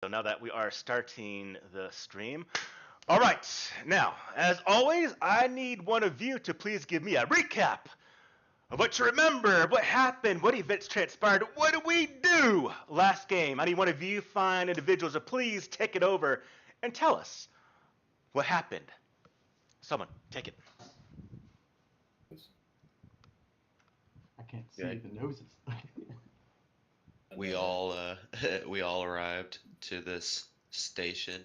now that we are starting the stream. All right, now, as always, I need one of you to please give me a recap of what you remember, what happened, what events transpired, what did we do last game. I need one of you fine individuals to please take it over and tell us what happened. Someone, take it. I can't see the noses. We all we all arrived to this station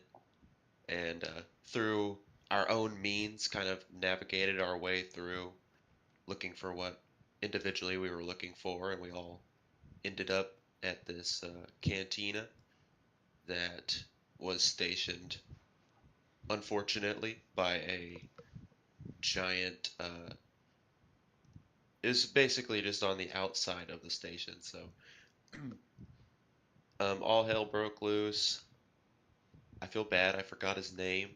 and through our own means kind of navigated our way through looking for what individually we were looking for, and we all ended up at this cantina that was stationed unfortunately by a giant is basically just on the outside of the station. So all hell broke loose. I feel bad, I forgot his name,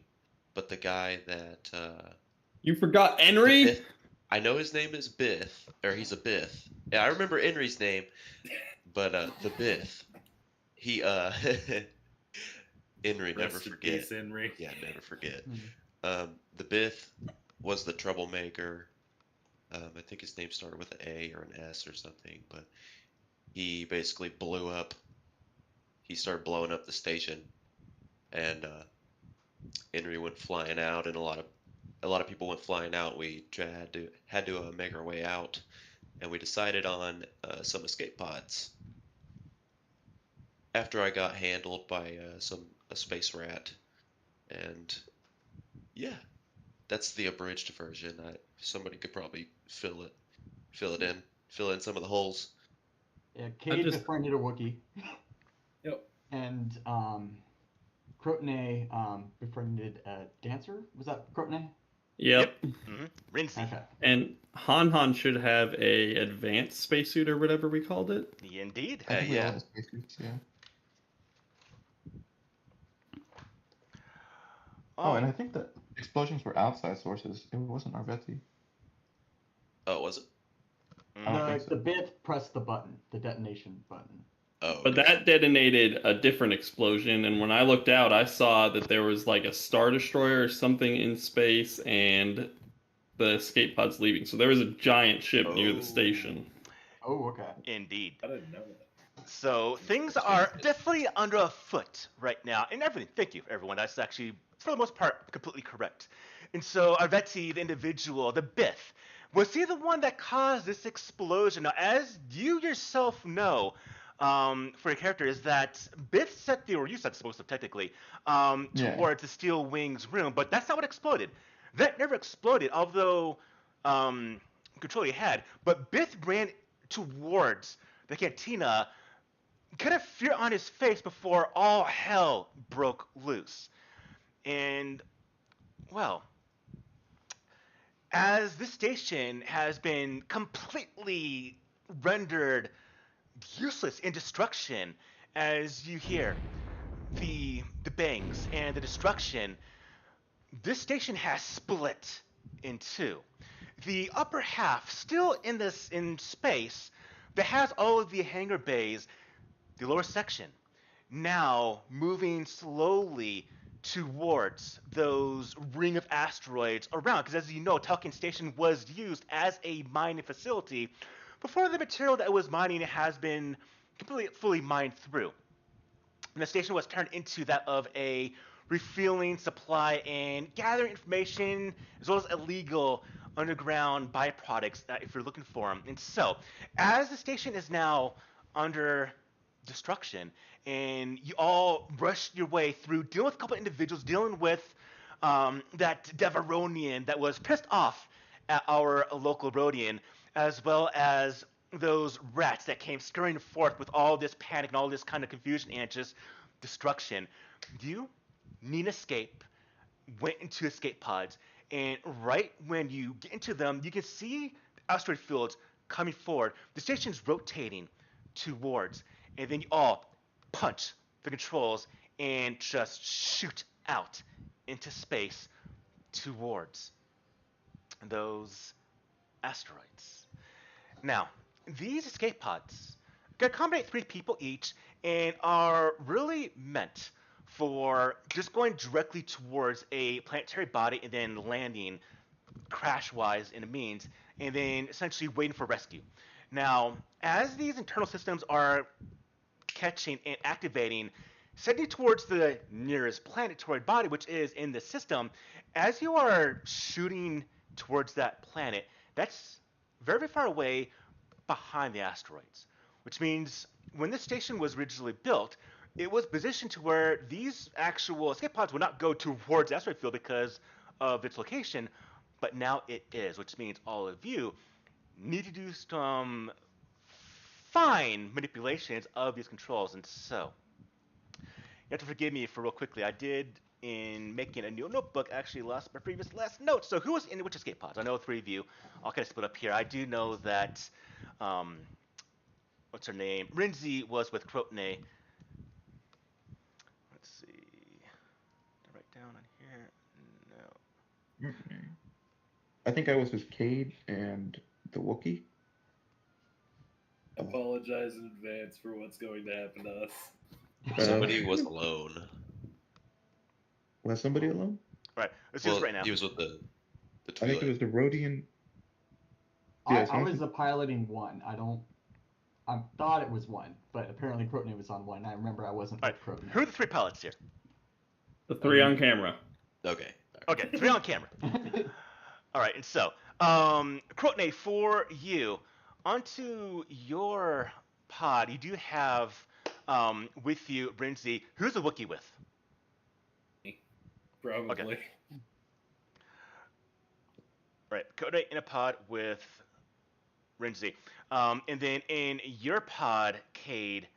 but the guy that You forgot Henry? I know his name is Biff, or he's a Biff. Yeah, I remember Henry's name, but the Biff, he Henry, never forget. Peace, Henry. Yeah, never forget. The Biff was the troublemaker. I think his name started with an A or an S or something, but he basically blew up. He started blowing up the station, and Henry went flying out, and a lot of people went flying out. We had to make our way out, and we decided on some escape pods. After I got handled by a space rat, and yeah, that's the abridged version. Somebody could probably fill in some of the holes. Yeah, Cade befriended a Wookiee. Yep. And Crotone befriended a dancer. Was that Crotone? Yep. Rinsey. Okay. And Han should have a advanced spacesuit or whatever we called it. Indeed. I think we all Yeah. have spacesuits, yeah. Oh, and I think the explosions were outside sources. It wasn't Arvetti. Oh, was it? I don't think so. The bit pressed the button, the detonation button. Oh, But okay. that detonated a different explosion, and when I looked out, I saw that there was like a Star Destroyer or something in space, and the escape pod's leaving. So there was a giant ship near the station. Oh, okay. Indeed. I didn't know that. So things are definitely underfoot right now, and everything. Thank you, everyone. That's actually, for the most part, completely correct. And so Arvetti, the individual, the Biff, was he the one that caused this explosion? Now, as you yourself know, for your character, is that Biff set or you set the explosive technically, towards the Steel Wings room, but that's not what exploded. That never exploded, although control he had. But Biff ran towards the cantina, kind of fear on his face before all hell broke loose. And, well, as this station has been completely rendered useless in destruction, as you hear the bangs and the destruction, this station has split in two. The upper half, still in space, that has all of the hangar bays, the lower section, now moving slowly towards those ring of asteroids around, because as you know, Talkin Station was used as a mining facility before the material that it was mining has been completely fully mined through. And the station was turned into that of a refueling, supply, and gathering information, as well as illegal underground byproducts if you're looking for them. And so, as the station is now under destruction, and you all rush your way through, dealing with a couple of individuals, dealing with that Deveronian that was pissed off at our local Rhodian, as well as those rats that came scurrying forth with all this panic and all this kind of confusion and just destruction. You need an escape, went into escape pods, and right when you get into them, you can see the asteroid fields coming forward. The station's rotating towards, and then you all punch the controls and just shoot out into space towards those asteroids. Now, these escape pods can accommodate 3 people each and are really meant for just going directly towards a planetary body and then landing crash-wise in a means, and then essentially waiting for rescue. Now, as these internal systems are catching and activating, sending towards the nearest planetoid body, which is in the system, as you are shooting towards that planet, that's very, very far away behind the asteroids, which means when this station was originally built, it was positioned to where these actual escape pods would not go towards the asteroid field because of its location, but now it is, which means all of you need to do some fine manipulations of these controls. And so, you have to forgive me for real quickly. I did, in making a new notebook, actually lost my previous last note. So who was in which escape pods? I know 3 of you. I'll kind of split up here. I do know that, what's her name? Rinzi was with Krotne. Let's see. Did I write down on here? No. I think I was with Cade and the Wookiee. Apologize in advance for what's going to happen to us. Somebody was alone. Was somebody alone? All right, let's do this right now. He was with the I think it was the Rhodian. I Yeah, was the piloting one. I thought it was one, but apparently Crotone was on one. I remember I wasn't All with right, Crotone. who are the 3 pilots here? The 3 on camera. Okay. Okay, 3 on camera. All right, and so, Krotne, for you, onto your pod, you do have with you Brinzi. Who's the Wookiee with? Probably. Okay. Right, Krotne in a pod with Rinzi. And then in your pod, Cade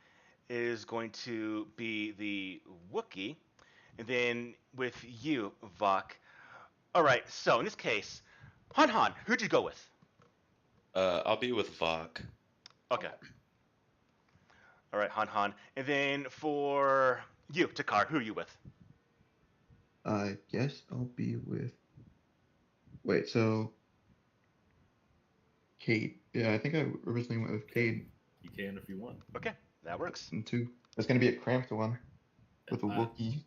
is going to be the Wookiee. And then with you, Vok. All right, so in this case, Han, who'd you go with? I'll be with Vok. Okay. All right, Han. And then for you, Takar, who are you with? I guess I'll be with. Wait, so. Cade. Yeah, I think I originally went with Cade You can if you want. Okay, that works. and 2. It's gonna be a cramped one with a Wookiee.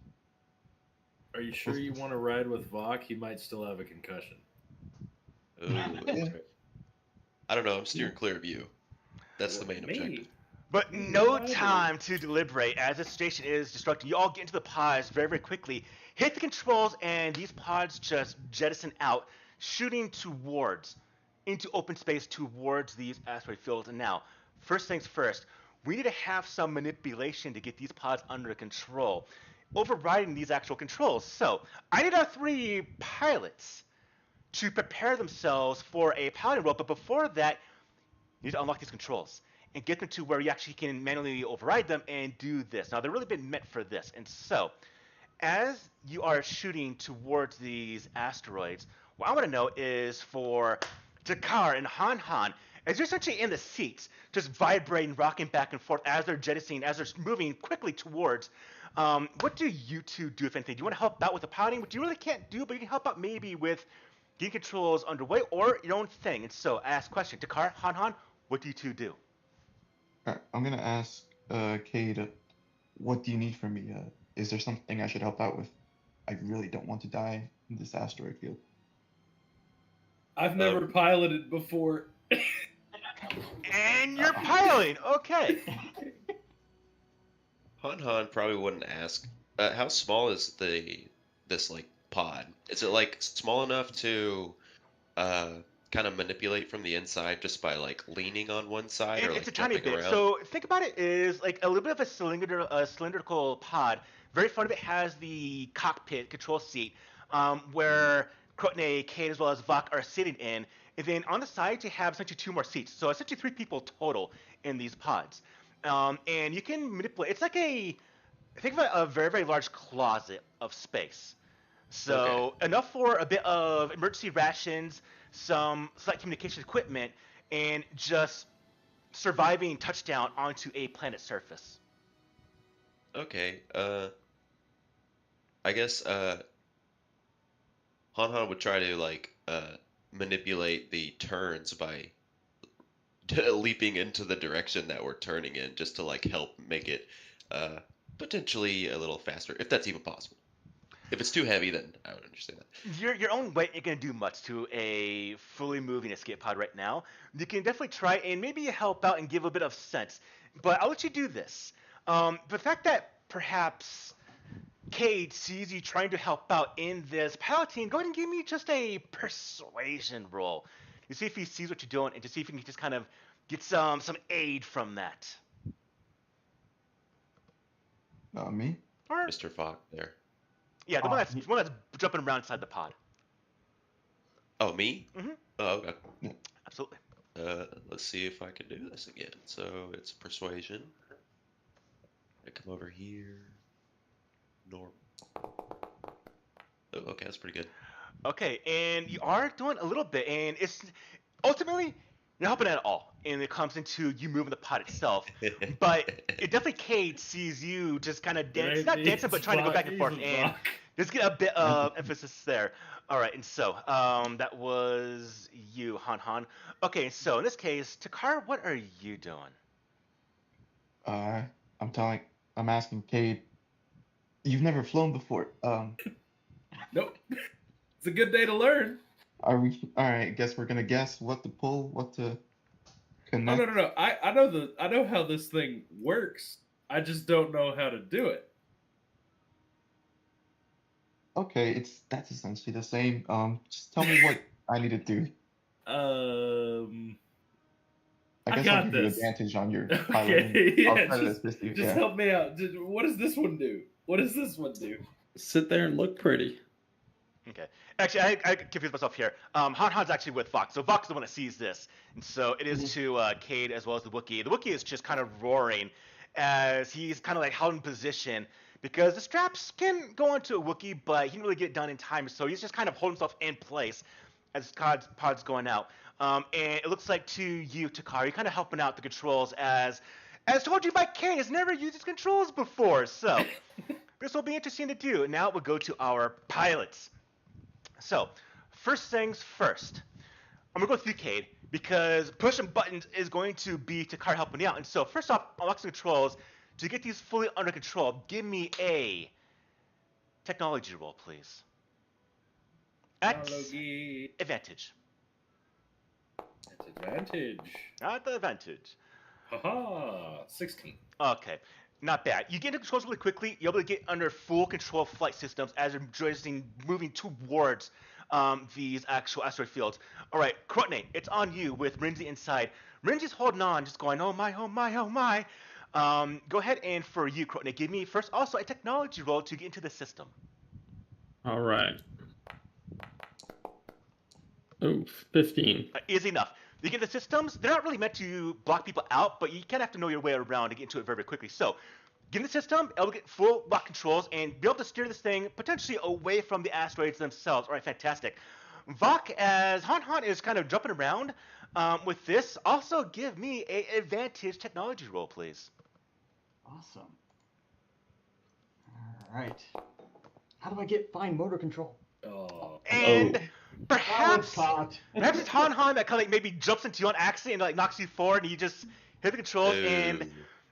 Are you sure you want to ride with Vok? He might still have a concussion. Ooh. Yeah. I don't know. I'm steering clear of you. That's the main objective. Me? But no time to deliberate as this station is destructing. You all get into the pods very, very quickly, hit the controls, and these pods just jettison out, shooting into open space towards these asteroid fields. And now, first things first, we need to have some manipulation to get these pods under control, overriding these actual controls. So, I need our 3 pilots to prepare themselves for a piloting role, but before that, you need to unlock these controls and get them to where you actually can manually override them and do this. Now, they've really been meant for this. And so, as you are shooting towards these asteroids, what I want to know is for Dakar and Han, as you're essentially in the seats, just vibrating, rocking back and forth as they're jettisoning, as they're moving quickly towards, what do you 2 do, if anything? Do you want to help out with the piloting, which you really can't do, but you can help out maybe with getting controls underway or your own thing? And so, I ask question, Dakar, Han, what do you 2 do? Alright, I'm gonna ask Cade, what do you need from me? Is there something I should help out with? I really don't want to die in this asteroid field. I've never piloted before. And you're piloting, okay. Han probably wouldn't ask. How small is this like pod? Is it like small enough to kind of manipulate from the inside just by like leaning on one side or like It's a tiny jumping bit. around? So think about it as like a little bit of a cylindrical pod. Very front of it has the cockpit control seat, where Krotne, Kate, as well as Vok are sitting in. And then on the side, you have essentially 2 more seats. So essentially 3 people total in these pods. And you can manipulate. It's like think of a very, very large closet of space. So enough for a bit of emergency rations, some slight communication equipment, and just surviving touchdown onto a planet surface. Okay. I guess Han would try to like manipulate the turns by leaping into the direction that we're turning in, just to like help make it potentially a little faster, if that's even possible. If it's too heavy, then I would understand that. Your own weight ain't gonna do much to a fully moving escape pod right now. You can definitely try and maybe help out and give a bit of sense, but I'll let you do this. The fact that perhaps Cade sees you trying to help out in this piloting, go ahead and give me just a persuasion roll. You see if he sees what you're doing, and to see if you can just kind of get some aid from that. Me? Or Mr. Fox there. yeah, the one that's jumping around inside the pod. Oh, me? Mm-hmm. Oh, okay. Absolutely. Let's see if I can do this again. So it's persuasion. I come over here. Normal. Oh, okay, that's pretty good. Okay, and you are doing a little bit, and it's ultimately you're helping at all, and it comes into you moving the pod itself. But it definitely Cade sees you just kind of dance, not dancing, but trying to go back and forth, and just get a bit of emphasis there. All right, and so that was you, Han. Okay, so in this case, Takar, what are you doing? I'm asking Cade. You've never flown before. Nope. It's a good day to learn. Are we? All right. Guess we're gonna guess what to pull, what to Oh connect. no. I know how this thing works. I just don't know how to do it. Okay, that's essentially the same. Just tell me what I need to do. I guess I'll got give you this. advantage on your Okay, piloting. yeah, I'll try to just assist you. just Yeah. help me out. What does this one do? What does this one do? Sit there and look pretty. Okay. Actually, I confused myself here. Han's actually with Vox, so Vox is the one that sees this, and so it is to Cade as well as the Wookiee. The Wookiee is just kind of roaring as he's kind of like held in position because the straps can go onto a Wookiee, but he didn't really get it done in time, so he's just kind of holding himself in place as pod's going out. And it looks like to you, Takari, kind of helping out the controls as told you by Cade, has never used his controls before, so this will be interesting to do. Now we'll go to our pilots. So, first things first, I'm going to go through Cade because pushing buttons is going to be Takar helping me out. And so, first off, unlock the controls. To get these fully under control, give me a technology roll, please. At Technology. advantage. That's advantage. Not the advantage. Haha. 16. Okay, not bad. You get into controls really quickly. You're able to get under full control of flight systems as you're moving towards these actual asteroid fields. All right, Krotne, it's on you with Rinzi inside. Rinzi's holding on, just going, oh my, oh my, oh my. Go ahead and for you, Krotne, give me first also a technology roll to get into the system. All right. Oh, 15. Easy enough. You get the systems, they're not really meant to block people out, but you kind of have to know your way around to get into it very, very quickly. So, get in the system, able to get full lock controls, and be able to steer this thing potentially away from the asteroids themselves. All right, fantastic. Vok, as Han is kind of jumping around with this, also give me a advantage technology roll, please. Awesome. All right. How do I get fine motor control? Oh. And Perhaps perhaps it's Han that kind of like maybe jumps into you on accident and like knocks you forward, and you just hit the controls, and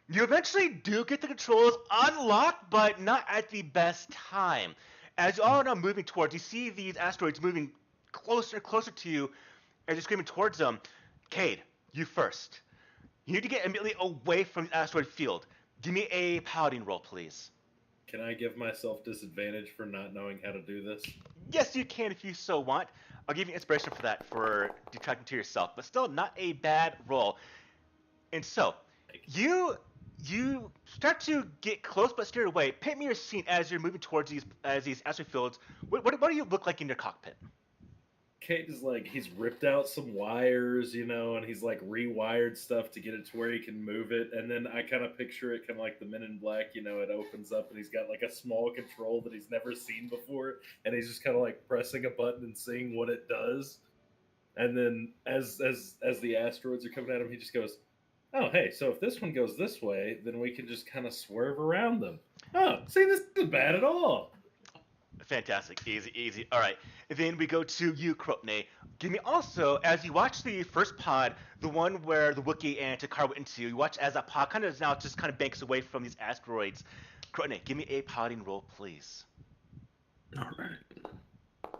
you eventually do get the controls unlocked, but not at the best time. As you all are now moving towards, you see these asteroids moving closer and closer to you as you're screaming towards them. Cade, you first. You need to get immediately away from the asteroid field. Give me a piloting roll, please. Can I give myself disadvantage for not knowing how to do this? Yes, you can if you so want. I'll give you inspiration for that, for detracting to yourself, but still not a bad roll. And so, you start to get close but steer away. Paint me your scene as you're moving towards these asteroid fields. What do you look like in your cockpit? Kate is like, he's ripped out some wires, you know, and he's like rewired stuff to get it to where he can move it. And then I kind of picture it kind of like the Men in Black, you know, it opens up and he's got like a small control that he's never seen before. And he's just kind of like pressing a button and seeing what it does. And then as the asteroids are coming at him, he just goes, oh, hey, so if this one goes this way, then we can just kind of swerve around them. Oh, see, this isn't bad at all. Fantastic. Easy, easy. All right. And then we go to you, Krotne. Give me also, as you watch the first pod, the one where the Wookiee and Takar went into, you watch as that pod kind of now just kind of banks away from these asteroids. Krotne, give me a podding roll, please. All right.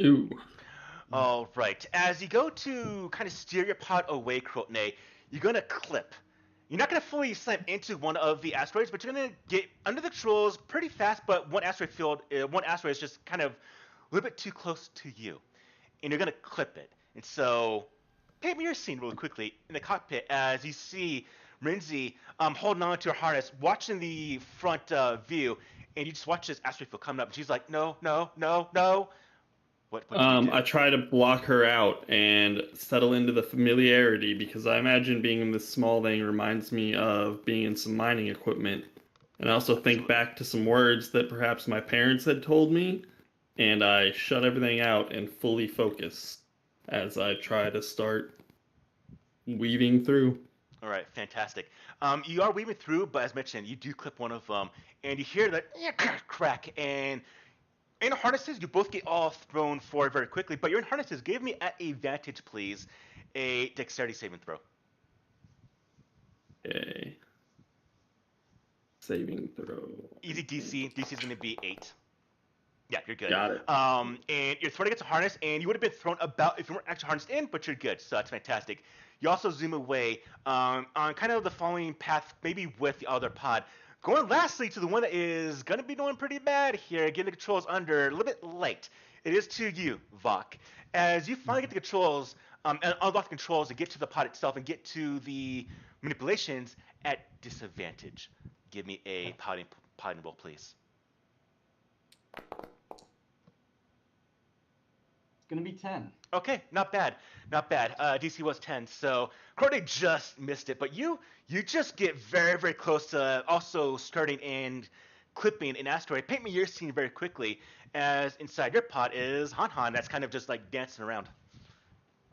Ooh. All right. As you go to kind of steer your pod away, Krotne, you're going to clip. You're not going to fully slam into one of the asteroids, but you're going to get under the controls pretty fast, but one asteroid is just kind of a little bit too close to you. And you're going to clip it. And so, paint me your scene really quickly in the cockpit as you see Rinzi holding on to her harness, watching the front view, and you just watch this asteroid field coming up, and she's like, no, no, no, no. What do you do? I try to block her out and settle into the familiarity because I imagine being in this small thing reminds me of being in some mining equipment. And I also think back to some words that perhaps my parents had told me, and I shut everything out and fully focus as I try to start weaving through. All right, fantastic. You are weaving through, but as mentioned, you do clip one of them, and you hear that crack, and in harnesses, you both get all thrown forward very quickly, but you're in harnesses. Give me at advantage, please, a dexterity saving throw. Okay. Saving throw. Easy DC. DC is going to be 8. Yeah, you're good. Got it. And you're thrown against a harness, and you would have been thrown about if you weren't actually harnessed in, but you're good, so that's fantastic. You also zoom away on kind of the following path, maybe with the other pod. Going lastly to the one that is going to be doing pretty bad here, getting the controls under a little bit late. It is to you, Vok. As you finally get the controls, and unlock the controls and get to the pod itself and get to the manipulations at disadvantage. Give me a podding roll, please. It's gonna be 10. Okay, not bad, not bad. DC was 10, so Crowday just missed it, but you just get very, very close to also starting and clipping an asteroid. Paint me your scene very quickly, as inside your pod is Han Han that's kind of just like dancing around.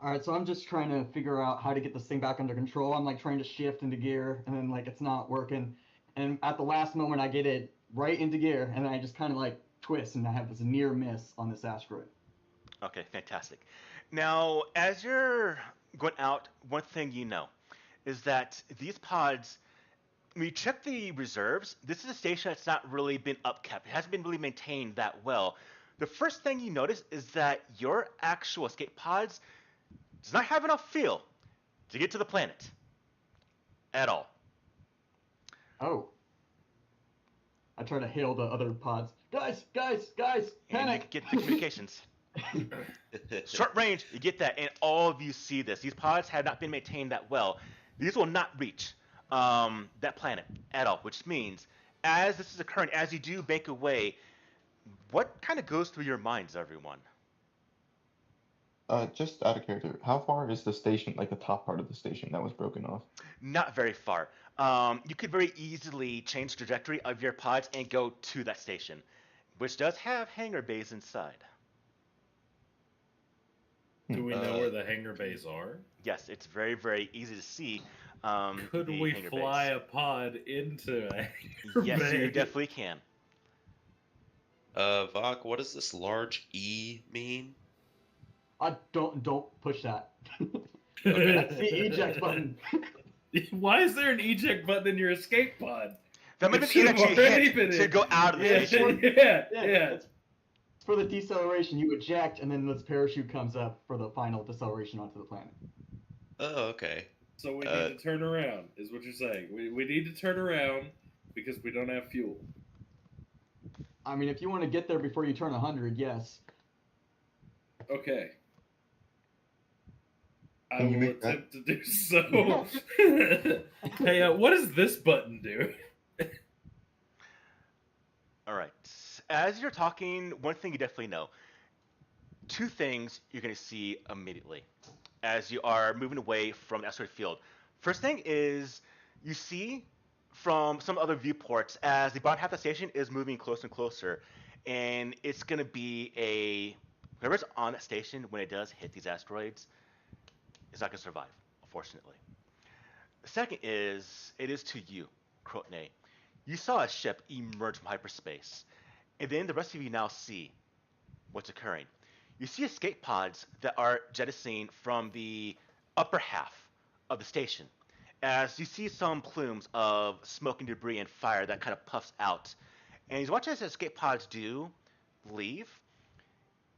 All right, so I'm just trying to figure out how to get this thing back under control. I'm like trying to shift into gear, and then like it's not working. And at the last moment, I get it right into gear, and then I just kind of like twist, and I have this near miss on this asteroid. Okay, fantastic. Now, as you're going out, one thing you know is that these pods, when you check the reserves, this is a station that's not really been upkept. It hasn't been really maintained that well. The first thing you notice is that your actual escape pods does not have enough fuel to get to the planet at all. Oh. I try to hail the other pods. Guys, And panic! you get the communications. Short range, you get that, and all of you see this. These pods have not been maintained that well. These will not reach that planet at all, which means as this is occurring, as you do bank away, what kind of goes through your minds, everyone? Just out of character, how far is the station, like the top part of the station that was broken off? Not very far. You could very easily change the trajectory of your pods and go to that station, which does have hangar bays inside. Do we know where the hangar bays are? Yes, it's very, very easy to see. Could the we hangar fly bays. a pod into a hangar Yes, bay? you definitely can. Vok, what does this large E mean? Don't push that. Okay. That's the eject button. Why is there an eject button in your escape pod? That might It be the should've energy already hit been to in. go out of the Yeah, station. yeah. It's for the deceleration. You eject, and then this parachute comes up for the final deceleration onto the planet. Oh, okay. So we need to turn around, is what you're saying. We need to turn around because we don't have fuel. I mean, if you want to get there before you turn 100, yes. Okay. I Can you will make that- attempt to do so. Hey, what does this button do? All right. As you're talking, one thing you definitely know. Two things you're going to see immediately as you are moving away from the asteroid field. First thing is you see from some other viewports as the bottom half of the station is moving closer and closer, and it's going to be whoever's on that station when it does hit these asteroids is not going to survive, unfortunately. The second is it is to you, Krotne. You saw a ship emerge from hyperspace, And then the rest of you now see what's occurring. You see escape pods that are jettisoning from the upper half of the station, as you see some plumes of smoke and debris and fire that kind of puffs out. And you watch as escape pods do leave,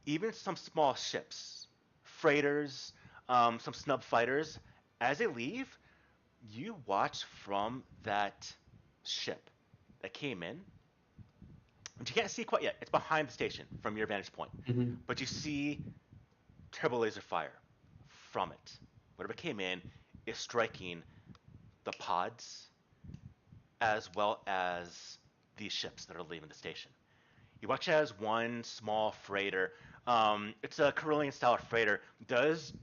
even some small ships, freighters, some snub fighters, as they leave, you watch from that ship that came in, which you can't see quite yet. It's behind the station from your vantage point. Mm-hmm. But you see turbo laser fire from it. Whatever came in is striking the pods as well as these ships that are leaving the station. You watch as one small freighter, it's a Carillion style freighter, does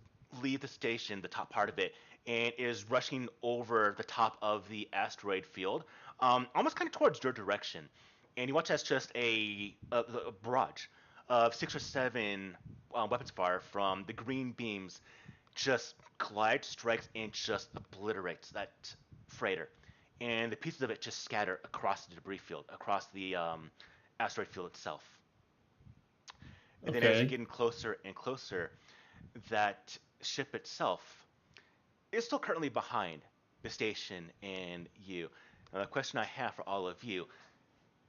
leave the station, the top part of it, and is rushing over the top of the asteroid field, almost kind of towards your direction. And you watch as just a barrage of 6 or 7 weapons fire from the green beams just collide, strikes, and just obliterates that freighter. And the pieces of it just scatter across the debris field, across the asteroid field itself. And then as you're Okay. getting closer and closer, that ship itself is still currently behind the station and you. Now, the question I have for all of you,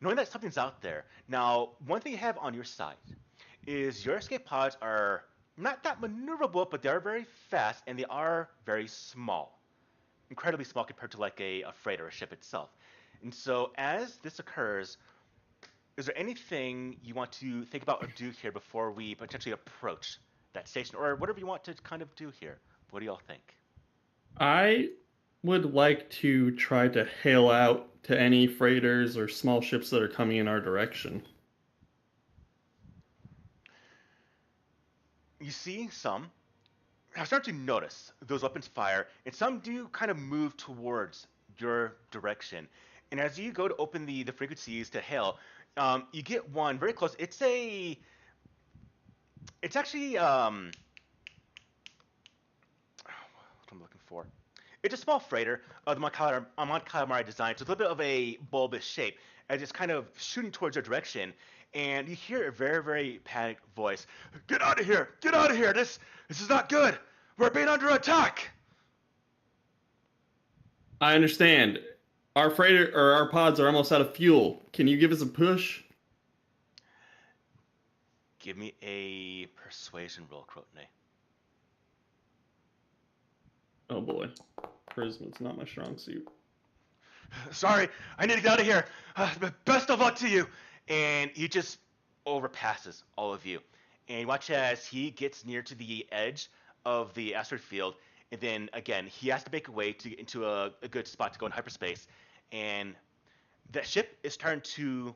knowing that something's out there, now, one thing you have on your side is your escape pods are not that maneuverable, but they are very fast and they are very small, incredibly small compared to like a freighter or a ship itself. And so, as this occurs, is there anything you want to think about or do here before we potentially approach that station, or whatever you want to kind of do here? What do y'all think? I would like to try to hail out to any freighters or small ships that are coming in our direction. You see some. I start to notice those weapons fire, and some do kind of move towards your direction. And as you go to open the frequencies to hail, you get one very close. It's actually what I'm looking for. It's a small freighter of the Mont Calamari design. So it's a little bit of a bulbous shape as it's kind of shooting towards your direction. And you hear a very, very panicked voice. Get out of here! Get out of here! This is not good! We're being under attack! I understand. Our freighter or our pods are almost out of fuel. Can you give us a push? Give me a persuasion roll, Crotone. Oh boy. Charisma's not my strong suit. Sorry, I need to get out of here. Best of luck to you. And he just overpasses all of you. And you watch as he gets near to the edge of the asteroid field. And then again, he has to make a way to get into a good spot to go in hyperspace. And that ship is starting to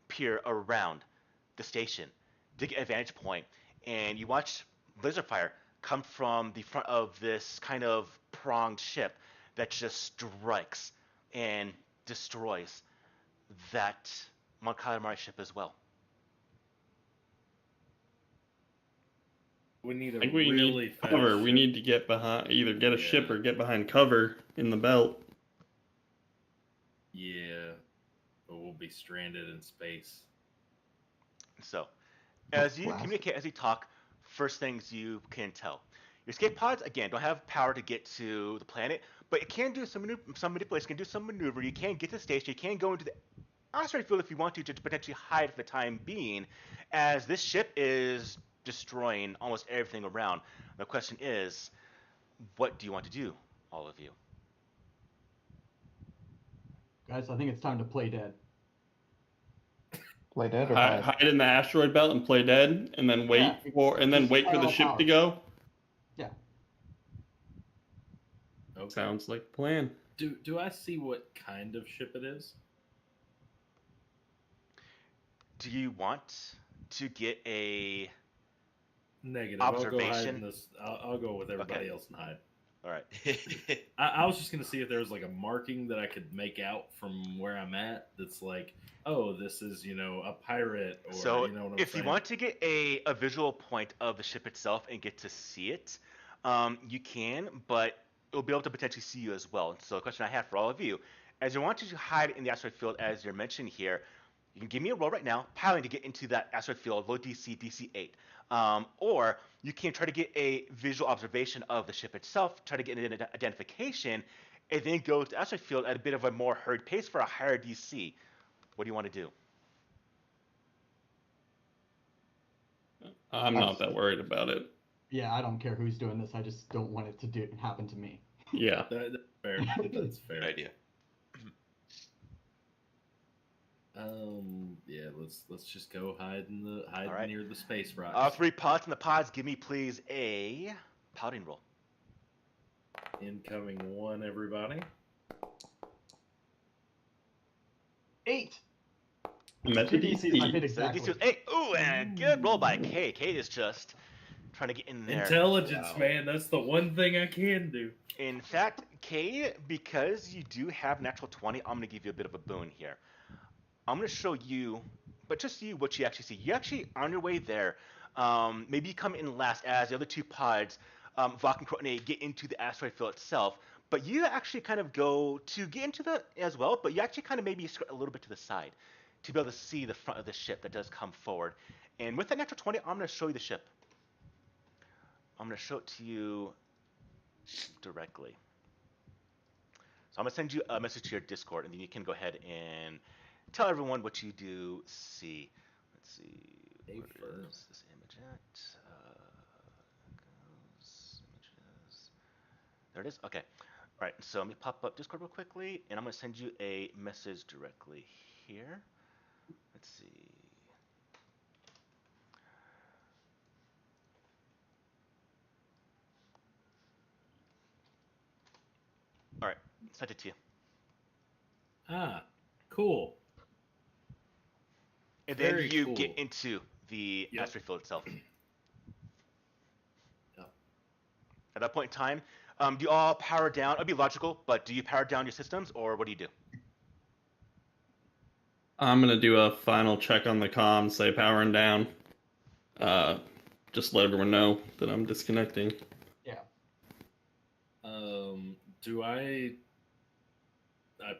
peer around the station to get a vantage point. And you watch laser fire come from the front of this kind of pronged ship that just strikes and destroys that Mont Calamari ship as well. We need I a think we really need fast cover. We ship. need to get behind, either get a ship Yeah. or get behind cover in the belt. Yeah, but we'll be stranded in space. So, as you Blast. communicate, as you talk, first things you can tell. Your escape pods, again, don't have power to get to the planet, but it can do some manipulation, can do some maneuver. You can get to the station, you can go into the asteroid field if you want to potentially hide for the time being, as this ship is destroying almost everything around. The question is, what do you want to do, all of you? Guys, I think it's time to play dead. Play dead or Hide, hide? hide in the asteroid belt and play dead, and then wait Yeah, for and then just wait for the all ship power. to go. Yeah. Okay. Sounds like a plan. Do I see what kind of ship it is? Do you want to get a... Negative. I'll go hide Observation? in this. I'll go with everybody Okay. else and hide. All right. I was just gonna see if there was like a marking that I could make out from where I'm at. That's like, oh, this is a pirate, or So you know what I'm if saying. you want to get a visual point of the ship itself and get to see it, you can, but it'll be able to potentially see you as well. So the question I have for all of you, as you want to hide in the asteroid field, as you're mentioned here, You can give me a roll right now, piloting to get into that asteroid field, low DC, DC 8. Or you can try to get a visual observation of the ship itself, try to get an identification, and then go to the asteroid field at a bit of a more hurried pace for a higher DC. What do you want to do? I'm not that worried about it. Yeah, I don't care who's doing this. I just don't want it to happen to me. Yeah. That's fair. That's fair. Good idea. Yeah, let's just go hide All right. near the space rocks. All 3 pods in the pods, give me please a piloting roll. Incoming 1, everybody. 8. I'm at the DCs, I hit DC. exactly. DC was 8. Ooh, and good roll by Kate. Kate is just trying to get in there. Intelligence, Wow. man. That's the one thing I can do. In fact, Kate, because you do have natural 20, I'm going to give you a bit of a boon here. I'm going to show you, but just you, what you actually see. You actually, on your way there, maybe you come in last as the other 2 pods, Vok and Courtney, get into the asteroid field itself. But you actually kind of go to get into the as well, but you actually kind of maybe skirt a little bit to the side to be able to see the front of the ship that does come forward. And with that natural 20, I'm going to show you the ship. I'm going to show it to you directly. So I'm going to send you a message to your Discord, and then you can go ahead and tell everyone what you do see. Let's see. Where is this image at? Goes images. There it is. Okay. All right. So let me pop up Discord real quickly, and I'm going to send you a message directly here. Let's see. All right. Sent it to you. Ah, cool. And then Very you cool. get into the Yep. asteroid field itself. Yep. At that point in time, do you all power down? It'd be logical, but do you power down your systems, or what do you do? I'm gonna do a final check on the comms, say powering down. Just let everyone know that I'm disconnecting. Yeah. Do I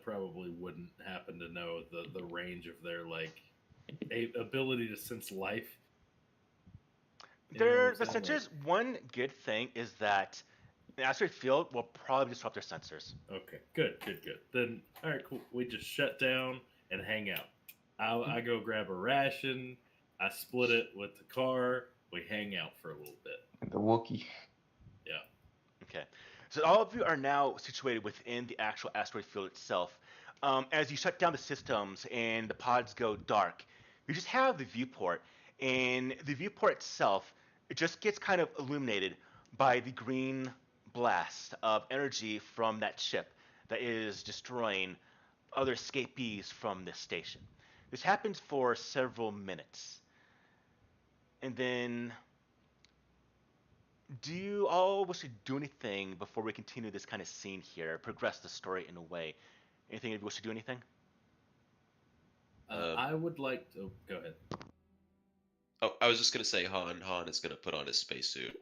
probably wouldn't happen to know the range of their ability to sense life. You know what The I'm saying? sensors, one good thing is that the asteroid field will probably disrupt their sensors. Okay, good. Then, all right, cool. We just shut down and hang out. I go grab a ration. I split it with the car. We hang out for a little bit. And the Wookiee. Yeah. Okay. So all of you are now situated within the actual asteroid field itself. As you shut down the systems and the pods go dark, you just have the viewport. And the viewport itself, it just gets kind of illuminated by the green blast of energy from that ship that is destroying other escapees from this station. This happens for several minutes. And then, do you all wish to do anything before we continue this kind of scene here, progress the story in a way? Anything if you wish to do anything? I would like to. Oh, go ahead. Oh, I was just gonna say Han is gonna put on his spacesuit.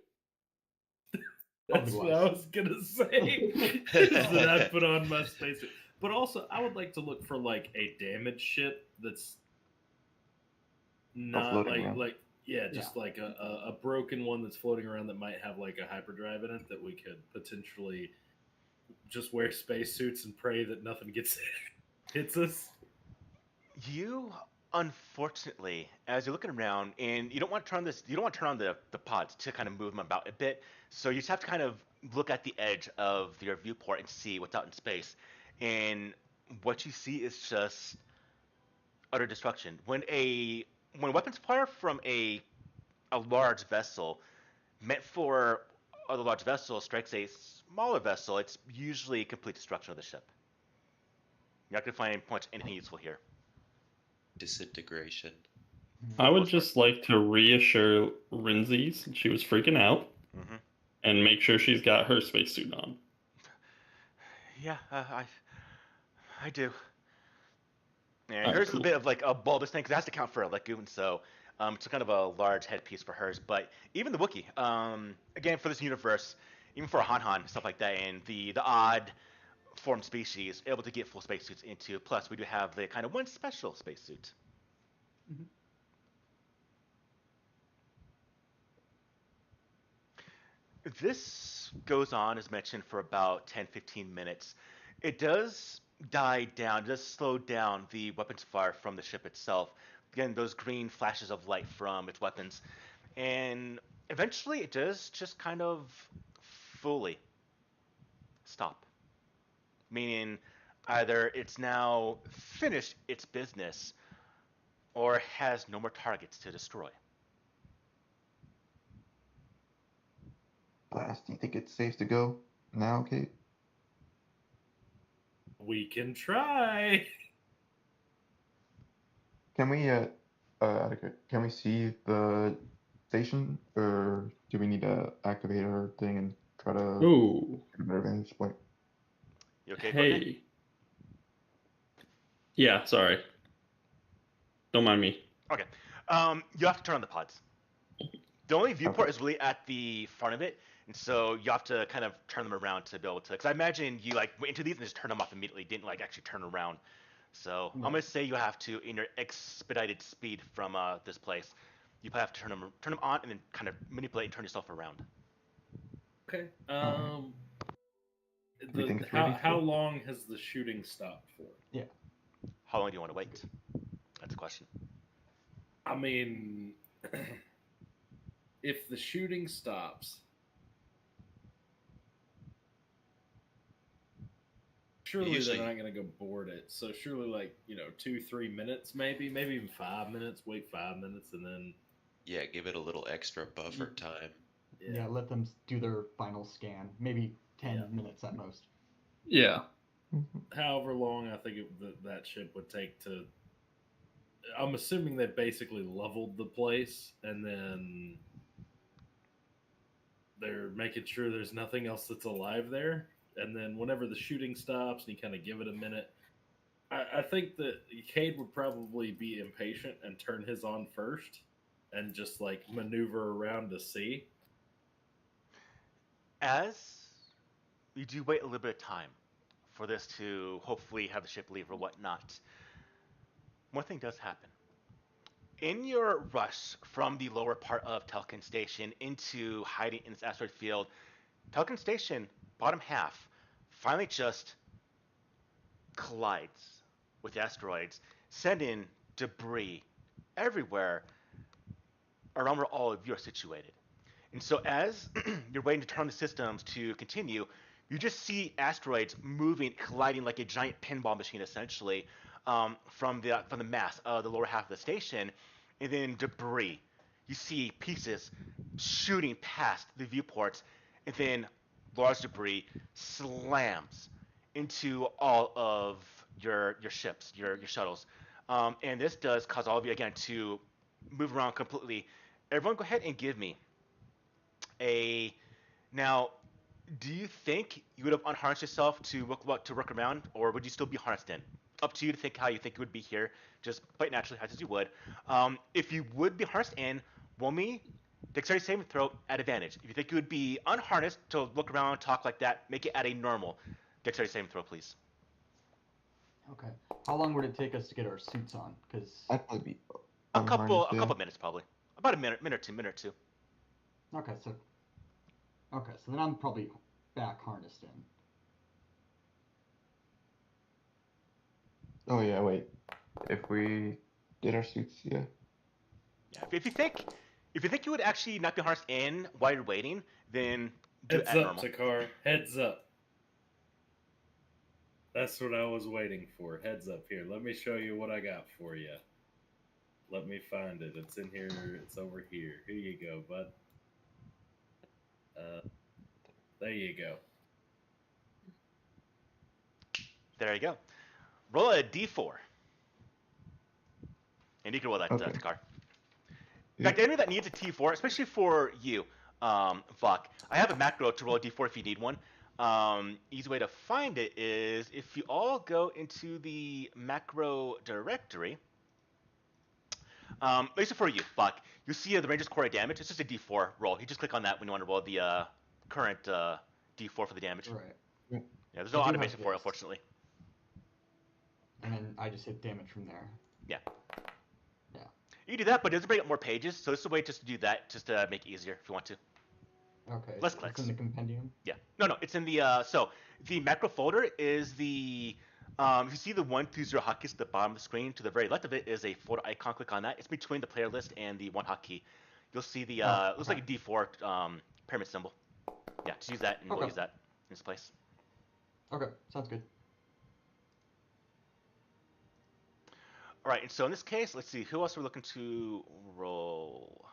That's what I was gonna say. Is that I put on my spacesuit. But also, I would like to look for a damaged ship that's not floating around. just like a broken one that's floating around that might have a hyperdrive in it that we could potentially just wear spacesuits and pray that nothing hits us. You, unfortunately, as you're looking around, and you don't want to turn on the pods to kind of move them about a bit. So you just have to kind of look at the edge of your viewport and see what's out in space. And what you see is just utter destruction. When weapons fire from a large vessel meant for a large vessel strikes a smaller vessel, it's usually complete destruction of the ship. You're not going to find anything useful here. Disintegration. I would just like to reassure Rinzies she was freaking out, and make sure she's got her spacesuit on. Yeah, I do. And Alright, hers cool. is a bit of a bulbous thing because it has to count for a goon, so it's kind of a large headpiece for hers. But even the Wookiee, again for this universe, even for a Han stuff like that, and the odd formed species able to get full spacesuits into. Plus, we do have the kind of one special spacesuit. Mhm. This goes on, as mentioned, for about 10-15 minutes. It does die down, it does slow down the weapons fire from the ship itself. Again, those green flashes of light from its weapons. And eventually it does just kind of fully stop. Meaning either it's now finished its business or has no more targets to destroy. Blast, do you think it's safe to go now, Kate? We can try. Can we, can we see the station, or do we need to activate our thing and try to Ooh, get a better vantage point? You okay, Courtney? hey. Yeah, sorry. Don't mind me. Okay. You have to turn on the pods. The only viewport Okay. is really at the front of it, and so you have to kind of turn them around to be able to. Because I imagine you like went into these and just turn them off immediately, didn't like actually turn around. So I'm gonna say you have to, in your expedited speed from this place, you probably have to turn them on and then kind of manipulate and turn yourself around. Okay. Alright. Do we think it's ready How still? long has the shooting stopped for? Yeah. How long do you want to wait? That's a question. I mean, if the shooting stops, surely Usually- they're not going to go board it. So surely, like 2-3 minutes, maybe even 5 minutes. Wait 5 minutes, and then Yeah, give it a little extra buffer Mm. time. Yeah, let them do their final scan. Maybe 10 Yeah. minutes at most. Yeah. however long I think that ship would take to. I'm assuming they basically leveled the place, and then they're making sure there's nothing else that's alive there. And then whenever the shooting stops, and you kind of give it a minute, I think that Cade would probably be impatient and turn his on first, and just like maneuver around to see. As you do wait a little bit of time for this to hopefully have the ship leave or whatnot, one thing does happen. In your rush from the lower part of Telkin Station into hiding in this asteroid field, Telkin Station, bottom half, finally just collides with the asteroids, sending debris everywhere around where all of you are situated. And so as you're waiting to turn the systems to continue, you just see asteroids moving, colliding like a giant pinball machine, essentially, from the mass of the lower half of the station, and then debris. You see pieces shooting past the viewports, and then large debris slams into all of your ships, your shuttles, and this does cause all of you again to move around completely. Everyone, go ahead and give me a now. Do you think you would have unharnessed yourself to work around, or would you still be harnessed in? Up to you to think how you think you would be here. Just play it naturally as you would. If you would be harnessed in, roll me dexterity saving throw at advantage. If you think you would be unharnessed to look around, talk like that, make it at a normal dexterity saving throw, please. Okay. How long would it take us to get our suits on? Because I'd probably be A unharnessed, couple minutes probably. About a minute or two. okay, so then I'm probably back harnessed in. Oh yeah, wait. If we did our suits, yeah. Yeah. If you think you would actually not be harnessed in while you're waiting, then do it Heads at up, normal. Takar. Heads up. That's what I was waiting for. Heads up here. Let me show you what I got for you. Let me find it. It's in here. It's over here. Here you go, bud. There you go. There you go. Roll a d4. And you can roll that, Okay. Takar. In Yeah. fact, anybody that needs a T4, especially for you, Vok, I have a macro to roll a D4 if you need one. Easy way to find it is if you all go into the macro directory. Basically for you, Vok, you see the Ranger's Core damage. It's just a D4 roll. You just click on that when you want to roll the current D4 for the damage. Right. Yeah, there's no I do automation have for it, this. unfortunately. And then I just hit damage from there. Yeah. Yeah. You can do that, but it doesn't bring up more pages, so this is a way just to do that, just to make it easier if you want to. Okay, Less so clicks. it's in the compendium. Yeah. No, it's in the so the macro folder is the if you see the 1 through 0 hotkeys at the bottom of the screen, to the very left of it is a folder icon. Click on that. It's between the player list and the 1 hotkey. You'll see the looks like a D4 pyramid symbol. Yeah, just use that, and we'll use that in its place. Okay, sounds good. All right, and so in this case, let's see, who else are we looking to roll?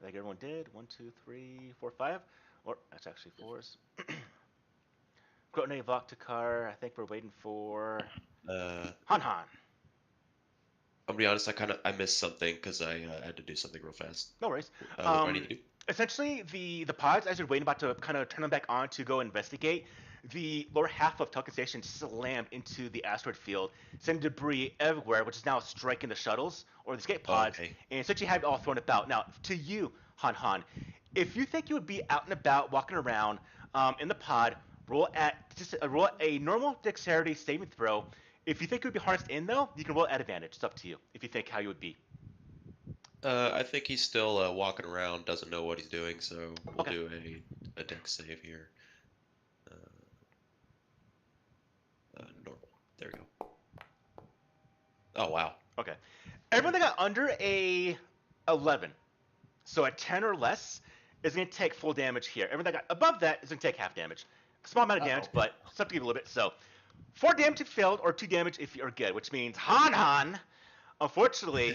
I think everyone did. 1, 2, 3, 4, 5. Or that's actually 4s. Grotne, Voktakar. I think we're waiting for Han. I'm gonna be honest. I missed something because I had to do something real fast. No worries. What do I need to do? Essentially, the pods, as you're waiting about to kind of turn them back on to go investigate, the lower half of Tulkin Station slammed into the asteroid field, sending debris everywhere, which is now striking the shuttles or the escape pods, and essentially have it all thrown about. Now, to you, Han, if you think you would be out and about, walking around in the pod, roll a normal dexterity saving throw. If you think you would be harnessed in, though, you can roll at advantage. It's up to you if you think how you would be. I think he's still walking around, doesn't know what he's doing, so we'll do a dex save here. Normal. There we go. Oh, wow. Okay. Everyone that got under a 11, so a 10 or less, is going to take full damage here. Everyone that got above that is going to take half damage. A small amount of damage, but it's up to you a little bit. So 4 damage if you failed, or 2 damage if you're good, which means Han, unfortunately,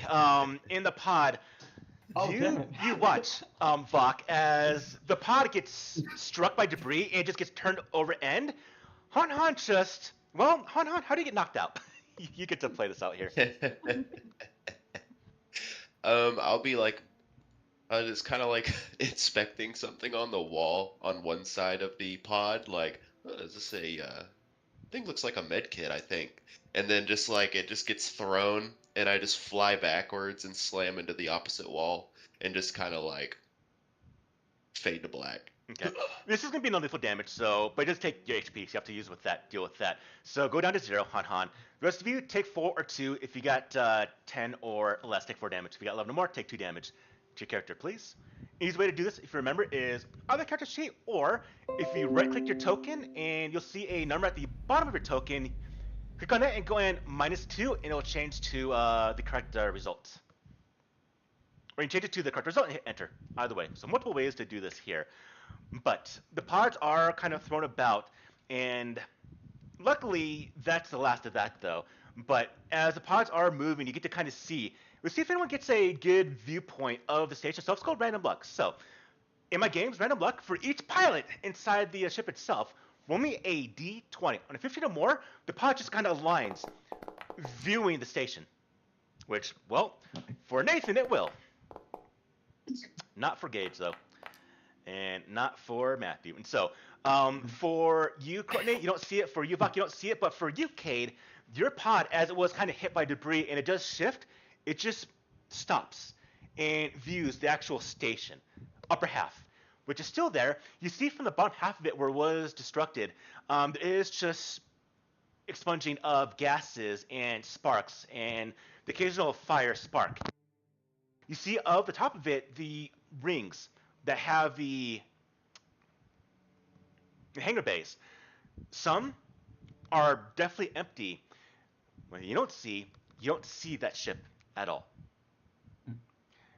in the pod, you watch, Vok, as the pod gets struck by debris and just gets turned over end. Han just, well, Han, how do you get knocked out? You get to play this out here. I'll be like, just kind of like inspecting something on the wall on one side of the pod, like, is this a thing? Looks like a med kit, I think. And then just like it just gets thrown, and I just fly backwards and slam into the opposite wall, and just kind of like fade to black. Okay. This is going to be non-lethal damage, so, but it does take your HP, so you have to deal with that. So go down to 0, Han. The rest of you take 4 or 2. If you got 10 or less, take 4 damage. If you got 11 or more, take 2 damage to your character, please. Easy way to do this, if you remember, is either character sheet, or if you right-click your token, and you'll see a number at the bottom of your token, click on it and go in -2, and it'll change to the correct result. Or you can change it to the correct result and hit enter. Either way. So multiple ways to do this here. But the pods are kind of thrown about, and luckily that's the last of that, though. But as the pods are moving, you get to kind of see. We'll see if anyone gets a good viewpoint of the station. So it's called random luck. So in my games, random luck, for each pilot inside the ship itself, roll me a d20. On a 15 or more, the pod just kind of aligns, viewing the station. Which, well, for Nathan, it will. Not for Gage, though. And not for Matthew. And so, for you, Courtney, you don't see it. For you, Vok, you don't see it. But for you, Cade, your pod, as it was kind of hit by debris and it does shift, it just stops and views the actual station, upper half, which is still there. You see from the bottom half of it where it was destructed, there is just expunging of gases and sparks and the occasional fire spark. You see of the top of it the rings that have the hangar bays. Some are definitely empty. When you don't see that ship at all.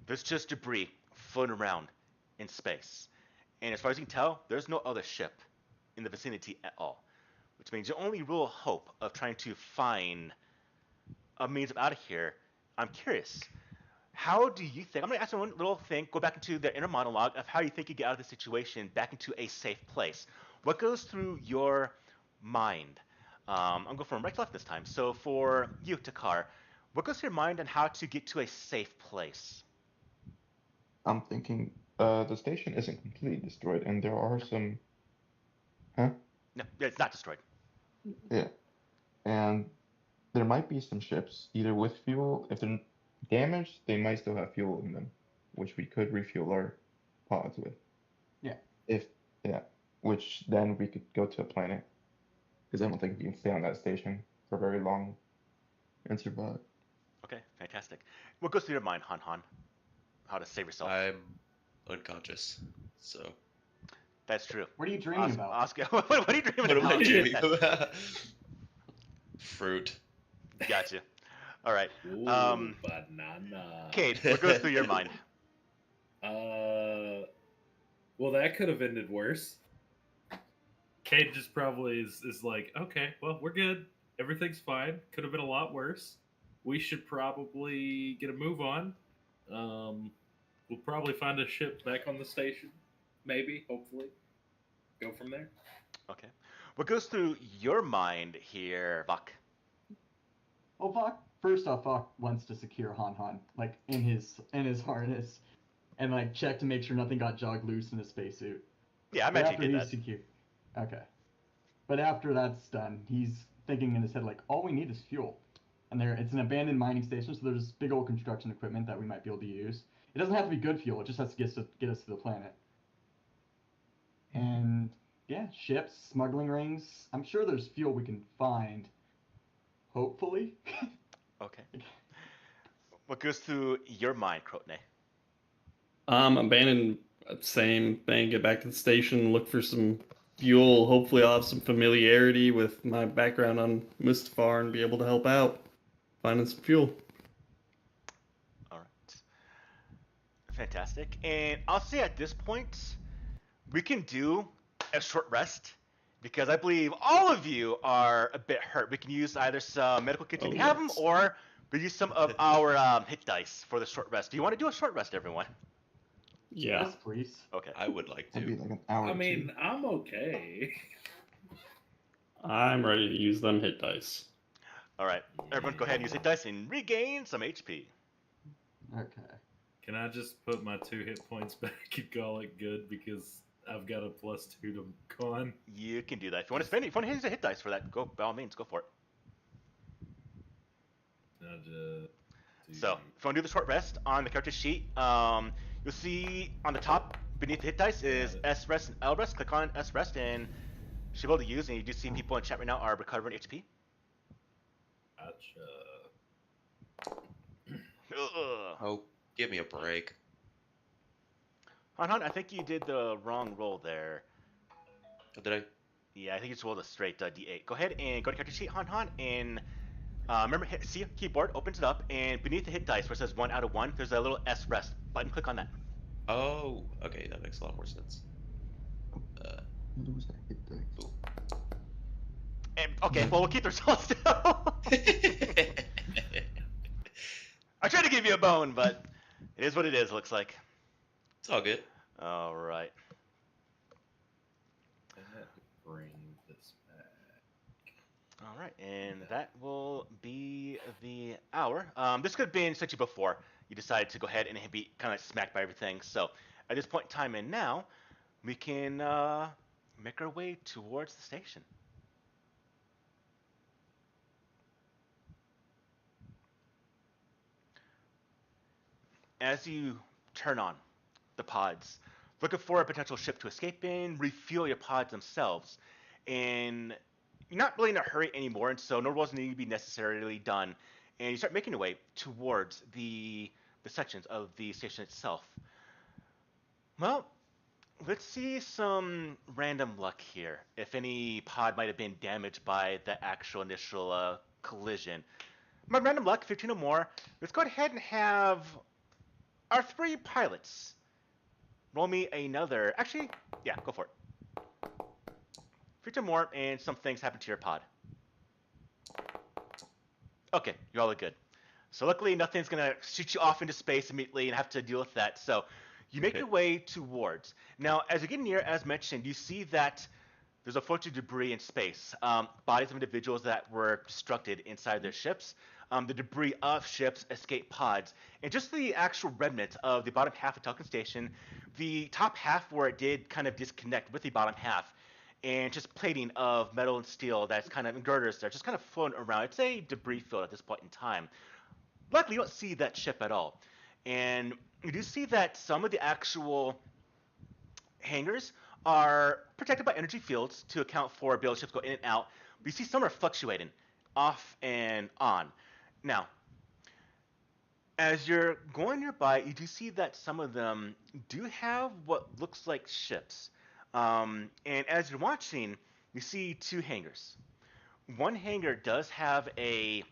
There's just debris floating around in space. And as far as you can tell, there's no other ship in the vicinity at all. Which means your only real hope of trying to find a means of out of here, I'm curious. How do you think, I'm going to ask you one little thing, go back into the inner monologue of how you think you get out of the situation back into a safe place. What goes through your mind? I'm going from right to left this time. So for you, Takar, what goes through your mind on how to get to a safe place? I'm thinking the station isn't completely destroyed, and there are some. Huh? No, it's not destroyed. Yeah, and there might be some ships either with fuel. If they're damaged, they might still have fuel in them, which we could refuel our pods with. Yeah. Which then we could go to a planet, because I don't think we can stay on that station for very long and survive. Okay, fantastic. What goes through your mind, Han Han? How to save yourself? I'm unconscious, so What are you dreaming about? Oscar, what are you dreaming what am I about? dreaming about? Fruit. Gotcha. All right. Ooh, banana. Kate, what goes through your mind? Well, that could have ended worse. Kate just probably is like, okay, well, we're good. Everything's fine. Could have been a lot worse. We should probably get a move on. We'll probably find a ship back on the station. Maybe, hopefully. Go from there. Okay. What goes through your mind here, Vok? Well, Vok, first off, Vok wants to secure Han Han, like in his harness, and like check to make sure nothing got jogged loose in his spacesuit. Yeah, I But imagine after you did he's that. secure, okay. But after that's done, he's thinking in his head like, all we need is fuel, and it's an abandoned mining station, so there's big old construction equipment that we might be able to use. It doesn't have to be good fuel; it just has to get us to the planet. And yeah, ships, smuggling rings. I'm sure there's fuel we can find. Hopefully. Okay. What goes through your mind, Krotne? Abandon, same thing. Get back to the station, look for some fuel. Hopefully, I'll have some familiarity with my background on Mustafar and be able to help out finding some fuel. All right. Fantastic. And I'll say at this point, we can do a short rest because I believe all of you are a bit hurt. We can use either some medical kits if Oh, you have them, yes. or we use some of our hit dice for the short rest. Do you want to do a short rest, everyone? Yeah. Yes, please. Okay. I would like That'd be to. like an hour. I or two. mean, I'm okay. I'm ready to use them hit dice. All right. Everyone, go ahead and use hit dice and regain some HP. Okay. Can I just put my 2 hit points back and call it good because I've got a +2 to con? You can do that. If you want to spend it, if you want to use a hit dice for that, go by all means, go for it. So, if you want to do the short rest on the character sheet, you'll see on the top beneath the hit dice is S rest and L rest. Click on S rest and should be able to use. And you do see people in chat right now are recovering HP. Gotcha. Ugh. Oh, give me a break. Han, I think you did the wrong roll there. Oh, did I? Yeah, I think you just rolled a straight D8. Go ahead and go to character sheet, Han, and remember, see keyboard, opens it up, and beneath the hit dice where it says 1 out of 1, there's a little S rest button. Click on that. Oh, okay, that makes a lot more sense. Lose that hit dice. Cool. And, okay, well, we'll keep the results still. I tried to give you a bone, but it is what it is, looks like. It's all good. All right. Bring this back. All right, and that will be the hour. This could have been essentially before you decided to go ahead and be kind of smacked by everything. So at this point in time and now, we can make our way towards the station. As you turn on the pods, looking for a potential ship to escape in, refuel your pods themselves, and you're not really in a hurry anymore, and so no rolls need to be necessarily done, and you start making your way towards the sections of the station itself. Well, let's see some random luck here. If any pod might have been damaged by the actual initial collision. My random luck, 15 or more. Let's go ahead and have our 3 pilots roll me another. Actually, yeah, go for it. 15 or more, and some things happen to your pod. Okay, you all are good. So luckily, nothing's gonna shoot you off into space immediately and have to deal with that. So you make your way towards. Now, as you get near, as mentioned, you see that there's a bunch of debris in space. Bodies of individuals that were destructed inside their ships. The debris of ships, escape pods, and just the actual remnants of the bottom half of Tulkin Station. The top half where it did kind of disconnect with the bottom half. And just plating of metal and steel that's kind of in girders there, just kind of floating around. It's a debris field at this point in time. Luckily, you don't see that ship at all. And you do see that some of the actual hangars are protected by energy fields to account for ability ships go in and out. But you see some are fluctuating off and on. Now, As you're going nearby, you do see that some of them do have what looks like ships. And as you're watching, you see two hangars. One hangar does have a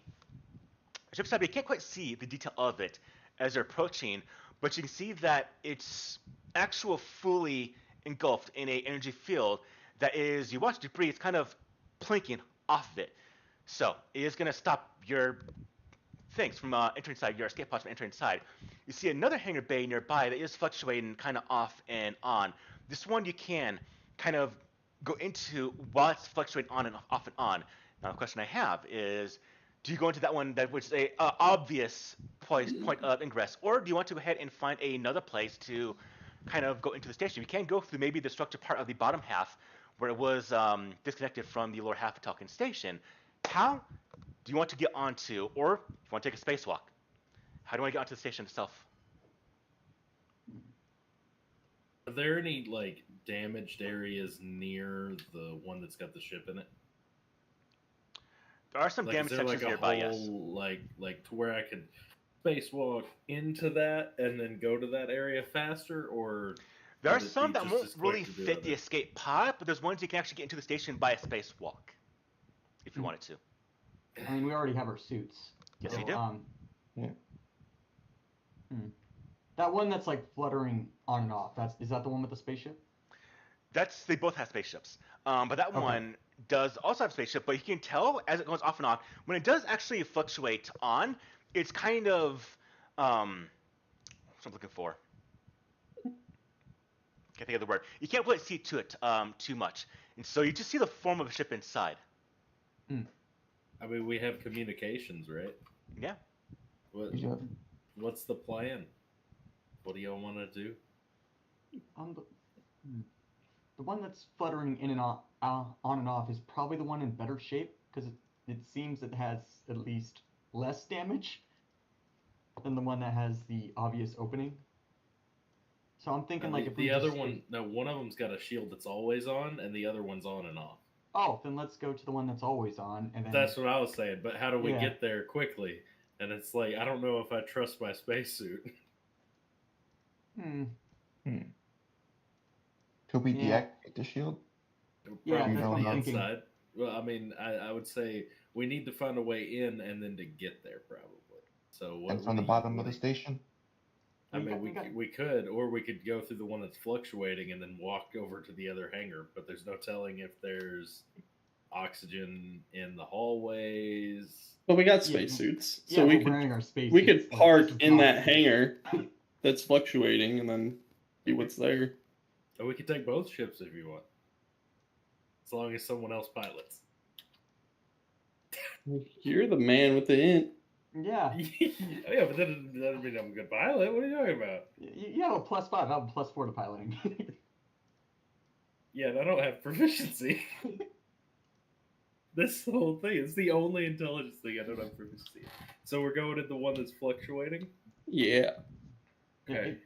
ship side, but you can't quite see the detail of it as you're approaching, but you can see that it's actual fully engulfed in a energy field that is, you watch debris, it's kind of plinking off of it. So it is going to stop your things from entering inside, your escape pods from entering inside. You see another hangar bay nearby that is fluctuating kind of off and on. This one you can kind of go into while it's fluctuating on and off and on. Now the question I have is, do you go into that one that was a obvious point of ingress, or do you want to go ahead and find another place to kind of go into the station? You can go through maybe the structured part of the bottom half where it was disconnected from the lower half of Talkin Station. How do you want to get onto, or if you want to take a spacewalk? How do you want to get onto the station itself? Are there any like damaged areas near the one that's got the ship in it? There are some Like, is damaged there sections like a nearby, yes. whole like to where I could spacewalk into that and then go to that area faster, or There are would it some be that just won't as quick really to do fit the other- escape pod, but there's ones you can actually get into the station by a spacewalk, if you wanted to. I mean, we already have our suits. Yes, so, we do. Yeah. That one that's like fluttering on and off. Is that the one with the spaceship? They both have spaceships, but that Okay. one does also have a spaceship. But you can tell as it goes off and on, when it does actually fluctuate on, it's kind of what's I'm looking for. Can't think of the word. You can't really see to it too much, and so you just see the form of a ship inside. I mean, we have communications, right? Yeah. Yeah. What's the plan? What do y'all want to do? The one that's fluttering in and on and off is probably the one in better shape because it seems it has at least less damage than the one that has the obvious opening. So I'm thinking like if the we other just one, no, one of them's got a shield that's always on, and the other one's on and off. Oh, then let's go to the one that's always on, and then That's what I was saying. But how do we Yeah. get there quickly? And it's like, I don't know if I trust my spacesuit. Could we Yeah. deactivate the shield? Yeah, Probably that's from what the I'm thinking. inside. Well, I mean, I would say we need to find a way in and then to get there, probably. So what? And from the bottom of the station? I mean, we could, or we could go through the one that's fluctuating and then walk over to the other hangar. But there's no telling if there's oxygen in the hallways. But we got Yeah, spacesuits, yeah, so we we're could wearing our space. we could suits, like, park this is in not- that hangar that's fluctuating and then see what's there. Or we could take both ships if you want, as long as someone else pilots. You're the man with the int. Yeah, Yeah, but that doesn't mean I'm a good pilot. What are you talking about? you have a +5. I have a +4 to piloting. Yeah, and I don't have proficiency. That's the whole thing. It's the only intelligence thing I don't have proficiency in. So we're going to the one that's fluctuating? Yeah. Okay.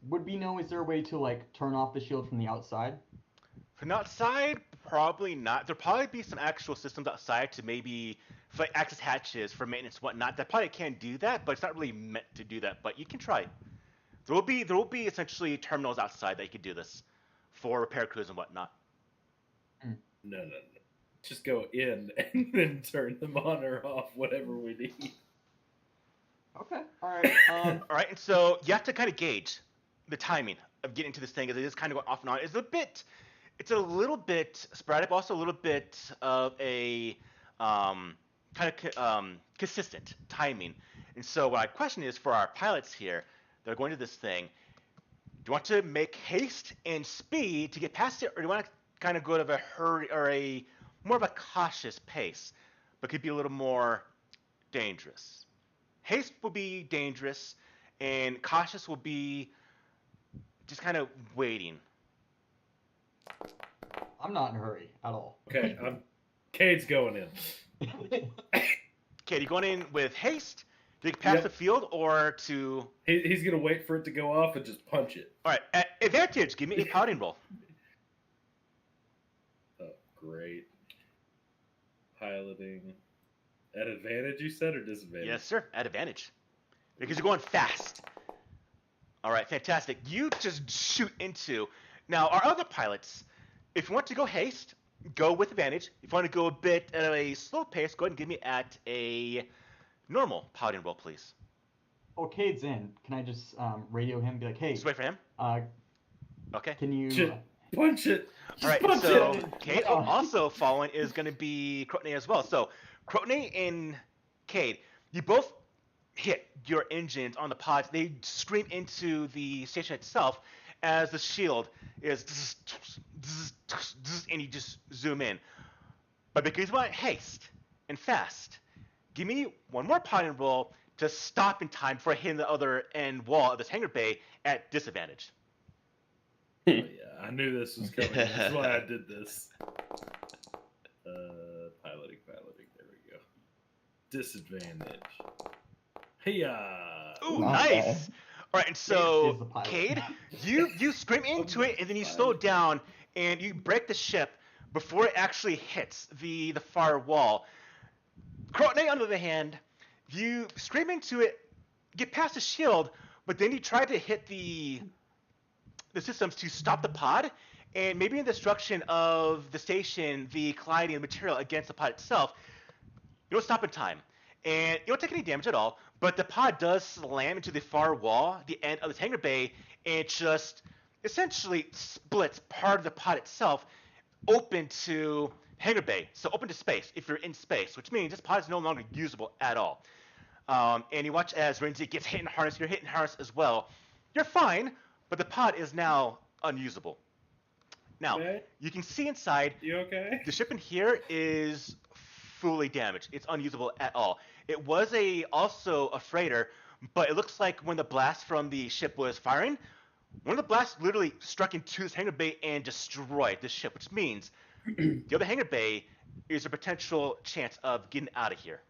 Would we know? Is there a way to like turn off the shield from the outside? From the outside, probably not. There'll probably be some actual systems outside to maybe for like access hatches for maintenance and whatnot. That probably can do that, but it's not really meant to do that. But you can try. There will be essentially terminals outside that you can do this for repair crews and whatnot. No. Just go in and then turn them on or off, whatever we need. Okay. All right. All right, and so you have to kind of gauge the timing of getting to this thing, as it is kind of going off and on. It's a little bit sporadic, but also a little bit of a consistent timing. And so my question is for our pilots here that are going to this thing, do you want to make haste and speed to get past it, or do you want to kind of go to a hurry or a more of a cautious pace, but could be a little more dangerous? Haste will be dangerous, and cautious will be just kind of waiting. I'm not in a hurry at all. Okay, Cade's going in. Okay, are you going in with haste to get past Yep. the field, or to... He's going to wait for it to go off and just punch it. All right, at advantage, give me a piloting roll. Oh, great. Piloting. At advantage, you said, or disadvantage? Yes, sir. At advantage. Because you're going fast. All right, fantastic. You just shoot into. Now, our other pilots, if you want to go haste, go with advantage. If you want to go a bit at a slow pace, go ahead and give me at a normal piloting roll, please. Oh, Cade's in. Can I just radio him and be like, hey, Just wait for him. Okay. can you... Shit. Punch it. Just All right, punch so it. Cade also following is going to be Crotney as well. So Crotney and Cade, you both hit your engines on the pods. They scream into the station itself as the shield is, and you just zoom in. But because you want haste and fast, give me one more piloting roll to stop in time before hitting the other end wall of this hangar bay at disadvantage. Oh, yeah, I knew this was coming. That's why I did this. Piloting. There we go. Disadvantage. Hey-ya! Ooh, Not nice! bad. All right, and Cade is so the pilot. Cade, you scream into it, and then you slow down, and you break the ship before it actually hits the far wall. Crotney, on the other hand, you scream into it, get past the shield, but then you try to hit the systems to stop the pod, and maybe in the destruction of the station, the colliding of material against the pod itself, you don't stop in time. And you don't take any damage at all, but the pod does slam into the far wall, the end of the hangar bay, and it just essentially splits part of the pod itself open to hangar bay, so open to space if you're in space, which means this pod is no longer usable at all. And you watch as Renzi gets hit in harness, you're hit in harness as well. You're fine, but the pod is now unusable. Now, Okay. you can see inside, You okay? the ship in here is fully damaged. It's unusable at all. It was also a freighter, but it looks like when the blast from the ship was firing, one of the blasts literally struck into this hangar bay and destroyed the ship, which means the other hangar bay is a potential chance of getting out of here.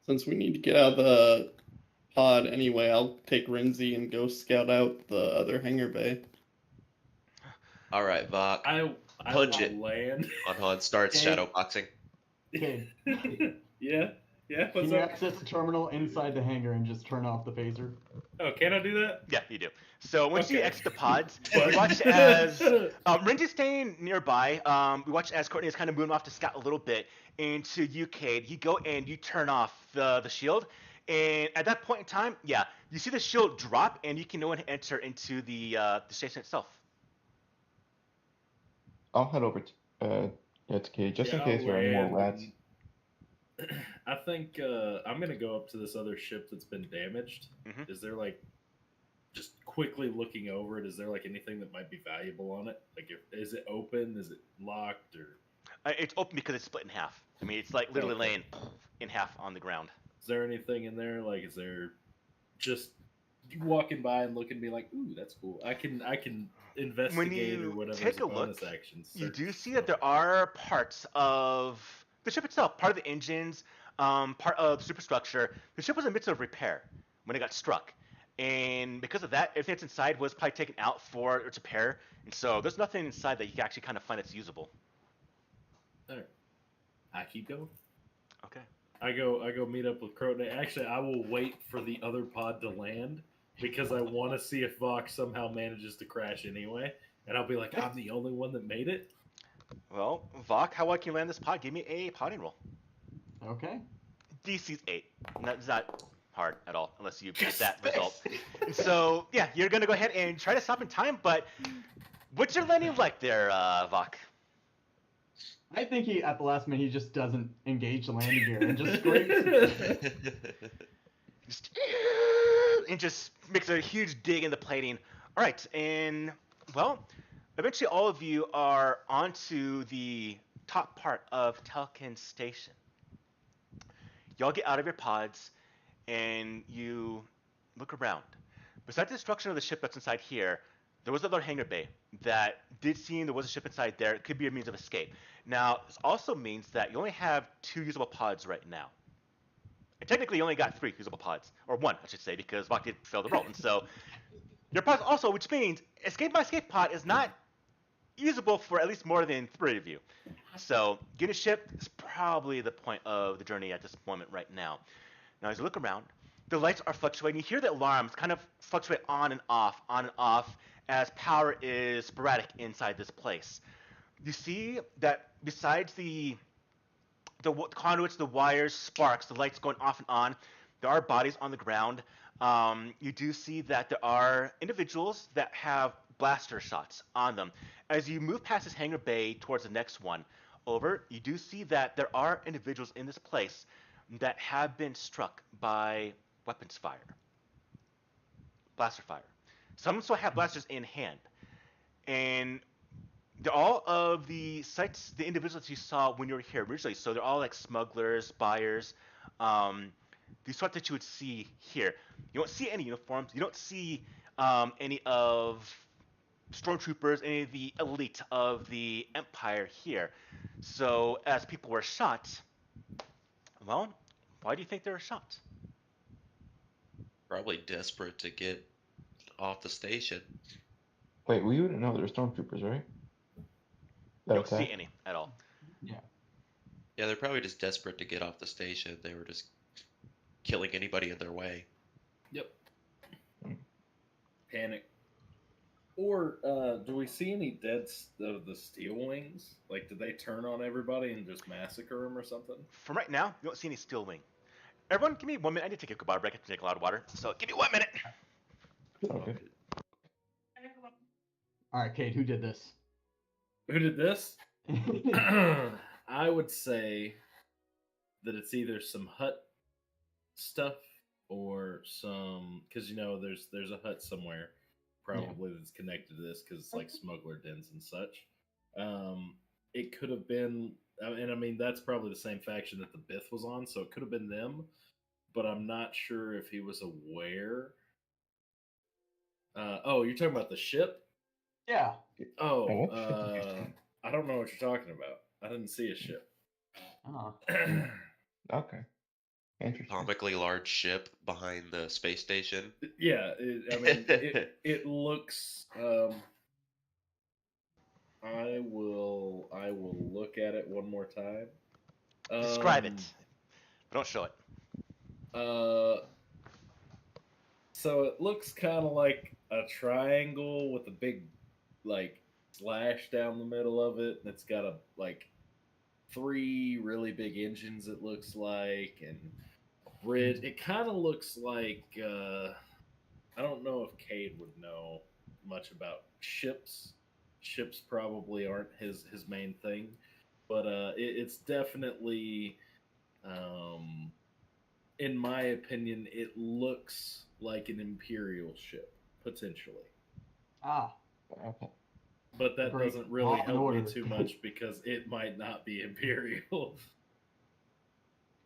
Since we need to get out of the pod anyway, I'll take Renzi and go scout out the other hangar bay. All right, Vok. I Punch will it. land. On Han starts Okay. shadow boxing. Cade, Yeah. can What's you up? access the terminal inside the hangar and just turn off the phaser? Oh, can I do that? Yeah, you do. So once you Okay. exit the pods, But- we watch as Renzi's staying nearby. We watch as Courtney is kind of moving off to scout a little bit into you, Cade. You go and you turn off the shield, and at that point in time, yeah, you see the shield drop, and you can go and enter into the station itself. I'll head over to Cade just in Yeah, case I'll there are any more land rats. and- I think I'm gonna go up to this other ship that's been damaged. Mhm. Is there like, just quickly looking over it? Is there like anything that might be valuable on it? Like, is it open? Is it locked? Or It's open because it's split in half. I mean, it's like literally Okay. laying in half on the ground. is there anything in there? Like, is there just walking by and looking, and be like, "Ooh, that's cool." I can investigate you or whatever. take as a bonus look, action. You Search do see stuff. that there are parts of the ship itself, part of the engines, part of the superstructure. The ship was in the midst of repair when it got struck. And because of that, everything that's inside was probably taken out for its repair. And so there's nothing inside that you can actually kind of find that's usable. All right. I keep going. Okay. I go meet up with Crotone. Actually, I will wait for the other pod to land because I want to see if Vox somehow manages to crash anyway. And I'll be like, I'm the only one that made it. Well, Vok, how well can you land this pod? Give me a podding roll. Okay. DC's 8. That's not hard at all, unless you get that result. And so, yeah, you're going to go ahead and try to stop in time, but what's your landing like there, Vok? I think he, at the last minute, he just doesn't engage the landing gear and just scrapes. Just makes a huge dig in the plating. All right, and well, eventually all of you are onto the top part of Telkin Station. Y'all get out of your pods and you look around. Besides the destruction of the ship that's inside here, there was another hangar bay that did seem there was a ship inside there. It could be a means of escape. Now, this also means that you only have 2 usable pods right now. And technically, you only got 3 usable pods, or 1, I should say, because Vok did fail the roll. And so, your pods also, which means escape by escape pod is not usable for at least more than 3 of you. So getting a ship is probably the point of the journey at this moment right now. Now, as you look around, the lights are fluctuating. You hear the alarms kind of fluctuate on and off, as power is sporadic inside this place. You see that besides the conduits, the wires, sparks, the lights going off and on, there are bodies on the ground. You do see that there are individuals that have blaster shots on them. As you move past this hangar bay towards the next one, over, you do see that there are individuals in this place that have been struck by weapons fire, blaster fire. Some still have blasters in hand, and they're all of the sites, the individuals that you saw when you were here originally. So they're all like smugglers, buyers, the sort that you would see here. You don't see any uniforms. You don't see any of stormtroopers, any of the elite of the Empire here. So as people were shot, well, why do you think they were shot? Probably desperate to get off the station. Wait, we wouldn't know they're stormtroopers, right? You That don't see attack? any at all. Yeah. Yeah, they're probably just desperate to get off the station. They were just killing anybody in their way. Yep. Panic. Or do we see any of the Steel Wings? Like, did they turn on everybody and just massacre them or something? From right now, you don't see any steel wing. Everyone, give me 1 minute. I need to take a quick water break. I have to drink a lot of water. So give me 1 minute. Okay. All right, Kate, who did this? Who did this? I would say that it's either some hut stuff or some, because there's a hut somewhere probably that's connected to this because it's like smuggler dens and such. It could have been, and I mean that's probably the same faction that the Bith was on, so it could have been them, but I'm not sure if he was aware. Oh, you're talking about the ship? Yeah. Oh, what ship did you see? I don't know what you're talking about. I didn't see a ship. Oh. Okay. Interesting. Comically large ship behind the space station. Yeah, it looks. I will look at it one more time. Describe it, but don't show it. So it looks kind of like a triangle with a big, like, slash down the middle of it. And it's got like 3 really big engines. It looks like, and a bridge. It kind of looks like. I don't know if Cade would know much about ships. Ships probably aren't his main thing, but it's definitely, in my opinion, it looks like an Imperial ship potentially. Ah. Okay. But that Great. doesn't really Law and help me order. too much because it might not be Imperial.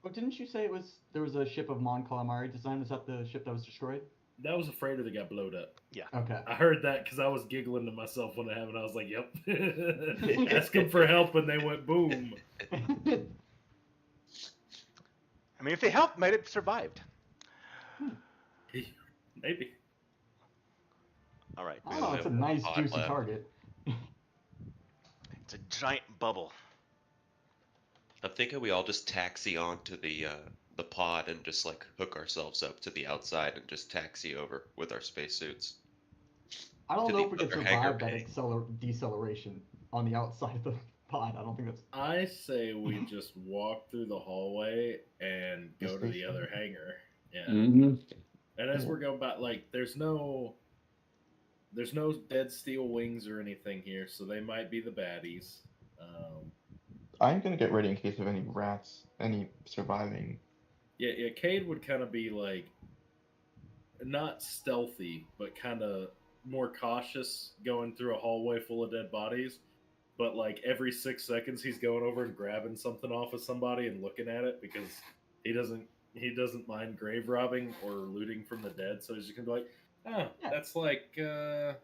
But didn't you say there was a ship of Mon Calamari design? Is that the ship that was destroyed? That was a freighter that got blowed up. Yeah. Okay. I heard that because I was giggling to myself when it happened. I was like, "Yep." Ask them for help, and they went boom. I mean, if they helped, might have survived. Maybe. All right. Oh, it's a have nice pod juicy left. target. It's a giant bubble. I'm thinking we all just taxi onto the pod and just like hook ourselves up to the outside and just taxi over with our spacesuits. I don't To know the if we could other hangar survive that bay. deceleration on the outside of the pod. I don't think that's. I say we just walk through the hallway and go to the other hangar. Yeah. Mm-hmm. And as we're going by, like, there's no dead steel wings or anything here, so they might be the baddies. I'm gonna get ready in case of any rats, any surviving. Yeah, Cade would kind of be like, not stealthy, but kind of more cautious going through a hallway full of dead bodies. But like every 6 seconds, he's going over and grabbing something off of somebody and looking at it because he doesn't mind grave robbing or looting from the dead. So he's just gonna be like, oh, Yeah. that's like a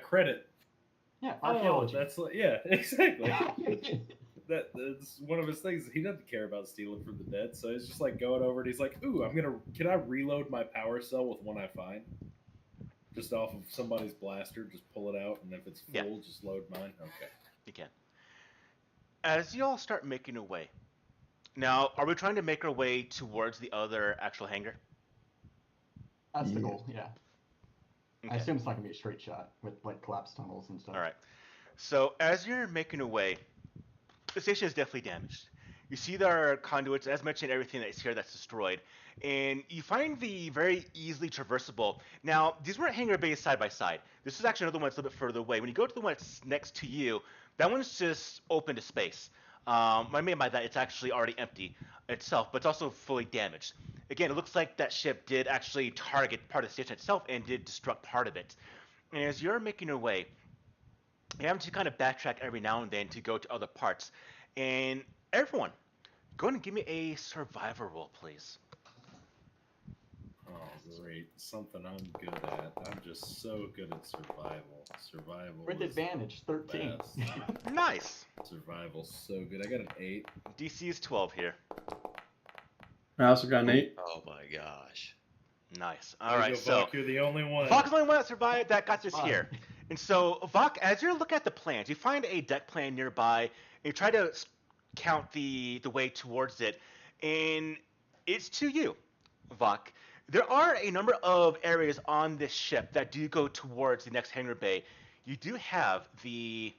credit. Yeah, Oh, archaeology. that's like, yeah, exactly. That's one of his things. He doesn't care about stealing from the dead, so he's just like going over and he's like, "Ooh, can I reload my power cell with one I find?" Just off of somebody's blaster, just pull it out, and if it's Yeah. full, just load mine. Okay. You can. As you all start making your way, now, are we trying to make our way towards the other actual hangar? That's the Yeah. goal, yeah. I Okay. assume it's not gonna be a straight shot with like collapsed tunnels and stuff. All right. So as you're making your way, the station is definitely damaged. You see there are conduits, as mentioned, everything that's here that's destroyed, and you find the very easily traversable. Now, these weren't hangar bays side by side. This is actually another one that's a little bit further away. When you go to the one that's next to you, that one's just open to space. What I mean by that, it's actually already empty itself, but it's also fully damaged. Again, it looks like that ship did actually target part of the station itself and did destruct part of it. And as you're making your way, you have to kind of backtrack every now and then to go to other parts. And everyone, go ahead and give me a survivor roll, please. Oh, great. Something I'm good at. I'm just so good at survival. Survival With is advantage, 13. best. Nice. Survival's so good. I got an 8. DC is 12 here. I also got an 8. Oh my gosh. Nice. There All you right, go, so Vok, you're the only one. Vok's the only one that survived that got this Fine. here. And so, Vok, as you're looking at the plans, you find a deck plan nearby, and you try to count the way towards it, and it's to you, Vok. There are a number of areas on this ship that do go towards the next hangar bay. You do have the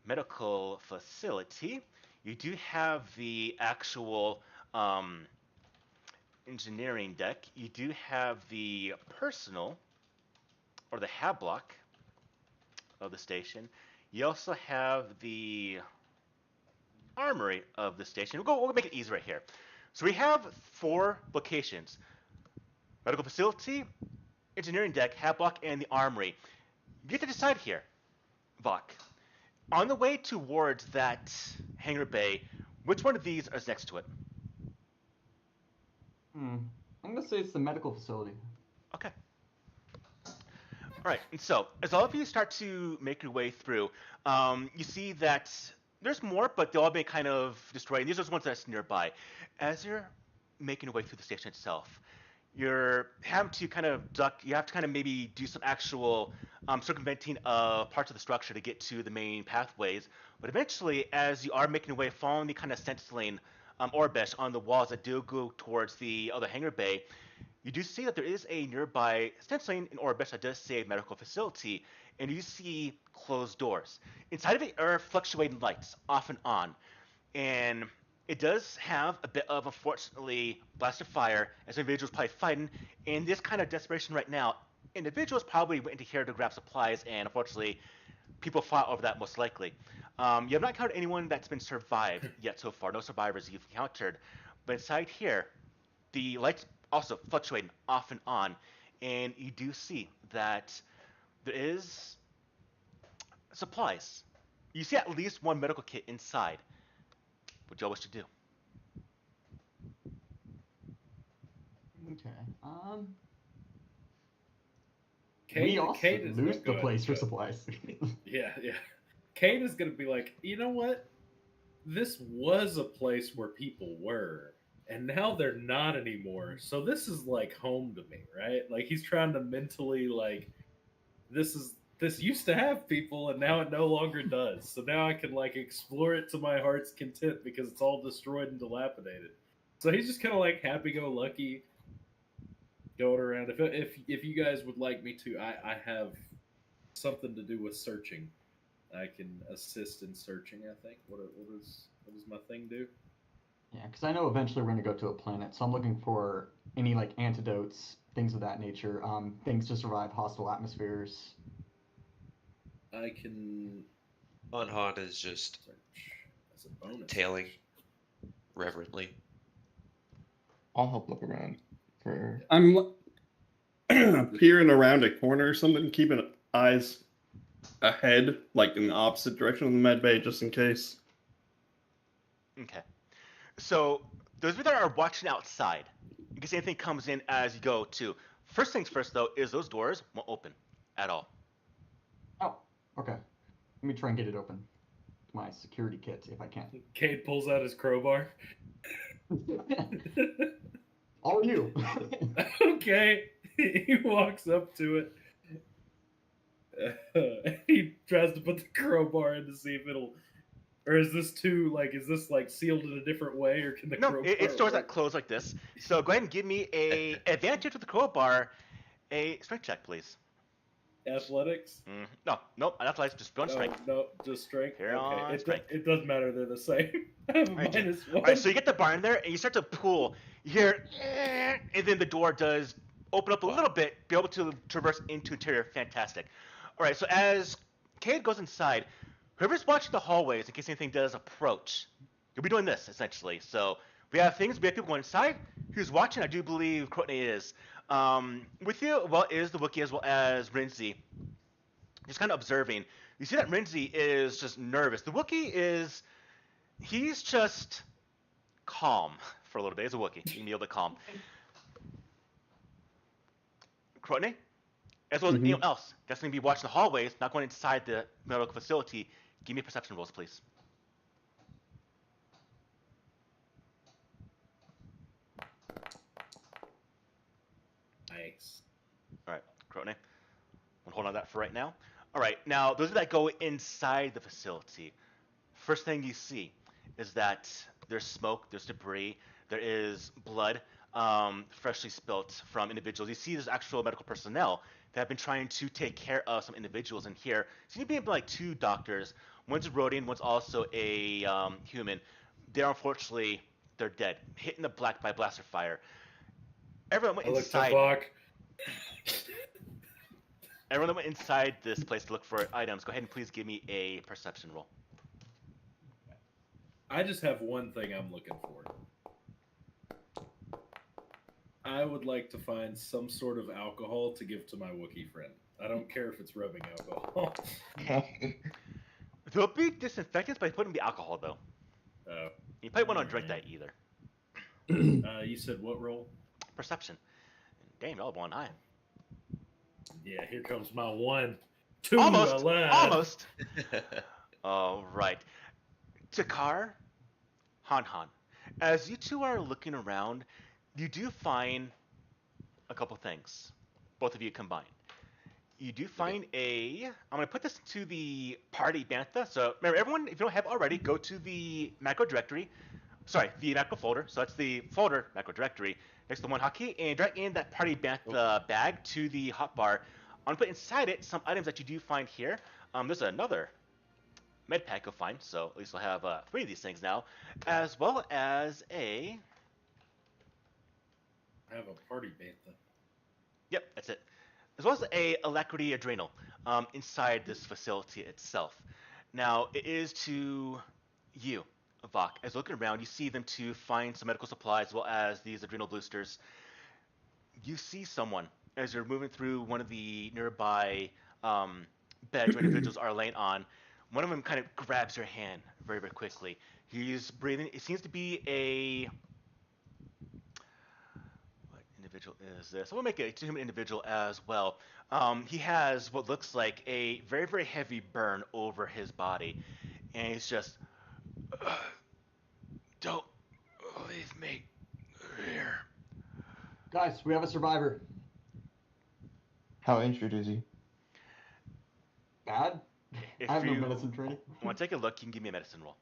medical facility. You do have the actual engineering deck. You do have the personal, or the hab block of the station. You also have the armory of the station. We'll make it easy right here. So we have 4 locations: medical facility, engineering deck, hab block, and the armory. You get to decide here, Vok. On the way towards that hangar bay, which one of these is next to it? I'm gonna say it's the medical facility. Okay. All right, and so as all of you start to make your way through, you see that there's more, but they'll all be kind of destroyed. And these are the ones that's nearby. As you're making your way through the station itself, you're having to kind of duck. You have to kind of maybe do some actual circumventing of parts of the structure to get to the main pathways. But eventually, as you are making your way, following the kind of stenciling orbish on the walls that do go towards the other hangar bay, you do see that there is a nearby stenciling in orbish that does say medical facility, and you see closed doors. Inside of it are fluctuating lights, off and on, and it does have a bit of, unfortunately, blast of fire, as individuals probably fighting. In this kind of desperation right now, individuals probably went into here to grab supplies, and unfortunately, people fought over that most likely. You have not encountered anyone that's been survived yet so far. No survivors you've encountered. But inside here, the lights also fluctuating off and on, and you do see that there is supplies. You see at least one medical kit inside. What y'all wish to do? Okay. Kate, We also Kate is lose gonna the go place for ahead and go. supplies. Yeah, yeah. Kate is gonna be like, you know what? This was a place where people were, and now they're not anymore. So this is like home to me, right? Like he's trying to mentally like, this used to have people, and now it no longer does. So now I can like explore it to my heart's content because it's all destroyed and dilapidated. So he's just kind of like happy-go-lucky, going around. If you guys would like me to, I have something to do with searching. I can assist in searching. I think. What does my thing do? Yeah, because I know eventually we're gonna go to a planet, so I'm looking for any like antidotes, things of that nature, things to survive hostile atmospheres. I can Unhot is just search as a bonus. tailing reverently. I'll help look around for. I'm peering around a corner or something, keeping eyes ahead, like in the opposite direction of the med bay, just in case. Okay. So those of you that are watching outside, in case anything comes in as you go to. First things first, though, is those doors won't open at all. Oh, okay. Let me try and get it open. My security kit, if I can. Cade pulls out his crowbar. All you. Okay. He walks up to it He tries to put the crowbar in to see if it'll. Or is this sealed in a different way, or can the No, crowbar it stores that work? closed like this. So go ahead and give me a advantage with the crowbar, a strength check, please. Athletics? No, nope, athletics, just go on No, strength. no, just strength. Here Okay, on strength. it doesn't matter. They're the same. I have a All right, -1. all right, so you get the bar in there, and you start to pull. You hear, and then the door does open up a little bit, be able to traverse into interior. Fantastic. All right, so as Cade goes inside, whoever's watching the hallways, in case anything does approach, you'll be doing this essentially. So we have people going inside. Who's watching? I do believe Courtney is. With you, well, is the Wookiee as well as Rinzi. Just kind of observing. You see that Rinzi is just nervous. The Wookiee is, he's just calm for a little bit. He's a Wookiee. You can be a little bit calm. Courtney, as well as anyone else that's going to be watching the hallways, not going inside the medical facility, give me perception rolls, please. Nice. All right, Courtney. We'll hold on to that for right now. All right, now those that go inside the facility, first thing you see is that there's smoke, there's debris, there is blood, freshly spilt from individuals. You see there's actual medical personnel that have been trying to take care of some individuals in here. Seem to be like two doctors. One's a Rhodian, one's also a human. They're dead, hit in the black by blaster fire. Everyone went I looked to inside. Vok. Everyone that went inside this place to look for items, go ahead and please give me a perception roll. I just have one thing I'm looking for. I would like to find some sort of alcohol to give to my Wookiee friend. I don't care if it's rubbing alcohol. There'll be disinfectants, but it wouldn't be alcohol, though. You probably won't drink that either. You said what roll? Perception. Damn, y'all one high. Yeah, here comes my 1. 2 Almost. alive. Almost. All right. Takar, Han. As you two are looking around, you do find a couple things. Both of you combined. You do find I'm going to put this to the party bantha. So remember, everyone, if you don't have already, go to the macro directory. Sorry, the macro folder. So that's the folder macro directory next to one hotkey, and drag in that party bantha bag to the hotbar. I'm going to put inside it some items that you do find here. There's another med pack you'll find, so at least we'll have 3 of these things now, as well as I have a party bantha. Yep, that's it. As well as a alacrity adrenal inside this facility itself. Now, it is to you, Vok. As looking around, you see them to find some medical supplies as well as these adrenal boosters. You see someone as you're moving through one of the nearby beds where individuals are laying on. One of them kind of grabs your hand very, very quickly. He's breathing. It seems to be what individual is this? We'll make it a human individual as well. He has what looks like a very, very heavy burn over his body. And he's just, don't leave me here. Guys, we have a survivor. How injured is he? Bad? If I have no you medicine training. want to take a look, you can give me a medicine roll.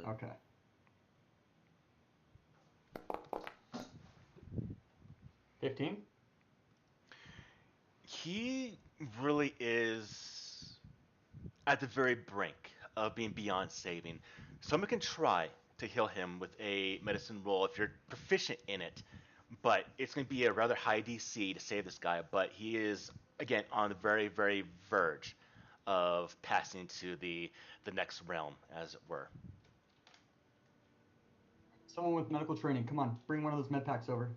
Okay. 15? He really is at the very brink of being beyond saving. Someone can try to heal him with a medicine roll if you're proficient in it, but it's going to be a rather high DC to save this guy. But he is, again, on the very, very verge of passing to the next realm, as it were. Someone with medical training, come on, bring one of those med packs over.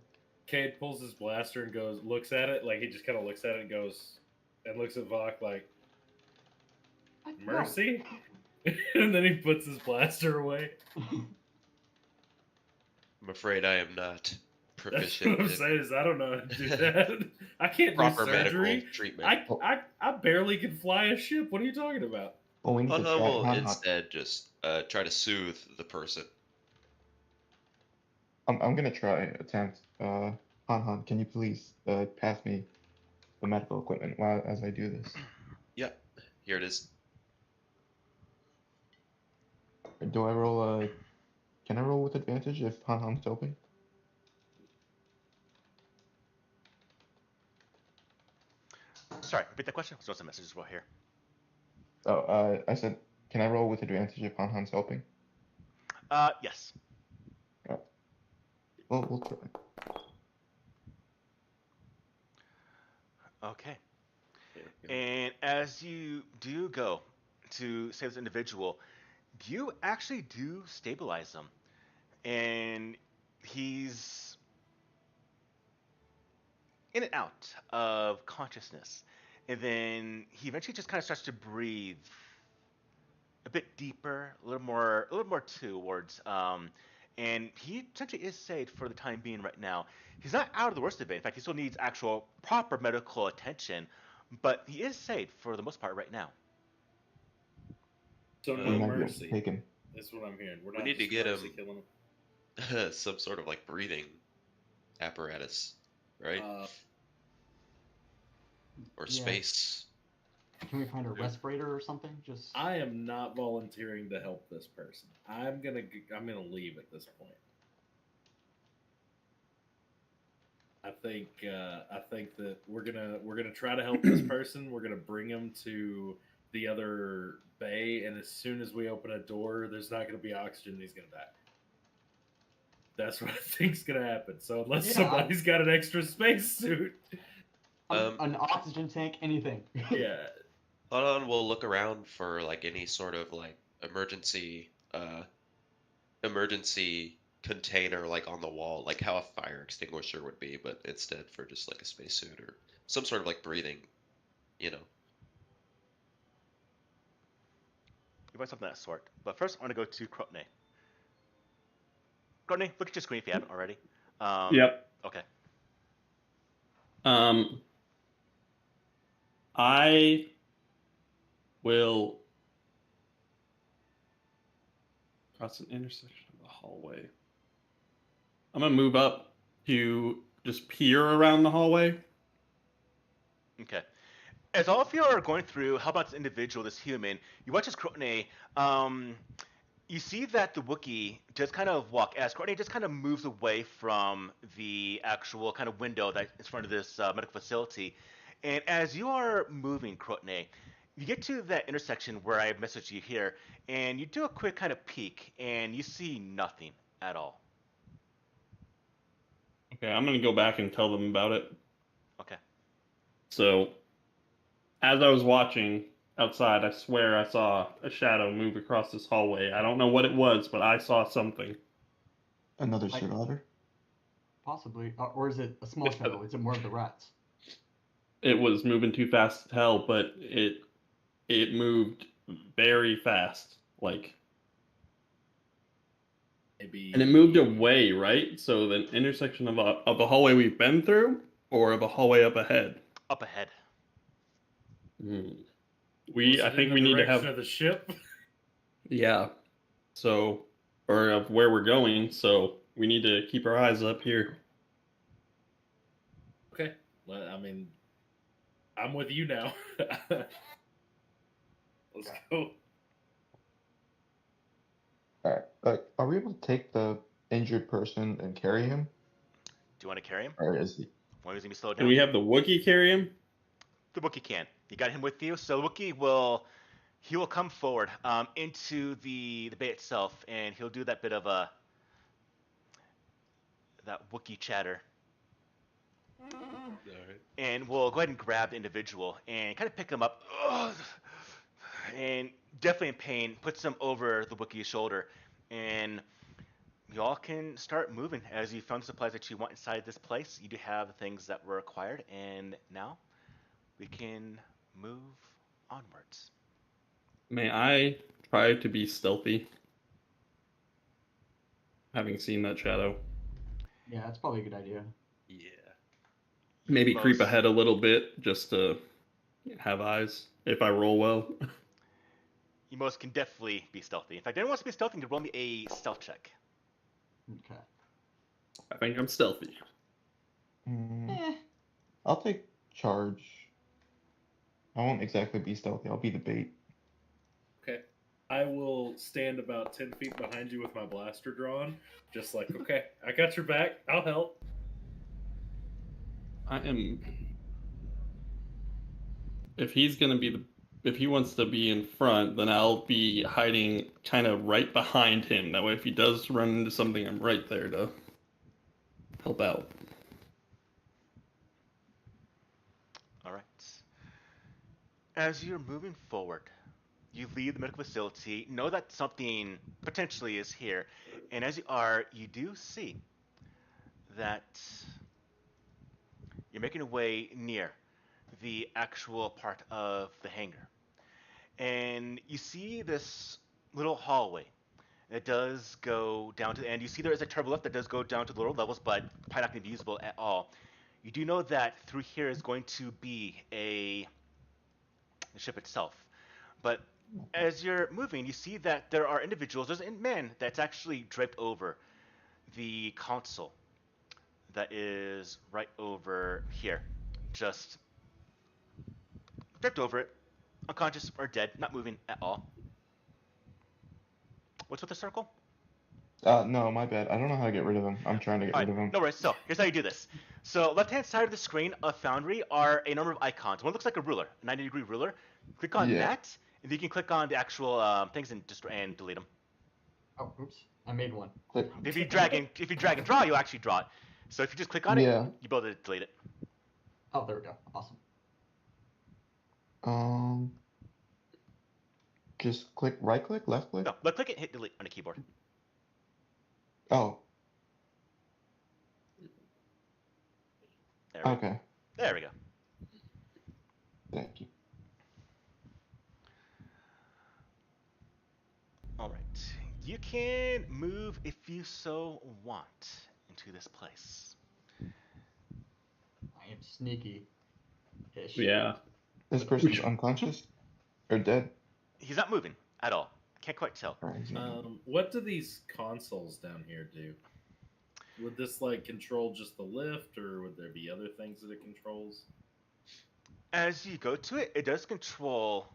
Cade pulls his blaster and looks at it, like he just kind of looks at it and goes, and looks at Vok like, mercy? And then he puts his blaster away. I'm afraid I am not That's proficient what I'm in saying is I don't know how to do that. I can't do proper surgery. medical treatment. I barely can fly a ship. What are you talking about? Well, we need I to track will Han. instead just try to soothe the person. I'm gonna try attempt. Han, can you please pass me the medical equipment as I do this? Yep, here it is. Do I roll can I roll with advantage if Han Han's helping? Sorry, repeat that question. There's some messages right here. Oh, I said, can I roll with advantage if Han Han's helping? Yes. Well, we'll try. Okay. And as you do go to save this individual, you actually do stabilize him. And he's in and out of consciousness. And then he eventually just kind of starts to breathe a bit deeper, a little more towards. And he essentially is saved for the time being right now. He's not out of the worst of it. In fact, he still needs actual proper medical attention, but he is saved for the most part right now. So We no might be able to mercy. take him. That's what I'm hearing. We're We not need to just get mercy him- killing him. Some sort of like breathing apparatus, right? Or Yeah. space. Can we find a Yeah. respirator or something? Just I am not volunteering to help this person. I'm gonna leave at this point. I think that we're gonna try to help this person. We're gonna bring him to the other bay, and as soon as we open a door, there's not gonna be oxygen. And he's gonna die. That's what I think's gonna happen. So unless Yeah, somebody's got an extra spacesuit, an oxygen tank, anything. yeah. Hold on, we'll look around for like any sort of like emergency container like on the wall, like how a fire extinguisher would be, but instead for just like a spacesuit or some sort of like breathing, you know. You want something of that sort. But first, I want to go to Krotne. Krotne, look at your screen if you haven't already. Yep. Okay. I will cross an intersection of the hallway. I'm gonna move up to just peer around the hallway. Okay. As all of you are going through, how about this individual, this human, you watch as Krotne, you see that the Wookiee just kind of walk, as Krotne just kind of moves away from the actual kind of window that's in front of this medical facility. And as you are moving, Krotne, you get to that intersection where I messaged you here, and you do a quick kind of peek, and you see nothing at all. Okay, I'm gonna go back and tell them about it. Okay. So, as I was watching outside, I swear I saw a shadow move across this hallway. I don't know what it was, but I saw something. Another survivor? Possibly, or is it a small shadow? Is it more of the rats? It was moving too fast to tell, but it moved very fast, like, Maybe. and it moved away, right? So the intersection of a hallway we've been through, or of a hallway up ahead. Up ahead. Hmm. Was I it think in we the need to direction have, of the ship. yeah. So, or of where we're going. So we need to keep our eyes up here. Okay. Well, I mean, I'm with you now. Let's go. Alright, are we able to take the injured person and carry him? Do you want to carry him? Or is he? Why does he be slowed Can down? we have the Wookiee carry him? The Wookiee can. You got him with you, so the Wookiee will come forward into the bay itself, and he'll do that bit of that Wookiee chatter, Alright. and we'll go ahead and grab the individual and kind of pick him up, and definitely in pain, puts him over the Wookiee's shoulder, and y'all can start moving as you found the supplies that you want inside this place. You do have the things that were acquired, and now we can move onwards. May I try to be stealthy? Having seen that shadow. Yeah, that's probably a good idea. Yeah. Maybe creep Most- ahead a little bit just to have eyes if I roll well. You most can definitely be stealthy. In fact, anyone wants to be stealthy can roll me a stealth check. Okay. I think I'm stealthy. Mm, I'll take charge. I won't exactly be stealthy. I'll be the bait. Okay. I will stand about 10 feet behind you with my blaster drawn. Just like, okay, I got your back. I'll help. I am. If he's gonna be if he wants to be in front, then I'll be hiding kind of right behind him. That way, if he does run into something, I'm right there to help out. All right. As you're moving forward, you leave the medical facility, know that something potentially is here, and as you are, you do see that you're making your way near the actual part of the hangar. And you see this little hallway that does go down to the end. You see there is a turbo lift that does go down to the lower levels, but probably not going to be usable at all. You do know that through here is going to be the ship itself. But as you're moving, you see that there are individuals. There's a man that's actually draped over the console that is right over here. Just draped over it, unconscious or dead, not moving at all. What's with the circle? No, my bad. I don't know how to get rid of him. I'm trying to get All rid right, of him. no worries. So here's how you do this. So left-hand side of the screen of Foundry are a number of icons. One looks like a ruler, a 90-degree ruler. Click on Yeah. that, and then you can click on the actual things and delete them. Oh, oops. I made one. Click. If you drag and draw, you'll actually draw it. So if you just click on it, Yeah. you'll be able to delete it. Oh, there we go. Awesome. Just click, right click, left click? No, left click it, hit delete on the keyboard. Oh, There we go. okay. There we go. Thank you. All right. You can move if you so want into this place. I am sneaky-ish. Yeah. This person's unconscious? Or dead? He's not moving at all. Can't quite tell. Or is he- What do these consoles down here do? Would this like control just the lift, or would there be other things that it controls? As you go to it, it does control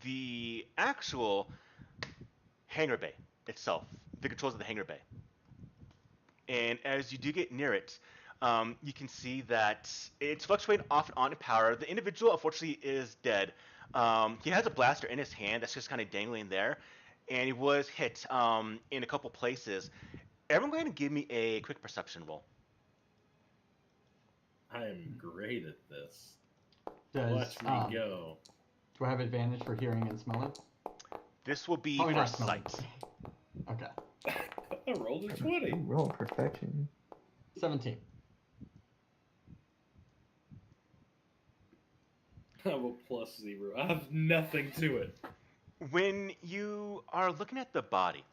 the actual hangar bay itself, the controls of the hangar bay. And as you do get near it, you can see that it's fluctuating off and on in power. The individual, unfortunately, is dead. He has a blaster in his hand that's just kind of dangling there, and he was hit in a couple places. Everyone go ahead and give me a quick perception roll. I am great at this. Does, Watch me go. Do I have advantage for hearing and smelling? This will be Probably for not smelling. sight. Okay. I rolled a 20. Ooh, roll perfection. 17. I have a +0. I have nothing to it. When you are looking at the body,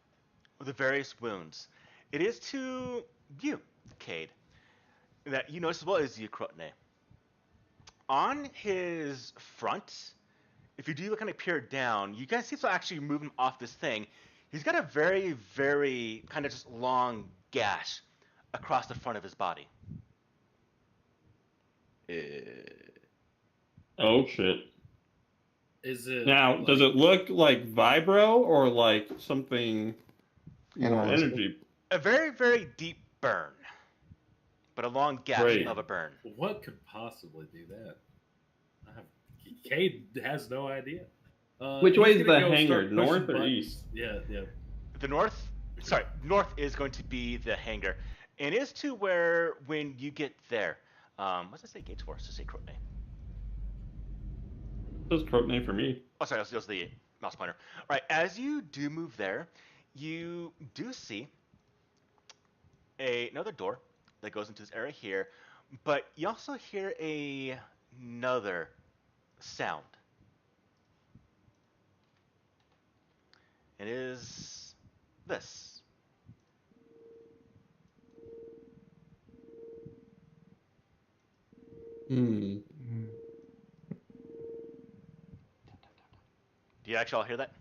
or the various wounds, it is to you, Cade, that you notice as well as you, Krotne. On his front, if you do kind of peer down, you guys see it's actually moving off this thing. He's got a very, very kind of just long gash across the front of his body. Oh shit. Is it Now, like, does it look like vibro or like something more Animalistic. energy? A very, very deep burn, but a long gash Right. of a burn. what could possibly do that? Cade has no idea. Which he's way is gonna the go hangar, start pushing north or buttons. east? Yeah. The north is going to be the hangar, and is to where when you get there, what's it say gates for? Let's just say Krotne. That's code name for me. Oh, sorry, that was the mouse pointer. All right, as you do move there, you do see another door that goes into this area here, but you also hear another sound. It is this. Hmm. Do you actually all hear that?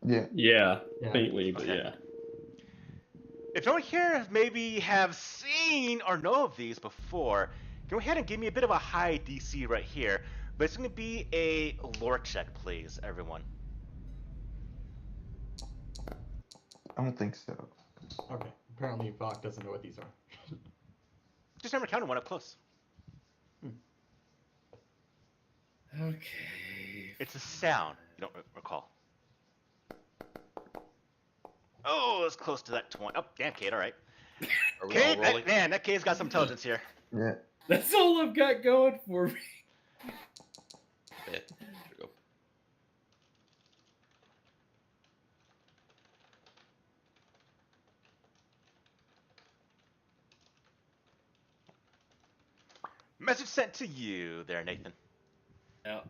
Yeah. Yeah, Yeah. faintly, but Okay. yeah. If anyone here maybe have seen or know of these before, Go ahead and give me a bit of a high DC right here, but it's going to be a lore check, please, everyone. I don't think so. Okay. Apparently, Bach doesn't know what these are. Just never counted one up close. Okay. It's a sound. You don't recall. Oh, it's close to that 20. Oh, damn, Kate, all right. Are we all Kate, rolling? that Kate's got some intelligence here. Yeah. That's all I've got going for me. Yeah, there we go. Message sent to you there, Nathan. Yeah.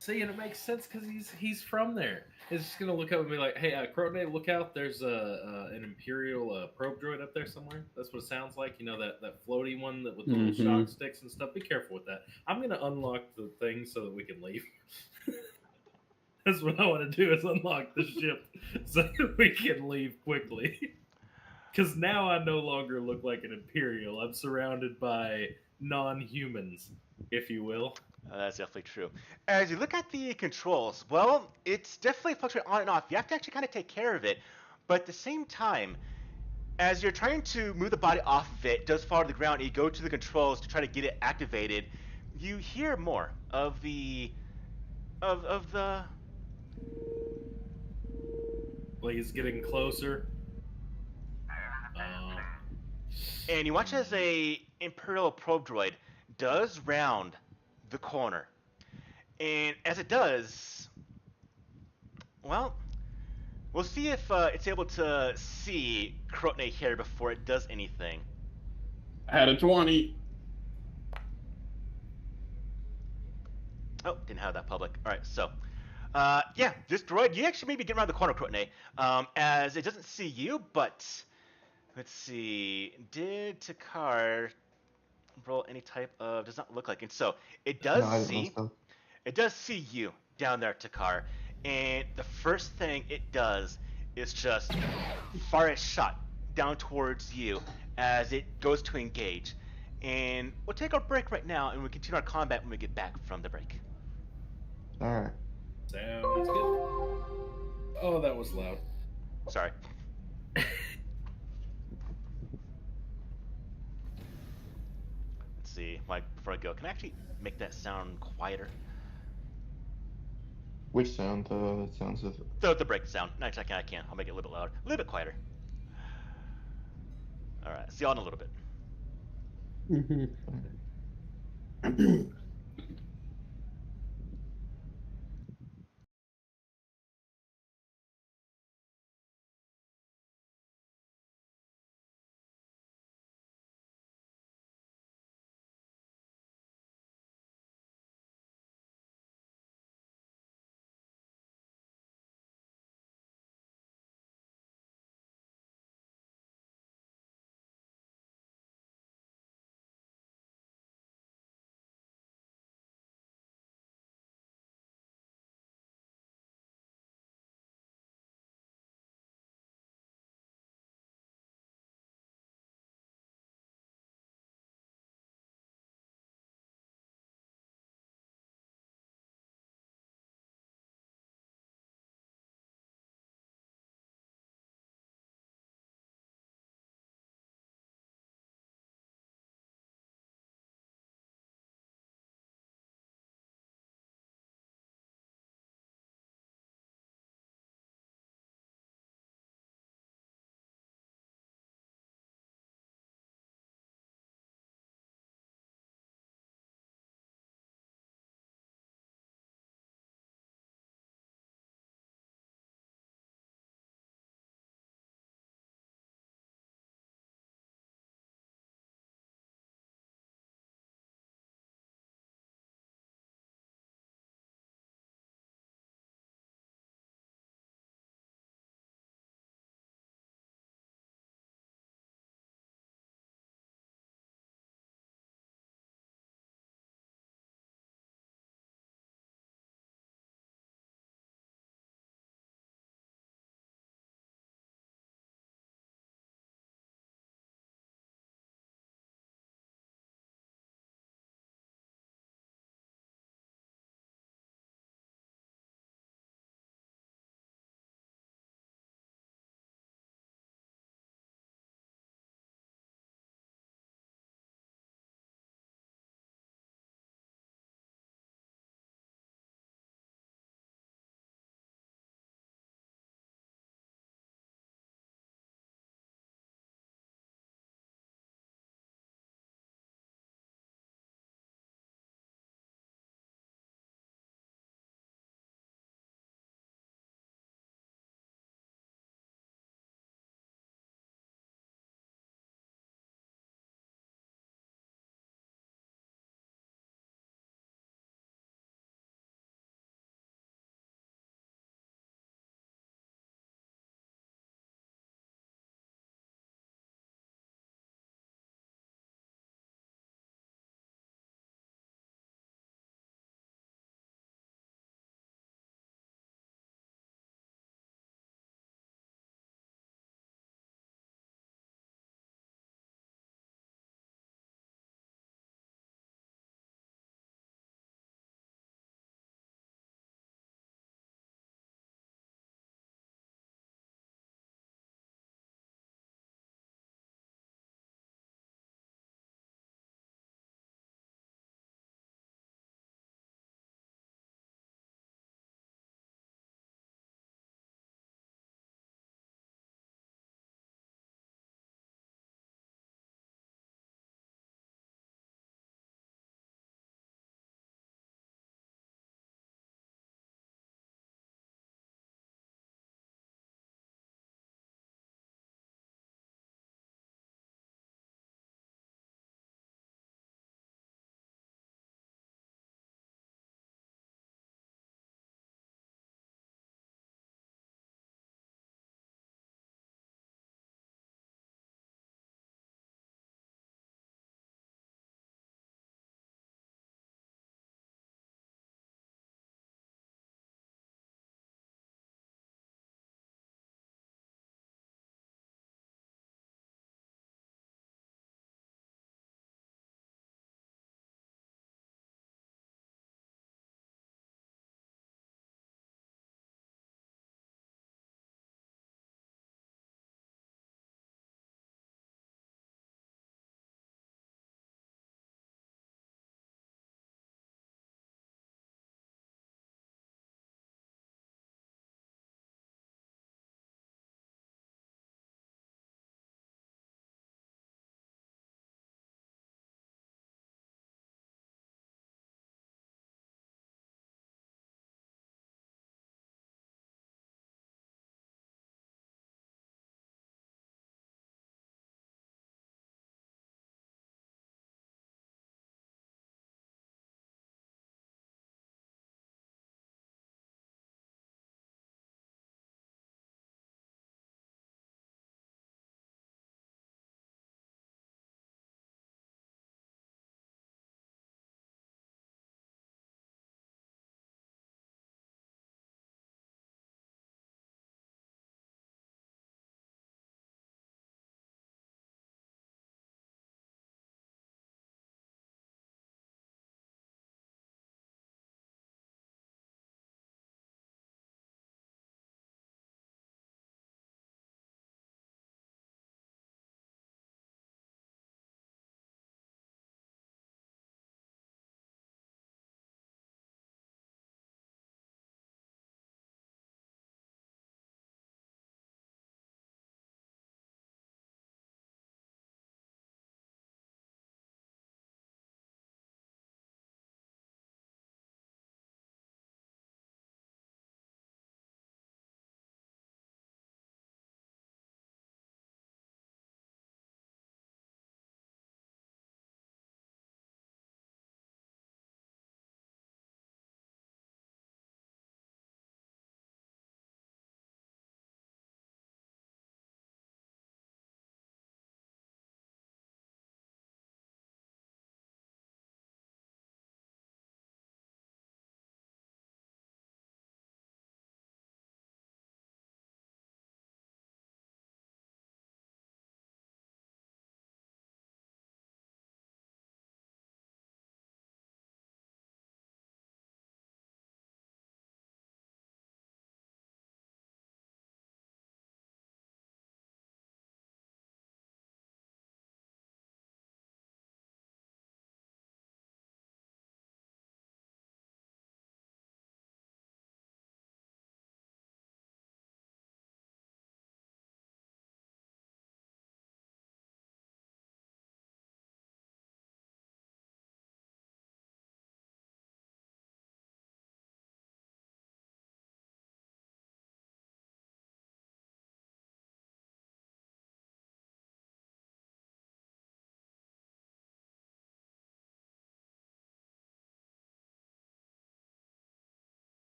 See, and it makes sense because he's from there. He's just gonna look up and be like, "Hey, Crotone, look out! There's an Imperial probe droid up there somewhere." That's what it sounds like. You know that floaty one that with the little shock sticks and stuff. Be careful with that. I'm gonna unlock the thing so that we can leave. That's what I want to do is unlock the ship so that we can leave quickly. Because now I no longer look like an Imperial. I'm surrounded by non-humans, if you will. That's definitely true. As you look at the controls, well, it's definitely fluctuating on and off. You have to actually kind of take care of it. But at the same time, as you're trying to move the body off of it, it does fall to the ground, and you go to the controls to try to get it activated, you hear more of the Like it's getting closer. and you watch as a Imperial probe droid does round the corner. And as it does, well, we'll see if it's able to see Krotne here before it does anything. I had a 20. Oh, didn't have that public. All right, so yeah, this droid, you actually maybe get around the corner, Krotne, as it doesn't see you, but let's see, did Takar roll any type of? Does not look like it. So it does No, I didn't see. mess up. It does see you down there, Takar, and the first thing it does is just fire a shot down towards you as it goes to engage. And we'll take our break right now, and we'll continue our combat when we get back from the break. All right. Sounds good. Oh, that was loud. Sorry. Let's see. Mike, before I go, can I actually make that sound quieter? Which sound? The sounds of. The break sound. Actually, I can. I'll make it a little bit louder, a little bit quieter. All right. See y'all in a little bit.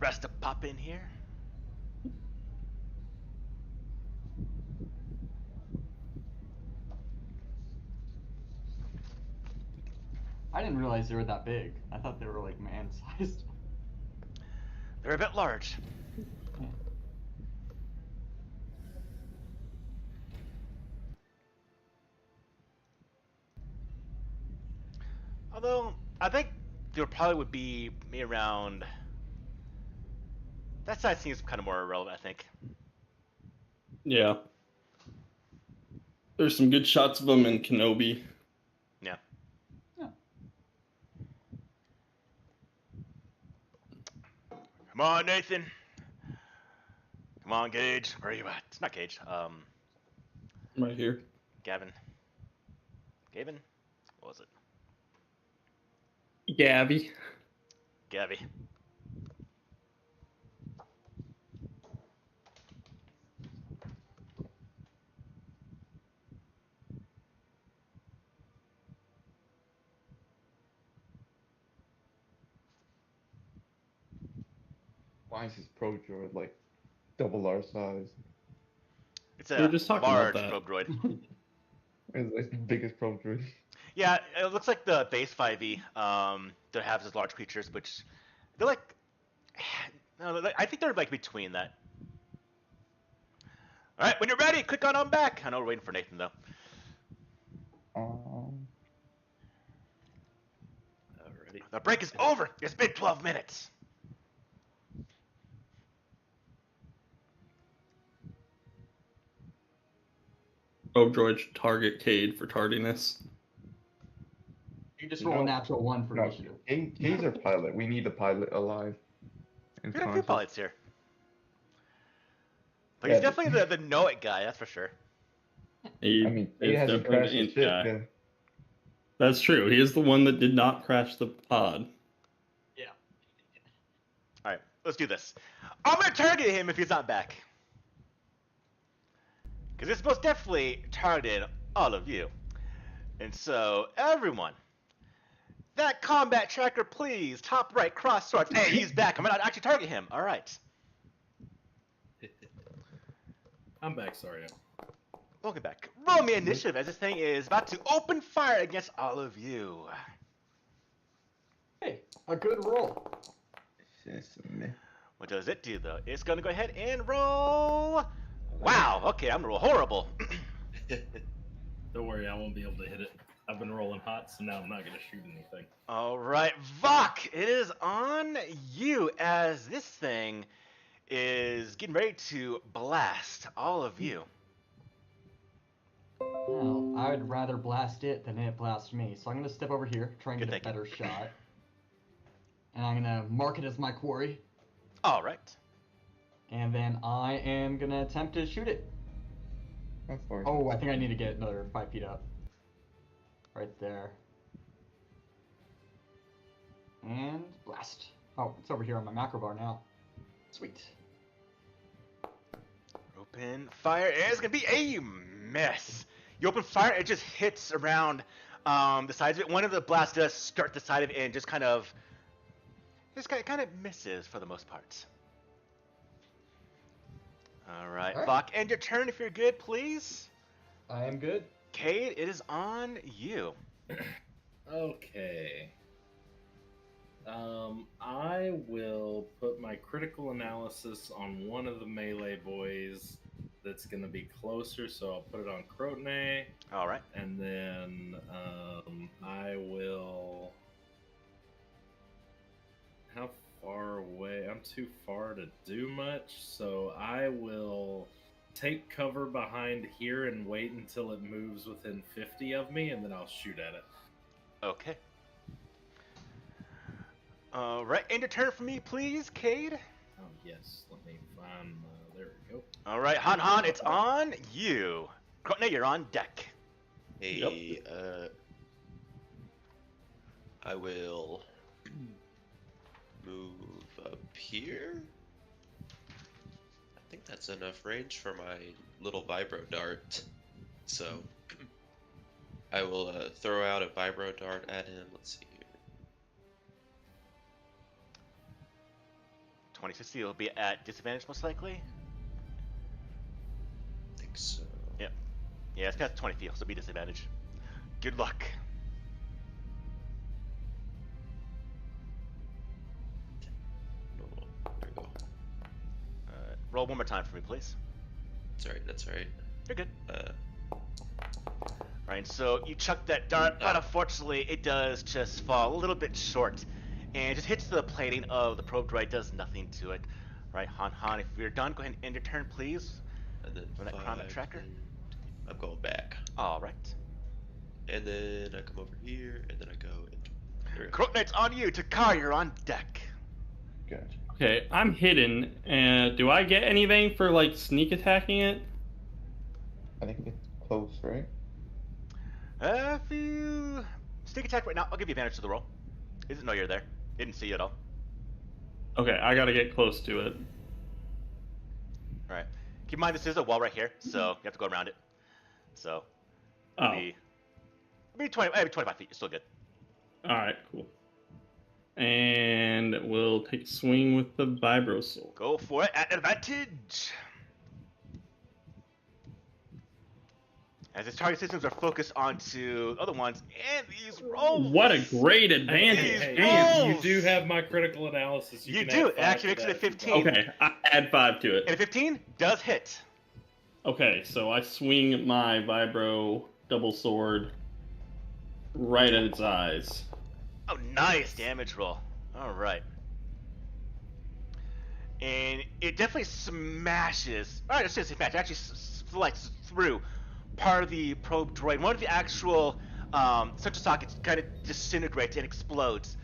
rest to pop in here. I didn't realize they were that big. I thought they were like man-sized. They're a bit large. Yeah. Although, I think there probably would be me around. That side seems kind of more irrelevant, I think. Yeah. There's some good shots of them in Kenobi. Yeah. Yeah. Come on, Nathan. Come on, Gage. Where are you at? It's not Gage. Right here. Gavin. Gavin? What was it? Gabby. Gabby. Why is his Pro Droid like double our size? It's We were a just talking large about that. probe droid. It's like the biggest Pro Droid. Yeah, it looks like the base 5e that have these large creatures, which they're like, no, I think they're like between that. All right, when you're ready, click on back. I know we're waiting for Nathan though. Alrighty. The break is over. It's been 12 minutes. Probe droid should target Cade for tardiness. You just roll a natural 1 for No, initiative. K's our pilot. We need the pilot alive. And We got a few conscious. pilots here. But Yeah, he's definitely the know it guy, that's for sure. He I mean, K is hasn't definitely crashed the the int ship. guy. Yeah. That's true. He is the one that did not crash the pod. Yeah. All right, let's do this. I'm gonna target him if he's not back. Because it's most definitely targeting all of you. And so, everyone, that combat tracker, please, top right, cross swords. Hey, he's back. I'm gonna actually target him. All right. I'm back, sorry. Welcome back. Roll me initiative as this thing is about to open fire against all of you. Hey, a good roll. Sesame. What does it do, though? It's gonna go ahead and roll. Wow. Okay, I'm gonna roll horrible. Don't worry, I won't be able to hit it. I've been rolling hot, so now I'm not going to shoot anything. All right, Vok, it is on you as this thing is getting ready to blast all of you. Well, I would rather blast it than it blast me. So I'm going to step over here, try and Good get a thinking. better shot. And I'm going to mark it as my quarry. All right. And then I am going to attempt to shoot it. How far? Oh, I think I need to get another 5 feet up. Right there. And blast. Oh, it's over here on my macro bar now. Sweet. Open fire. It's gonna be a mess. You open fire, it just hits around the sides of it. One of the blasts does start the side of it and just kind of misses for the most part. All right, All right. Vok, end your turn if you're good, please. I am good. Cade, it is on you. Okay. I will put my critical analysis on one of the melee boys that's going to be closer, so I'll put it on Crotone, All right. and then I will... How far away? I'm too far to do much, so I will take cover behind here and wait until it moves within 50 of me, and then I'll shoot at it. Okay. All right, end your turn for me, please, Cade. Oh, yes. Let me find... there we go. All right, Han, it's on you. Crotone, you're on deck. Hey, I will move up here. I think that's enough range for my little vibro dart. So I will throw out a vibro dart at him. Let's see here. 20, so you'll be at disadvantage most likely. I think so. Yep. Yeah, it's past 20 feet, so it'll be disadvantage. Good luck. No, there we go. Roll one more time for me, please. That's alright, that's alright. You're good. Right, so you chuck that dart, but unfortunately it does just fall a little bit short. And it just hits the plating of the probe droid, does nothing to it. Right, Han, if you're done, go ahead and end your turn, please. And then For that chronomet tracker. I'm going back. Alright. And then I come over here, and then I go into... There we go. Croak Knight's on you. Takar, you're on deck. Gotcha. Okay, I'm hidden. Do I get anything for like sneak attacking it? I think it's close, right? If you sneak attack right now, I'll give you advantage to the roll. He doesn't know you're there. He didn't see you at all. Okay, I gotta get close to it. Alright. Keep in mind this is a wall right here, so you have to go around it. So Oh, maybe 25 feet, you're still good. alright, cool. And we'll take a swing with the Vibro Soul. Go for it at advantage. As his target systems are focused onto other ones, and these rolls. What a great Hey, advantage! hey, Damn. you do have my critical analysis. You can do. add It 5 actually to makes it that a if you 15. want. Okay, I add 5 to it. And a 15 does hit. Okay, so I swing my Vibro double sword right at its eyes. Oh, nice damage roll. All right. And it definitely smashes. All right, I shouldn't say smash. It actually slices through part of the probe droid. One of the actual central sockets kind of disintegrates and explodes.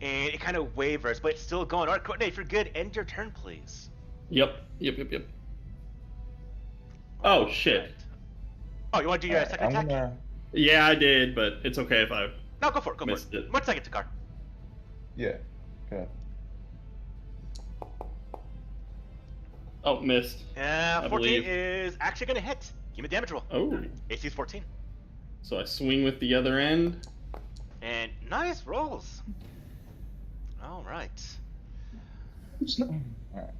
And it kind of wavers, but it's still going. All right, Courtney, if you're good, end your turn, please. Yep. Oh, shit. Right. Oh, you want to do your Alright, second I'm attack? gonna... Yeah, I did, but it's okay if I... No, go for it. Go Missed for it. it. 1 second, Takar. Yeah. Good. Oh, missed. 14 believe. is actually going to hit. Give me a damage roll. Oh. AC's 14. So I swing with the other end. And nice rolls. All right. Alright.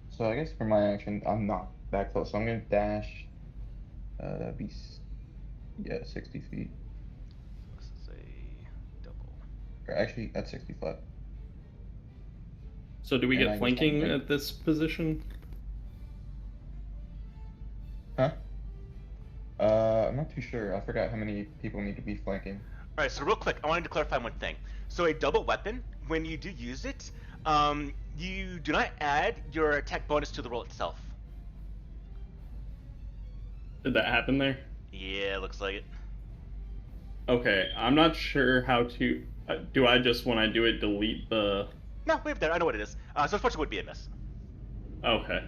So I guess for my action, I'm not that close. So I'm gonna dash. That'd be 60 feet. This is a double. Or actually, that's 65. So do we And I get guess flanking I'm at this position? Huh? I'm not too sure. I forgot how many people need to be flanking. All right, so real quick, I wanted to clarify one thing. So a double weapon, when you do use it, you do not add your attack bonus to the roll itself. Did that happen there? Yeah, looks like it. Okay, I'm not sure how to... do I just, when I do it, delete the... No, we have that. I know what it is. So unfortunately, it would be a miss. Okay.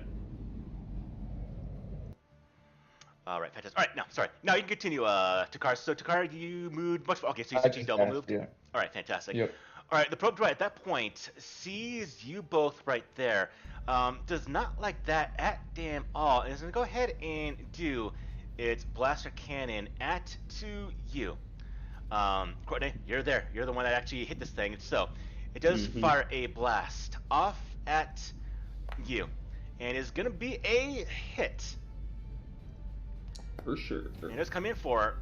All right, fantastic. All right, now, sorry. Now you can continue, Takar. So Takar, you moved much. Okay, so you I said you just double dashed, moved. yeah. All right, fantastic. Yep. All right, the probe droid at that point sees you both right there. Does not like that at damn all, and is gonna go ahead and do its blaster cannon at to you. Courtney, you're there. You're the one that actually hit this thing. So it does fire a blast off at you, and is gonna be a hit. For sure. And it's come in for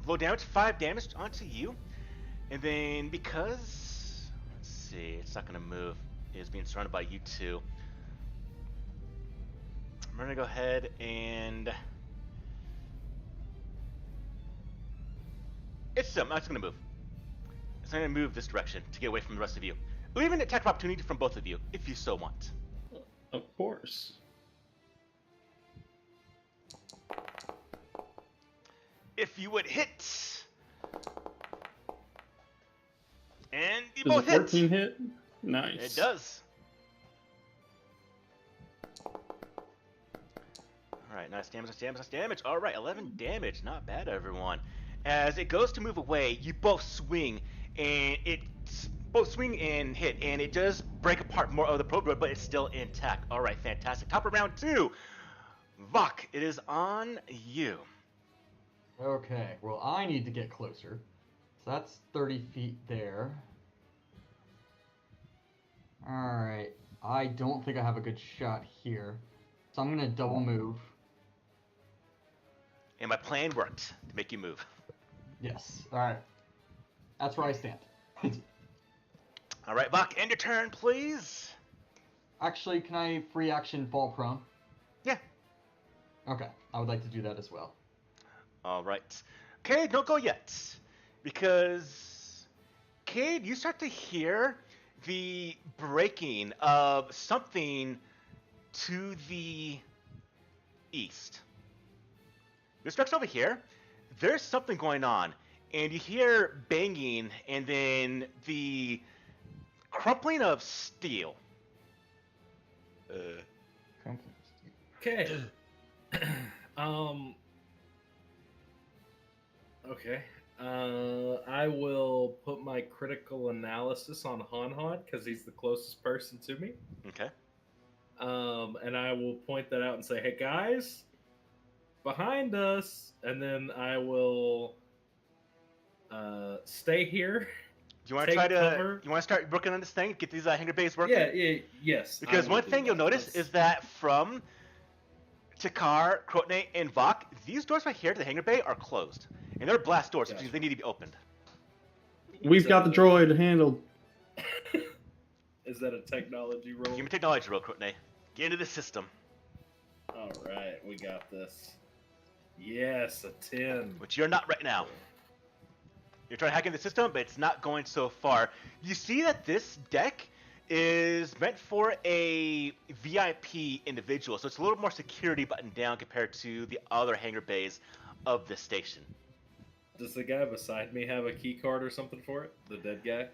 low damage, 5 damage onto you. And then because, let's see, it's not going to move. It is being surrounded by you two. I'm going to go ahead and... It's going to move. It's going to move this direction to get away from the rest of you. Leaving an attack of opportunity from both of you, if you so want. Of course. If you would hit... And you Does both a 14 hit? Nice. It does. Alright, nice damage. Alright, 11 damage. Not bad, everyone. As it goes to move away, you both swing, and hit, and it does break apart more of the probe droid, but it's still intact. Alright, fantastic. Top of round 2. Vok, it is on you. Okay, well, I need to get closer. So that's 30 feet there. Alright. I don't think I have a good shot here. So I'm gonna double move. And my plan worked to make you move. Yes. Alright. That's where I stand. All right, Buck, end your turn, please. Actually, can I free action fall prone? Yeah. Okay. I would like to do that as well. All right. Cade, don't go yet. Because, Cade, you start to hear the breaking of something to the east. This direction over here, there's something going on. And you hear banging and then the crumpling of steel. Okay. Okay. I will put my critical analysis on Han because he's the closest person to me. Okay. And I will point that out and say, "Hey guys, behind us!" And then I will stay here. Do you want to Take try to? cover. You want to start working on this thing? Get these hangar bays working? Yes. Because I will one do thing you'll that. notice That's- is that from Takar, Krotne, and Vok, these doors right here to the hangar bay are closed, and they're blast doors, which Gotcha. means they need to be opened. We've got the droid handled. Is that a technology roll? Give me technology roll, Krotne. Get into the system, All right, we got this. Yes, a 10. which you're not right now. You're trying to hack in the system, but it's not going so far. You see that this deck is meant for a VIP individual, so it's a little more security buttoned down compared to the other hangar bays of this station. Does the guy beside me have a key card or something for it? The dead guy?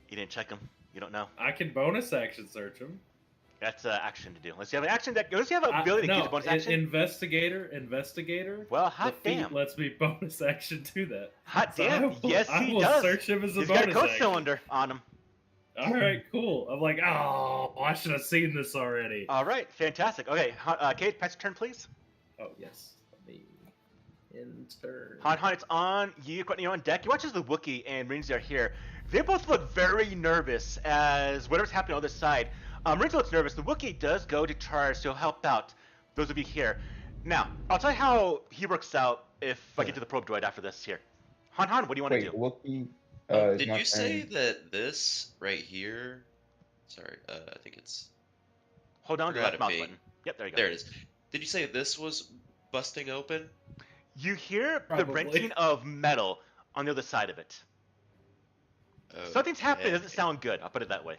You didn't check them. You don't know. I can bonus action search him. That's an action to do. Unless you have an action that. Unless you have an ability to use a bonus action. Investigator. Well, The hot feat damn. lets me bonus action do that. Hot So damn. Yes, I he will does. search him as a He's got a bonus code action. cylinder on him. All right, cool. I'm like, oh, I should have seen this already. All right, fantastic. Okay, Kate, pass your turn, please. Oh yes, let me enter. Han, it's on you. You're on deck. You watch as the Wookiee and Marines are here. They both look very nervous as whatever's happening on the other side. Marines looks nervous. The Wookiee does go to charge to help out those of you here. Now, I'll tell you how he works out if I get to the probe droid after this here. Han, what do you want to Wait, do? Wookiee. is Did not you say carrying- that this right here? Sorry, I think it's. Hold on to the Forgot left it mouse being- button. Yep, there you go. There it is. Did you say this was busting open? You hear the Probably. renting of metal on the other side of it. Something's happening. It doesn't Okay. sound good. I'll put it that way.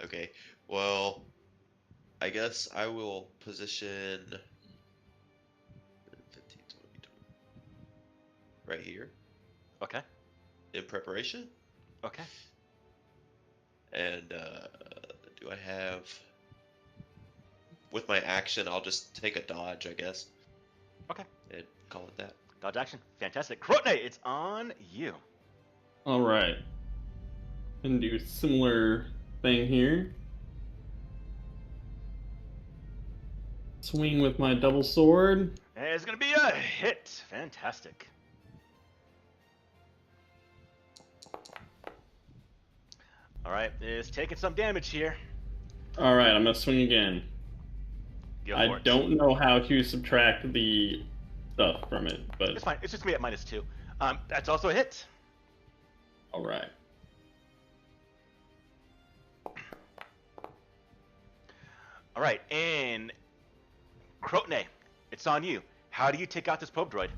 Okay. Well, I guess I will position 15, 20, 20, right here Okay. in preparation. Okay. And do I have? With my action, I'll just take a dodge, I guess. Okay. And call it that. Dodge action. Fantastic. Krotne, it's on you. All right. And do a similar thing here. Swing with my double sword. And it's going to be a hit. Fantastic. All right. It's taking some damage here. All right, I'm gonna swing again. Go for I it. don't know how to subtract the stuff from it, but It's fine. It's just me at -2. That's also a hit. all right. All right. And Krotne, it's on you. How do you take out this probe droid?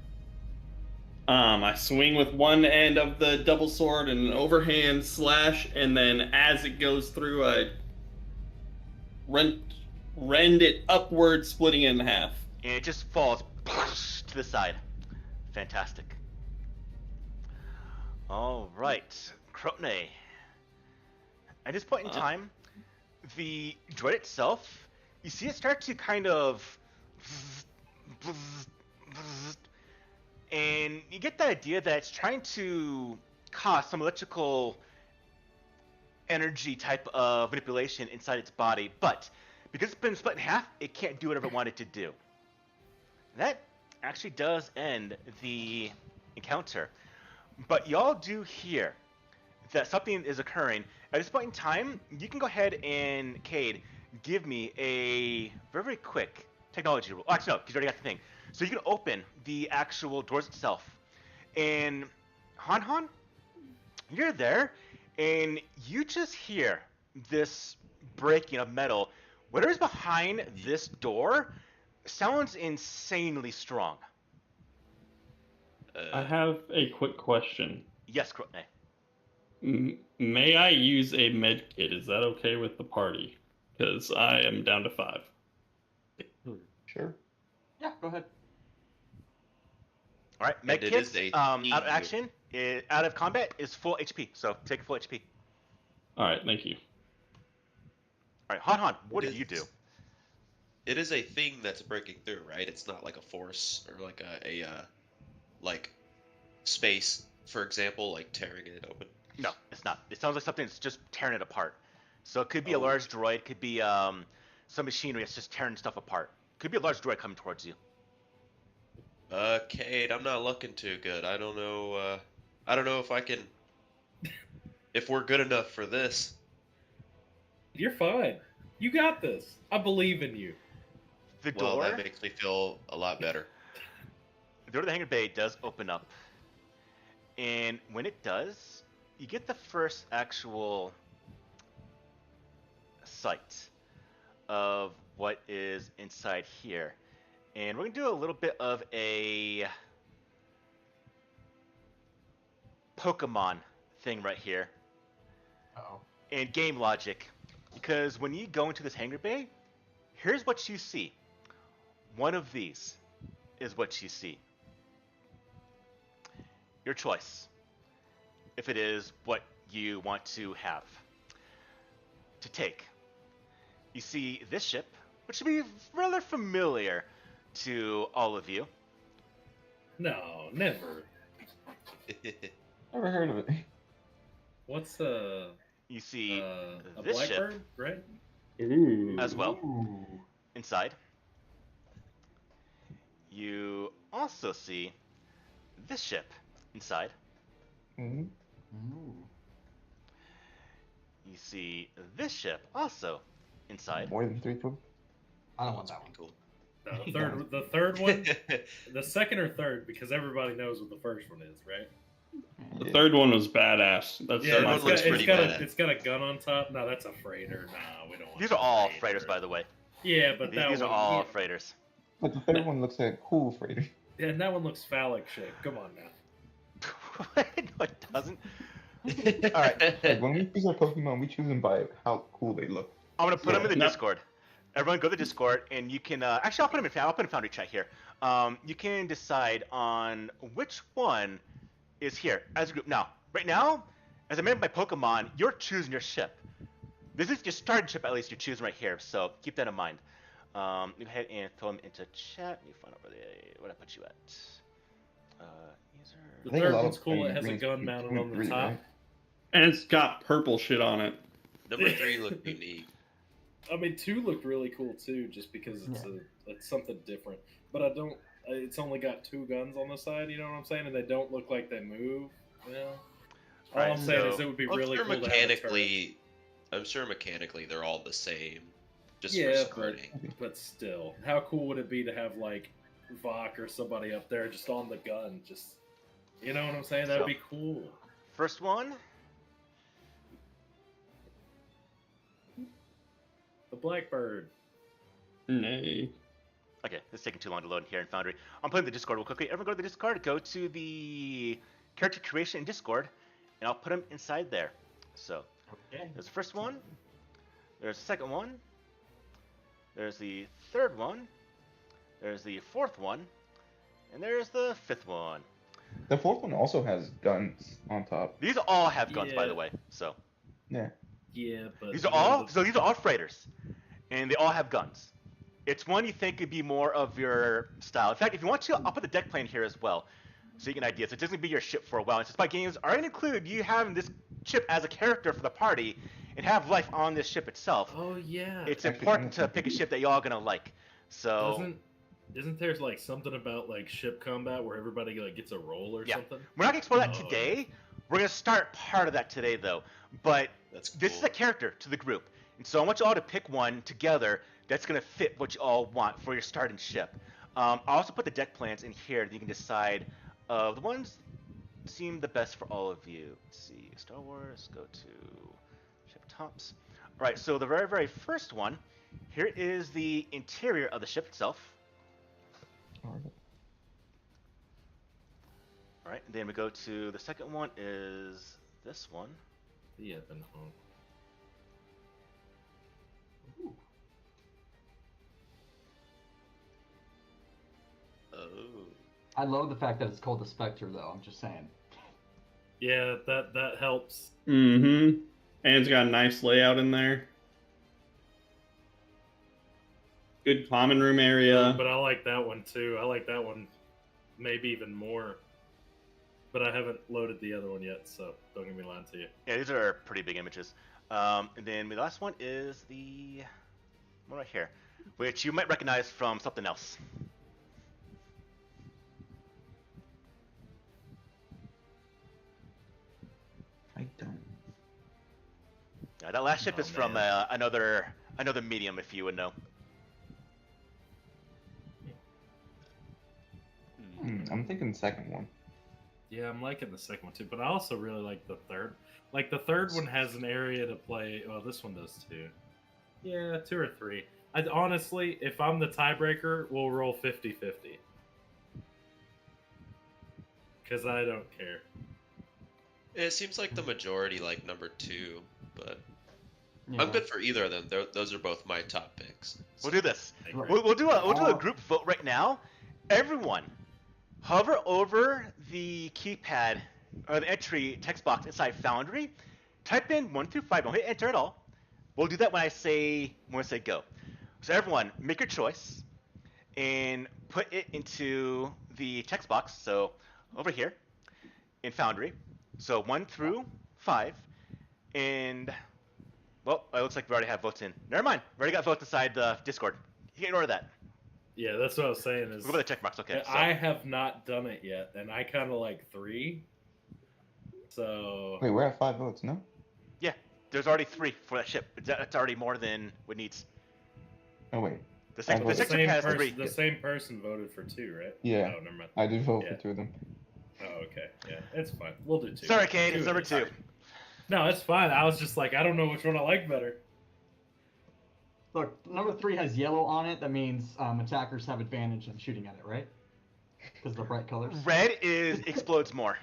I swing with one end of the double sword and an overhand slash, and then as it goes through, I rend it upward, splitting it in half. And it just falls to the side. Fantastic. All right, Krotne. At this point in time, the droid itself, you see it start to kind of, and you get the idea that it's trying to cause some electrical energy type of manipulation inside its body, but because it's been split in half, it can't do whatever it wanted to do. That actually does end the encounter. But y'all do hear that something is occurring. At this point in time, you can go ahead and, Cade, give me a very, very quick technology roll. Oh, actually, no, because you already got the thing. So you can open the actual doors itself. And Han, you're there, and you just hear this breaking of metal. Whatever's behind this door sounds insanely strong. I have a quick question. Yes, Krotne. May I use a med kit? Is that okay with the party? Because I am down to 5. Sure. Yeah, go ahead. All right, med it kits, is a out of team action, out of combat, is full HP. So take a full HP. All right, thank you. All right, Han, what did you do? It is a thing that's breaking through, right? It's not like a force or like a like space, for example, like tearing it open. No, it's not. It sounds like something that's just tearing it apart. So it could be a Oh. large droid, could be some machinery that's just tearing stuff apart. Could be a large droid coming towards you. Cade, I'm not looking too good. I don't know. I don't know if I can. If we're good enough for this. You're fine. You got this. I believe in you. The Well, door, that makes me feel a lot better. the door to the hangar bay does open up. And when it does, you get the first actual sight of what is inside here. And we're going to do a little bit of a Pokemon thing right here. Uh-oh. And game logic. Because when you go into this hangar bay, here's what you see. One of these is what you see. Your choice. If it is what you want to have. To take. You see this ship, which should be rather familiar to all of you. No, never. Never heard of it. What's You see a this blackbird, ship right? Ooh. as well Ooh. inside. You also see this ship inside. Mhm. Ooh. You see this ship also inside. More than 3 foot. I don't want that one. Cool. No, the third one, the second or third, because everybody knows what the first one is, right? The third one was badass. That's Yeah, one it's looks got, pretty it's got badass. it's got a gun on top. No, that's a freighter. No, we don't want These a are all freighter. freighters, by the way. Yeah, but that These are one, all yeah, freighters. But the third one looks like a cool freighter. yeah, and that one looks phallic shit. Come on now. No, it doesn't. All right, Like when we choose our Pokemon, we choose them by how cool they look. I'm gonna put them in the No. Discord. Everyone, go to the Discord, and you can. Actually, I'll put in Foundry chat here. You can decide on which one is here as a group. Now, right now, as a member of my Pokemon, you're choosing your ship. This is your starting ship, at least you're choosing right here. So keep that in mind. Go ahead and throw them into chat. Let me find out where I put you at. User. The I think a third lot one's of cool. It has a greens gun do mounted on the really top. right. And it's got purple shit on it. Number 3 looked unique. I mean, 2 looked really cool too, just because it's something different. But I don't. It's only got 2 guns on the side. You know what I'm saying? And they don't look like they move. You know. All Right, I'm saying so- is it would be Well, really I'm cool sure to have a turret. mechanically, I'm sure mechanically they're all the same. Just Yeah, for skirting. but still, how cool would it be to have like Vok or somebody up there just on the gun? Just, you know what I'm saying? That'd So- be cool. First one. The Blackbird. Nay. Okay, this is taking too long to load here in Foundry. I'm putting the Discord real quickly. Everyone go to the Discord, go to the character creation in Discord, and I'll put them inside there. So, Okay. there's the first one, there's the second one, there's the third one, there's the fourth one, and there's the fifth one. The fourth one also has guns on top. These all have guns, by Yeah. the way. So, Yeah. Yeah, but these are all freighters, and they all have guns. It's one you think could be more of your style. In fact, if you want to, I'll put the deck plan here as well, so you get an idea. So it doesn't be your ship for a while. And Spy Games are going to include you having this ship as a character for the party and have life on this ship itself. Oh yeah. It's Actually, important to pick a ship that y'all are going to like. So Doesn't Isn't there like something about like ship combat where everybody like gets a roll or Yeah. something? We're not gonna explore that Oh, today. We're gonna start part of that today, though. But That's cool. this is a character to the group, and so I want you all to pick one together that's gonna fit what you all want for your starting ship. I also put the deck plans in here that you can decide the ones that seem the best for all of you. Let's see, Star Wars. Go to ship tops. All right. So the very first one here is the interior of the ship itself. Alright. All right. And then we go to the second one is this one. Yeah, then home. Ooh. Oh. I love the fact that it's called the Spectre, though. I'm just saying. Yeah, that helps. Mm-hmm. And it's got a nice layout in there. Good common room area. But I like that one too. I like that one maybe even more. But I haven't loaded the other one yet, so don't get me lying to you. Yeah, these are pretty big images. And then the last one is the one right here, which you might recognize from something else. I don't. That last ship Oh, is from man. another medium, if you would know. I'm thinking the second one. Yeah, I'm liking the second one too, but I also really like the third. Like the third one has an area to play. Well, this one does too. Yeah, 2 or 3. Honestly, if I'm the tiebreaker, we'll roll 50-50. Because I don't care. It seems like the majority like number 2, but Yeah. I'm good for either of them. Those are both my top picks. We'll do this. I agree. We'll do a group vote right now. Everyone, hover over the keypad or the entry text box inside Foundry. Type in 1 through 5. Don't hit enter at all. We'll do that when I say go. So everyone, make your choice and put it into the text box. So over here in Foundry. So 1 through 5, and well, it looks like we already have votes in. Never mind. We already got votes inside the Discord. You can ignore that. Yeah, that's what I was saying. Is Go over the check marks. Okay. So. I have not done it yet, and I kind of like 3. So Wait, we're at 5 votes, no? Yeah, there's already 3 for that ship. That's already more than what needs. Oh wait. The second voted. ship has 3. the same person voted for 2, right? Yeah. Oh, never mind. I did vote Yeah. for 2 of them. Oh, okay. Yeah, it's fine. We'll do 2. Sorry, Kate. 2 It's number is 2. fine. No, it's fine. I was just like, I don't know which one I like better. Look, number 3 has yellow on it. That means attackers have advantage in shooting at it, right? Because of the bright colors. Red explodes more.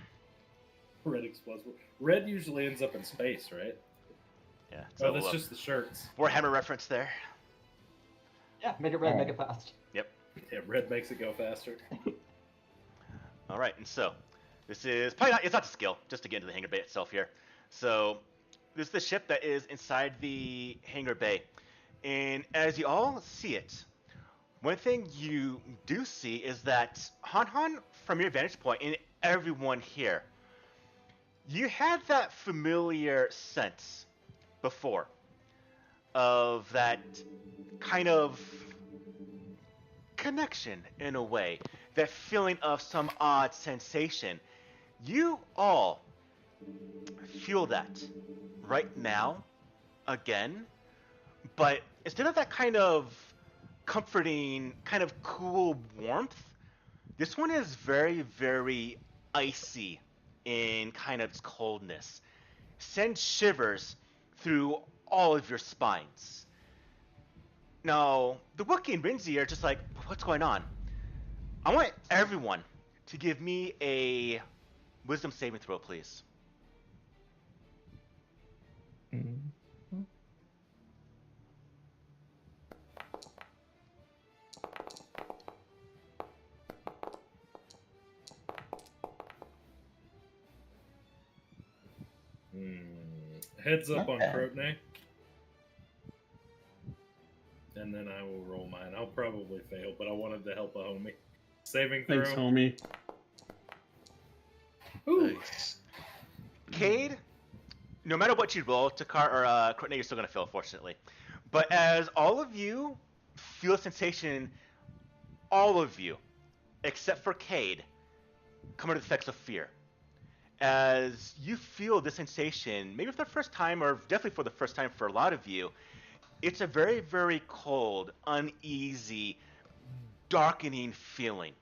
Red explodes. Red usually ends up in space, right? Yeah. Oh, that's just the shirts. Warhammer reference there. Yeah, make it red, Oh. make it fast. Yeah, red makes it go faster. All right, and so this is probably not. It's not the skill, just to get into the hangar bay itself here. So this is the ship that is inside the hangar bay, and as you all see it, one thing you do see is that Han, from your vantage point, and everyone here, you had that familiar sense before of that kind of connection in a way, that feeling of some odd sensation. You all feel that right now again, but instead of that kind of comforting, kind of cool warmth, this one is very, very icy in kind of its coldness. Sends shivers through all of your spines. Now, the Wookiee and Rinzi are just like, what's going on? I want everyone to give me a wisdom saving throw, please. Mm. Heads up Not on bad. Crotney. And then I will roll mine. I'll probably fail, but I wanted to help a homie. Saving throw. Thanks, homie. Ooh. Nice. Cade, no matter what you roll, Takar or Courtney, you're still going to fail, fortunately. But as all of you feel a sensation all of you, except for Cade, come under the effects of fear. As you feel this sensation, maybe for the first time, or definitely for the first time for a lot of you, it's a very, very cold, uneasy, darkening feeling.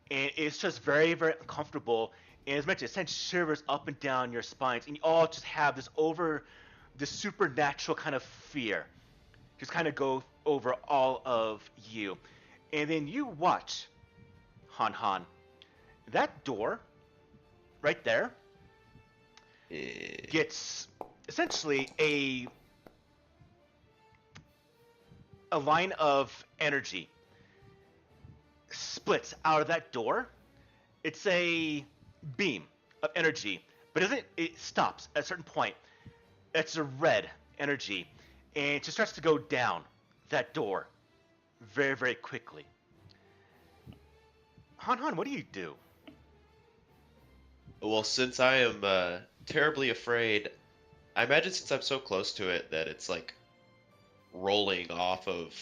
And it's just very, very uncomfortable. And as mentioned, it sends shivers up and down your spines, and you all just have this supernatural kind of fear just kind of go over all of you. And then you watch, Han, that door right there gets essentially a line of energy splits out of that door. It's a beam of energy, but it stops at a certain point. It's a red energy, and it just starts to go down that door very, very quickly. Han, what do you do? Well, since I am terribly afraid, I imagine since I'm so close to it that it's like rolling off of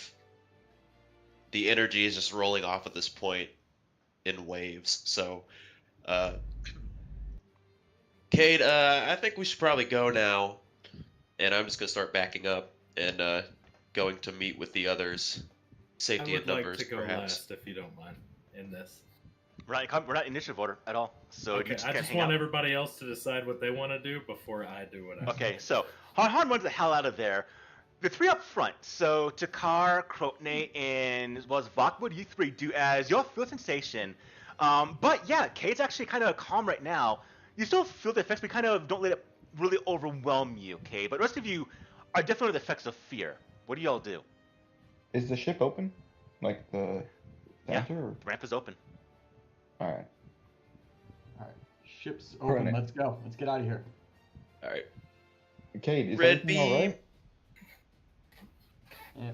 the energy is just rolling off at this point in waves. So, Cade, I think we should probably go now, and I'm just gonna start backing up and going to meet with the others. Safety in numbers, I would like to go perhaps. last, if you don't mind, in this. We're not in initiative order at all, so Okay, you just I can't just hang want out. everybody else to decide what they want to do before I do what I Okay, want. so Han runs the hell out of there. The three up front, so Takar, Krotne, and as well as Vokwood, you three do as you all feel sensation. But yeah, Cade's actually kind of calm right now. You still feel the effects, but kind of don't let it really overwhelm you, Cade. But the rest of you are definitely the effects of fear. What do y'all do? Is the ship open? Like the Yeah. center? Or... Ramp is open. Alright. Alright, ship's open. Running. Let's go. Let's get out of here. All right. Cade, is Red everything beam. alright? Yeah.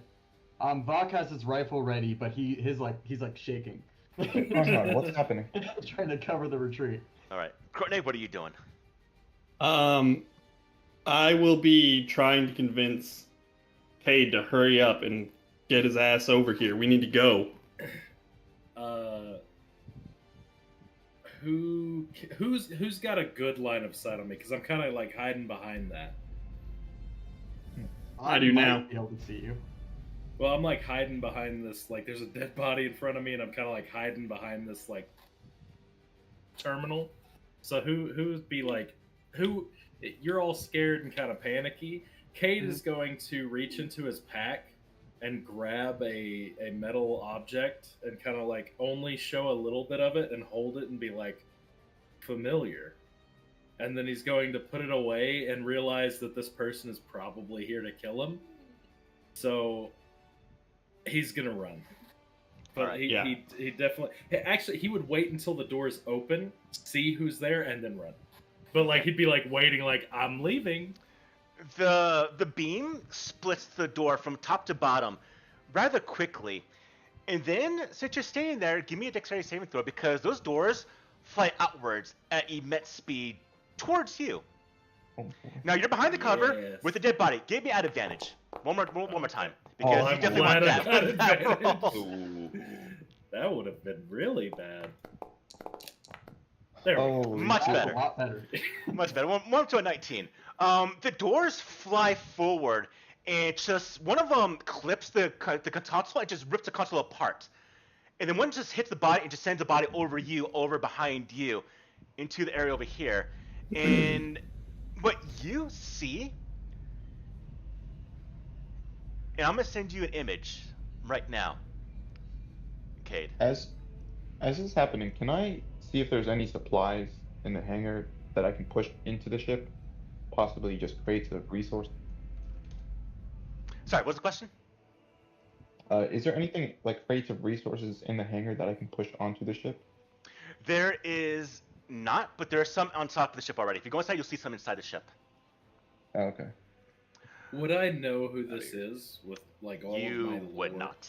Vok has his rifle ready, but he's like shaking. What's happening? Trying to cover the retreat. All right, Krotne, what are you doing? I will be trying to convince Cade to hurry up and get his ass over here. We need to go. Who's got a good line of sight on me? Because I'm kind of like hiding behind that. I do might now. Be able to see you. Well, I'm like hiding behind this. Like, there's a dead body in front of me, and I'm kind of like hiding behind this like terminal. So who'd be like who? You're all scared and kind of panicky. Cade is going to reach into his pack and grab a metal object and kind of like only show a little bit of it and hold it and be like, familiar. And then he's going to put it away and realize that this person is probably here to kill him. So he's gonna run. But Alright, he definitely actually he would wait until the doors open, see who's there, and then run. But like he'd be like waiting, like I'm leaving. The beam splits the door from top to bottom rather quickly. And then, since you're standing there, give me a dexterity saving throw because those doors fly outwards at immense speed towards you. Now you're behind the cover Yes. with a dead body. Give me at advantage. One more time. Because Oh, you I'm definitely glad want I got that. advantage. Ooh. That would have been really bad. There we go. Oh, Much That's better. a lot better. Much better. One up to a 19. The doors fly forward, and just one of them clips the console and just rips the console apart. And then one just hits the body and just sends the body over behind you, into the area over here. And what you see, and I'm gonna send you an image right now, Cade. As this is happening, can I see if there's any supplies in the hangar that I can push into the ship? Possibly just crates of resource. Sorry, what's the question? Is there anything like crates of resources in the hangar that I can push onto the ship? There is not, but there are some on top of the ship already. If you go inside, you'll see some inside the ship. Oh, okay. Would I know who this is with like all of my You would lore? not.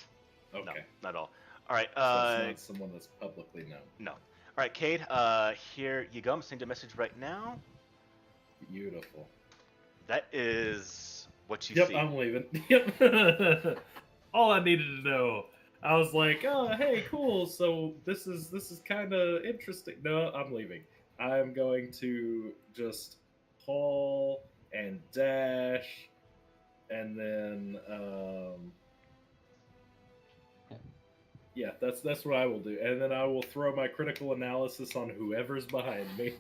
Okay. No, not at all. All right. So it's not someone that's publicly known. No. All right, Cade. Here you go. I'm sending you a message right now. Beautiful. That is what you Yep, see. I'm leaving. Yep. All I needed to know. I was like, oh, hey, cool. So this is kind of interesting. No, I'm leaving. I'm going to just haul and dash, and then yeah, that's what I will do. And then I will throw my critical analysis on whoever's behind me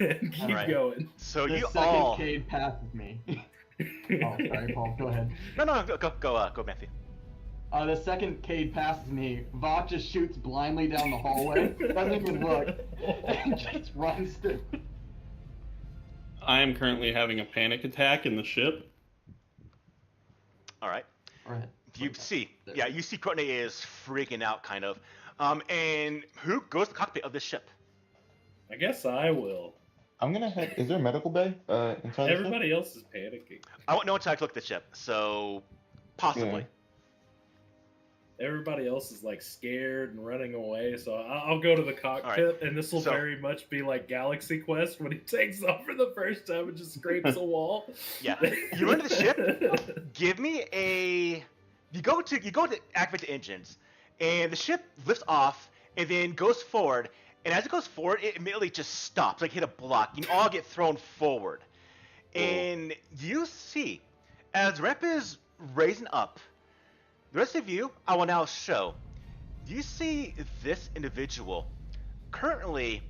and keep Alright. going. So The you second all. Cade passes me. Oh, sorry, Paul. Go ahead. No, go, Matthew. The second Cade passes me, Vok just shoots blindly down the hallway, doesn't even look, and just runs through. I am currently having a panic attack in the ship. All right. Alright. You see, There. yeah, you see Courtney is freaking out, kind of. And who goes to the cockpit of this ship? I guess I will. I'm gonna head. Is there a medical bay inside the ship? Everybody else is panicking. I won't know until I look at the ship, so possibly. Everybody else is like scared and running away, so I'll go to the cockpit, and this will So- very much be like Galaxy Quest when he takes off for the first time and just scrapes a wall. Yeah. You run to the ship. Give me a. You go to activate the engines, and the ship lifts off and then goes forward. And as it goes forward, it immediately just stops, like hit a block. You all get thrown forward, and you see, as the ramp is raising up, the rest of you, I will now show. You see this individual, currently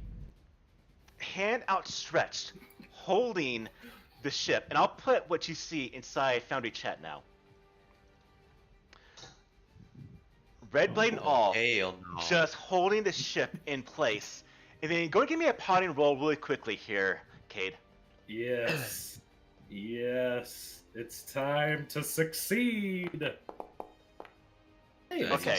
hand outstretched, holding the ship, and I'll put what you see inside Foundry chat now. Red blade and all, Hell no. just holding the ship in place. And then go and give me a potting roll really quickly here, Cade. Yes. Yes. It's time to succeed. Hey, Okay.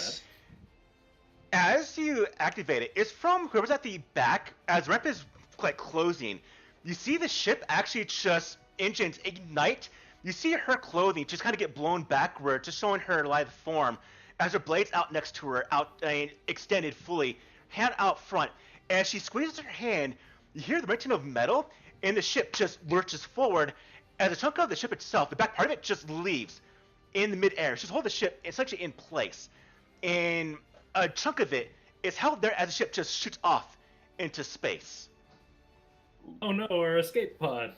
As you activate it, it's from whoever's at the back. As the ramp is like closing, you see the ship actually just engines ignite. You see her clothing just kind of get blown backward, just showing her lithe form. As her blade's out next to her, extended fully, hand out front. As she squeezes her hand, you hear the wrenching of metal, and the ship just lurches forward. As a chunk of the ship itself, the back part of it just leaves in the midair. She's holding the ship essentially in place, and a chunk of it is held there as the ship just shoots off into space. Oh no, our escape pod.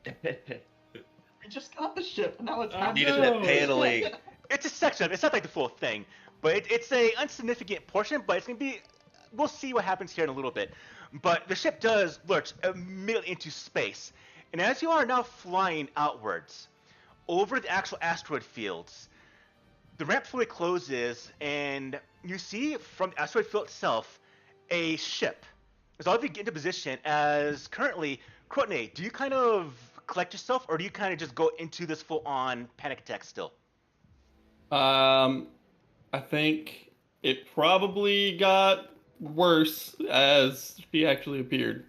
We just got the ship, and now it's I happening. Needed No. that paneling. It's a section of it. It's not like the full thing, but it's a insignificant portion. But it's gonna be. We'll see what happens here in a little bit. But the ship does lurch immediately into space, and as you are now flying outwards over the actual asteroid fields, the ramp fully closes, and you see from the asteroid field itself a ship. As all of you get into position, as currently, Courtney, do you kind of collect yourself, or do you kind of just go into this full-on panic attack still? I think it probably got worse as she actually appeared.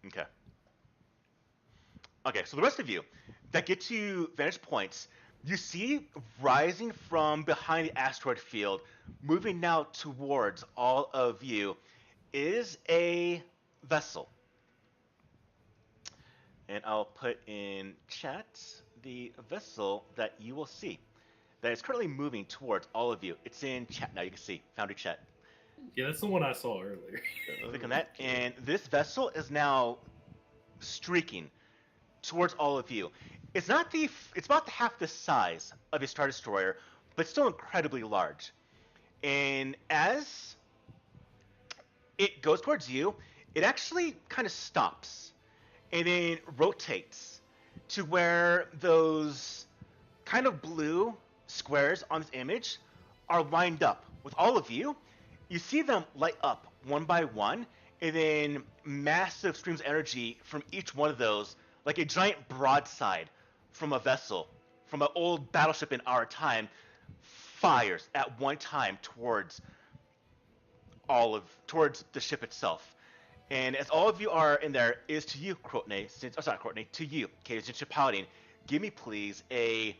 Okay. Okay, so the rest of you that get to vantage points, you see rising from behind the asteroid field, moving now towards all of you, is a vessel. And I'll put in chat the vessel that you will see that is currently moving towards all of you. It's in chat now, you can see, Foundry chat. Yeah, that's the one I saw earlier. Click on that, and this vessel is now streaking towards all of you. It's not the. It's about half the size of a Star Destroyer, but still incredibly large. And as it goes towards you, it actually kind of stops, and then rotates to where those kind of blue squares on this image are lined up with all of you. You see them light up one by one, and then massive streams of energy from each one of those, like a giant broadside from a vessel, from an old battleship in our time, fires at one time towards the ship itself. And as all of you are in there, is to you, Courtney, to you, okay, since you're piloting, give me please a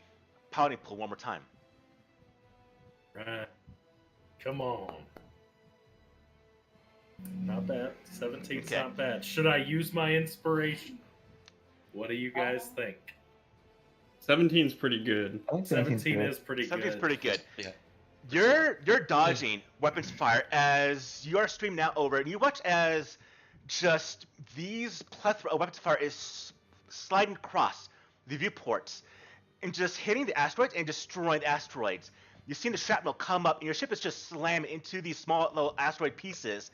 piloting pull one more time. Right. Come on. Not bad. 17's Okay. not bad. Should I use my inspiration? What do you guys think? 17's pretty good. I think 17 good. is pretty 17's good. pretty good. Yeah. You're dodging weapons fire as you are streamed now over, and you watch as just these plethora of weapons fire is sliding across the viewports and just hitting the asteroids and destroying the asteroids. You've seen the shrapnel come up, and your ship is just slammed into these small little asteroid pieces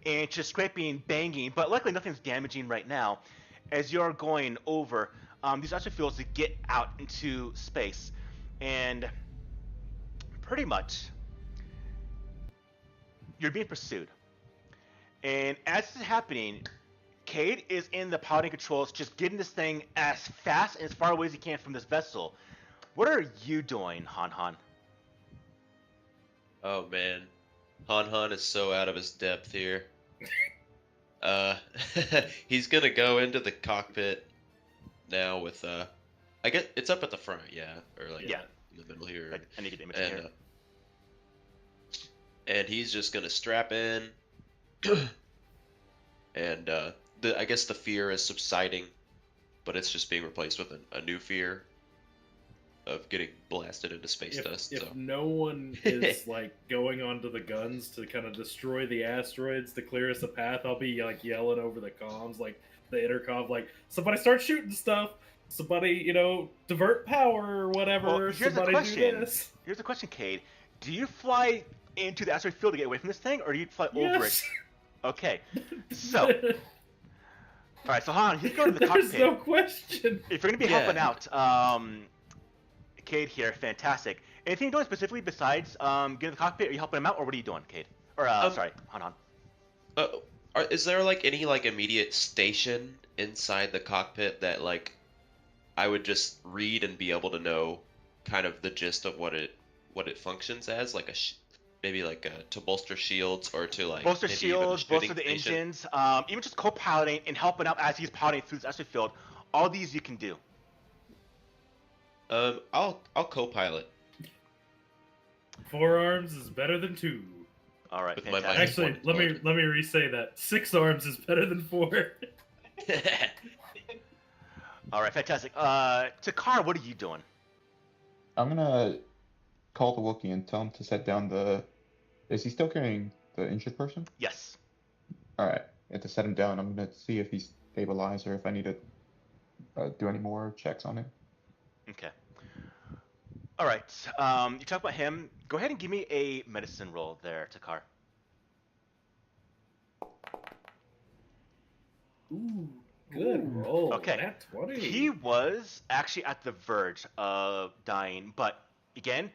and just scraping, banging. But luckily, nothing's damaging right now as you're going over these asteroid fields to get out into space. And pretty much, you're being pursued. And as this is happening, Cade is in the piloting controls, just getting this thing as fast and as far away as he can from this vessel. What are you doing, Han Han? Oh man, Han Han is so out of his depth here. He's gonna go into the cockpit now with I guess it's up at the front, yeah, or like Yeah. in the middle here. I need to get the image And here. and he's just gonna strap in, and I guess the fear is subsiding, but it's just being replaced with a new fear of getting blasted into space dust. If So no one is like going onto the guns to kind of destroy the asteroids to clear us a path, I'll be like yelling over the comms, like the intercom, like somebody start shooting stuff, somebody divert power or whatever. Well, here's the somebody question. do this. Here's the question, Cade. Do you fly into the asteroid field to get away from this thing, or do you fly over it? Yes. Okay. So, all right. So Han, he's going to the There's cockpit. no question. If you're gonna be Yeah. helping out, Cade here, fantastic. Anything you're doing specifically besides getting in the cockpit? Are you helping him out, or what are you doing, Cade? Or sorry, Han Han. is there like any like immediate station inside the cockpit that like I would just read and be able to know kind of the gist of what it functions as, like maybe like to bolster shields or to like Bolster maybe even a shields, bolster shooting the station? engines, even just co-piloting and helping out as he's piloting through this asteroid field. All these you can do. I'll co-pilot. 4 arms is better than 2. All right, With my fantastic. mind. Actually, let me re-say that. 6 arms is better than 4. All right, fantastic. Takar, what are you doing? I'm gonna call the Wookiee and tell him to set down the. Is he still carrying the injured person? Yes. All right. And to set him down, I'm gonna see if he's stabilized or if I need to do any more checks on him. Okay. All right. You talk about him. Go ahead and give me a medicine roll there, Takar. Ooh, good roll. Okay. Nat 20. He was actually at the verge of dying, but again,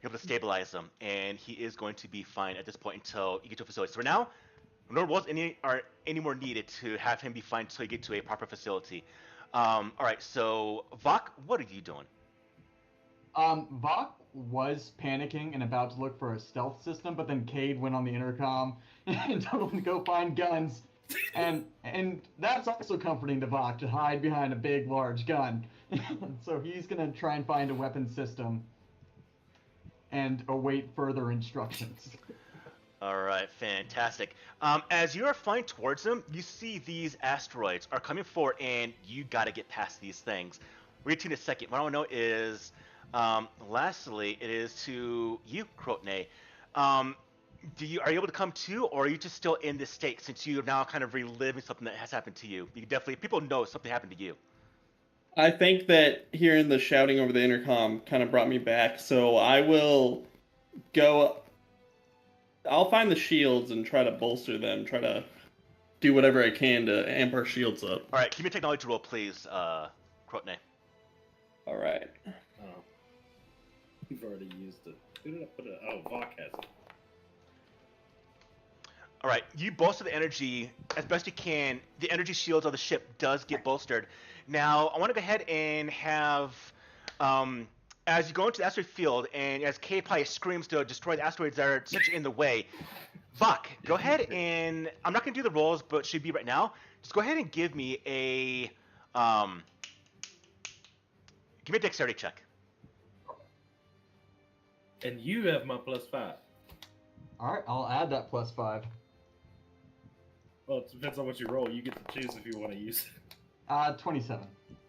you're able to stabilize him, and he is going to be fine at this point until you get to a facility. So for now, no rolls are any more needed to have him be fine until you get to a proper facility. All right. So Vok, what are you doing? Vok was panicking and about to look for a stealth system, but then Cade went on the intercom and told him to go find guns. And that's also comforting to Vok to hide behind a big, large gun. So he's gonna try and find a weapon system and await further instructions. All right, fantastic. As you are flying towards them, you see these asteroids are coming forward, and you got to get past these things. We'll get to you in a second. What I want to know is, lastly, it is to you, Krotne. Are you able to come to, or are you just still in this state since you are now kind of reliving something that has happened to you? People know something happened to you. I think that hearing the shouting over the intercom kind of brought me back, so I will go. I'll find the shields and try to bolster them, try to do whatever I can to amp our shields up. All right, give me a technology roll, please, Krotne. All right. Oh. You've already used it. Who did I put it? Oh, Vok has it. All right, you bolster the energy as best you can. The energy shields of the ship does get bolstered. Now, I want to go ahead and have, as you go into the asteroid field, and as K-Pi screams to destroy the asteroids that are essentially in the way, Vok, go ahead and, I'm not going to do the rolls, but it should be right now. Just go ahead and give me a dexterity check. And you have my +5. Alright, I'll add that +5. Well, it depends on what you roll. You get to choose if you want to use it. 27.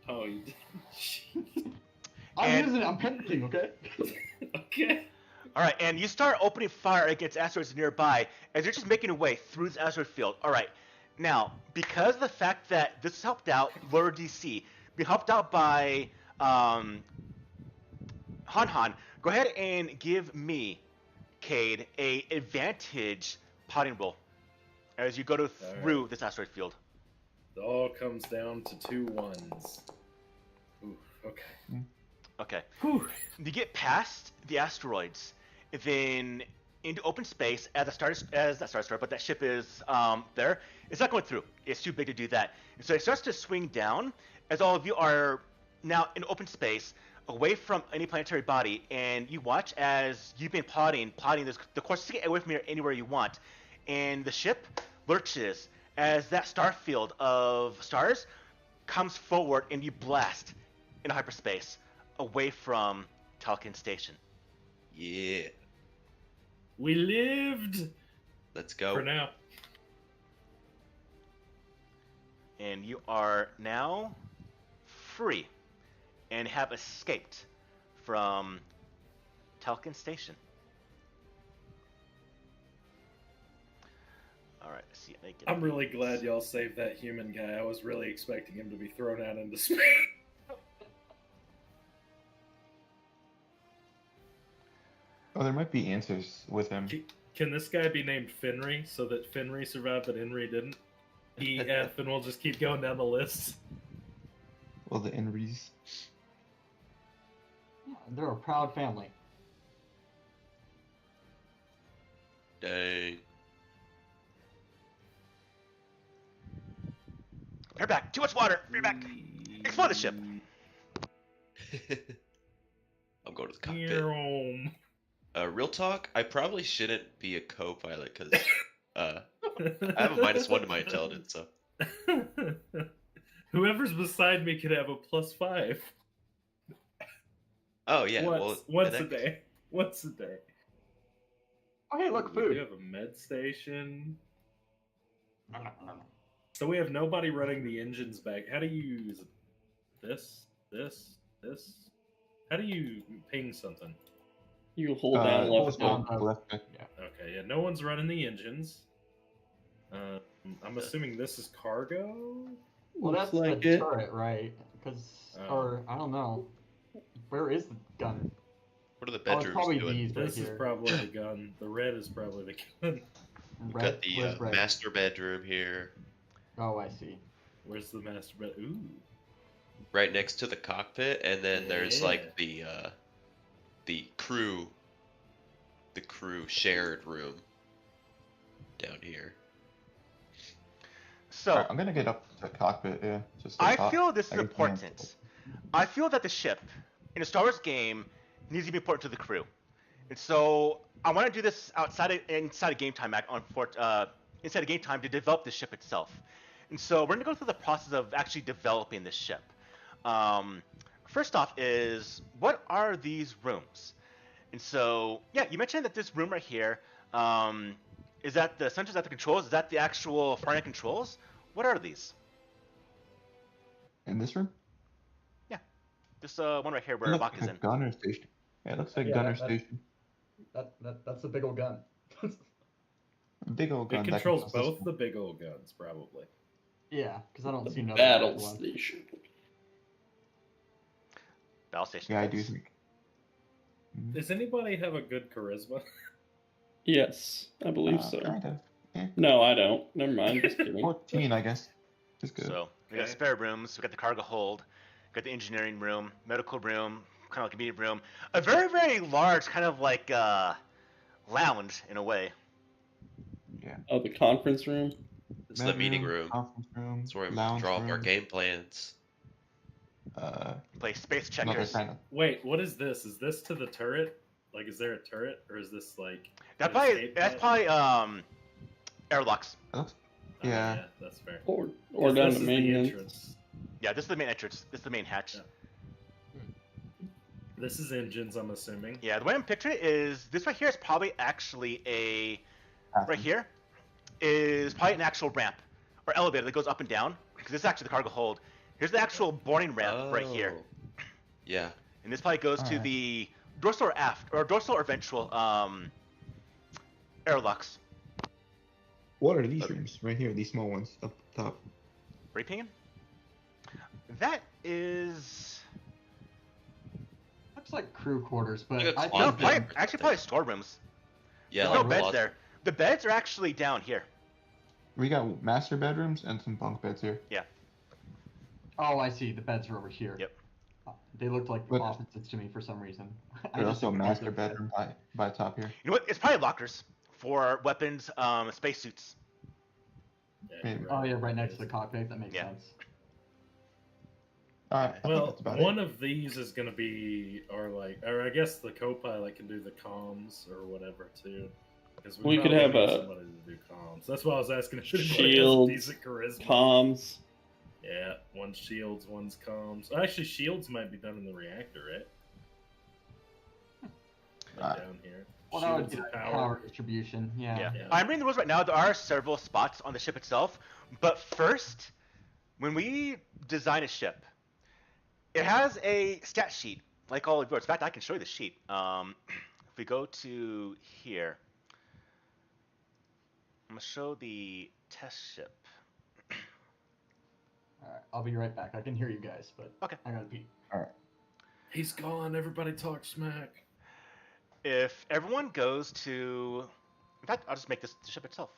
Oh, you did. I'm using it, I'm panicking, okay? Okay. All right, and you start opening fire against asteroids nearby as you're just making your way through this asteroid field. All right, now because of the fact that this helped out lower DC, being helped out by Han Han, go ahead and give me, Cade, a advantage potting roll as you go through this asteroid field. It all comes down to 2 1s. Ooh, okay. Okay. Whew. You get past the asteroids, and then into open space as but that ship is there. It's not going through. It's too big to do that. And so it starts to swing down as all of you are now in open space, away from any planetary body, and you watch as you've been plotting the course to get away from here anywhere you want, and the ship lurches as that star field of stars comes forward and you blast into hyperspace away from Talkin Station. Yeah. We lived! Let's go. For now. And you are now free and have escaped from Talkin Station. All right, let's see. I'm really glad y'all saved that human guy. I was really expecting him to be thrown out into space. Oh, there might be answers with him. Can this guy be named Finry so that Finry survived but Henry didn't? EF, and we'll just keep going down the list. Well, the Enries. Yeah, they're a proud family. Dang. You're back. Too much water. You're back. Explode the ship. I'm going to the cockpit. Meow. Real talk, I probably shouldn't be a co-pilot because I have a -1 to my intelligence. So Whoever's beside me could have a +5. oh yeah, Once a day. Once a day. Oh, hey, look, We do food. have a med station. So we have nobody running the engines back. How do you use this? How do you ping something? You hold down left down. click. Left click. Okay, yeah, no one's running the engines. I'm assuming this is cargo. Well, that's Looks like the it. turret, right? Because, or I don't know. Where is the gun? what are the Oh, it's bedrooms probably doing? these right This is here. probably the gun. The red is probably the gun. We've Red, got the where's red? master bedroom here, Oh, I see. Where's the master bed? Ooh. right next to the cockpit, and then there's Yeah. like the crew shared room down here. So Alright, I'm gonna get up to the cockpit. Yeah, just. to I talk. feel this is I can plan. important. I feel that the ship in a Star Wars game needs to be important to the crew, and so I want to do this inside of game time inside of game time to develop the ship itself. And so we're gonna go through the process of actually developing this ship. First off is, what are these rooms? And so, yeah, you mentioned that this room right here, is that the sensors at the controls? Is that the actual front end controls? What are these? In this room? This one right here It where looks Bach like is a in. gunner station. Yeah, it looks like Yeah, gunner that- station. That's a big old gun. Big old gun. It that controls controls both the big old guns, probably. Yeah, because I don't see The no battle one. station. Battle station. Yeah, I do think. Does anybody have a good charisma? Yes, I believe so. Kind of. Yeah. No, I don't. Never mind. Just kidding. 14, I guess. Is good. So we got Okay. spare rooms. We got the cargo hold. Got the engineering room, medical room, kind of like a meeting room. A very, very large kind of like lounge in a way. Yeah. Oh, the conference room. It's the meeting Bedroom, room. Conference room. It's where we lounge draw up our room, game plans. Play space Another checkers. kind of. Wait, what is this? Is this to the turret? Like, is there a turret, or is this like? That an probably escape that's pod? probably airlocks. It looks. Oh, Yeah. that's fair. Or 'Cause down this the is main the end. entrance. Yeah, this is the main entrance. This is the main hatch. Yeah. This is engines, I'm assuming. Yeah, the way I'm picturing it is this right here is probably actually right here is probably an actual ramp or elevator that goes up and down, because this is actually the cargo hold. Here's the actual boarding ramp right here. Oh. Yeah. And this probably goes to Alright. the dorsal or aft, or dorsal or ventral airlocks. What are these rooms right here? These small ones up top. Are you pinging? That is Looks like crew quarters, but Like a I closet. no, think probably, bed. actually probably storerooms. Yeah, There's like no beds closet. there. The beds are actually down here. We got master bedrooms and some bunk beds here. Oh, I see. The beds are over here. Yep. They looked like But- opposites to me for some reason. I There's just also a think the beds master are better. bedroom by top here. You know what? It's probably lockers for weapons, spacesuits. Yeah, Maybe. you're Oh yeah, right it next is. to the cockpit. That makes Yeah. sense. Alright, I think Well, that's about one it. of these is gonna be, or I guess the co-pilot can do the comms or whatever too. Because We could probably have need a somebody to do comms. That's why I was asking if anybody has shields, decent charisma. Comms. Yeah, one's shields, one's comms. Actually, shields might be done in the reactor, right? Like down here. Well, that would Shields be and power distribution. Yeah. Yeah. I'm reading the rules right now. There are several spots on the ship itself, but first, when we design a ship, it has a stat sheet, like all of yours. In fact, I can show you the sheet. If we go to here, I'm gonna show the test ship. All right, I'll be right back. I can hear you guys, but Okay. I gotta pee. He's gone. Everybody talk smack. If everyone goes to, in fact, I'll just make this the ship itself.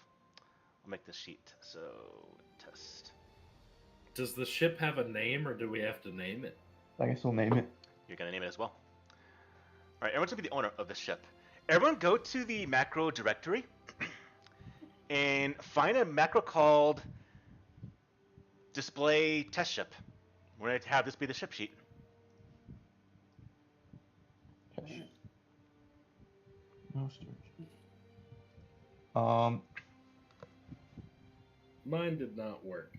I'll make this sheet. So test. Does the ship have a name, or do we have to name it? I guess we'll name it. You're gonna name it as well. All right, everyone's gonna be the owner of the ship. Everyone go to the macro directory and find a macro called display test ship. We're gonna have this be the ship sheet. No storage. Mine did not work.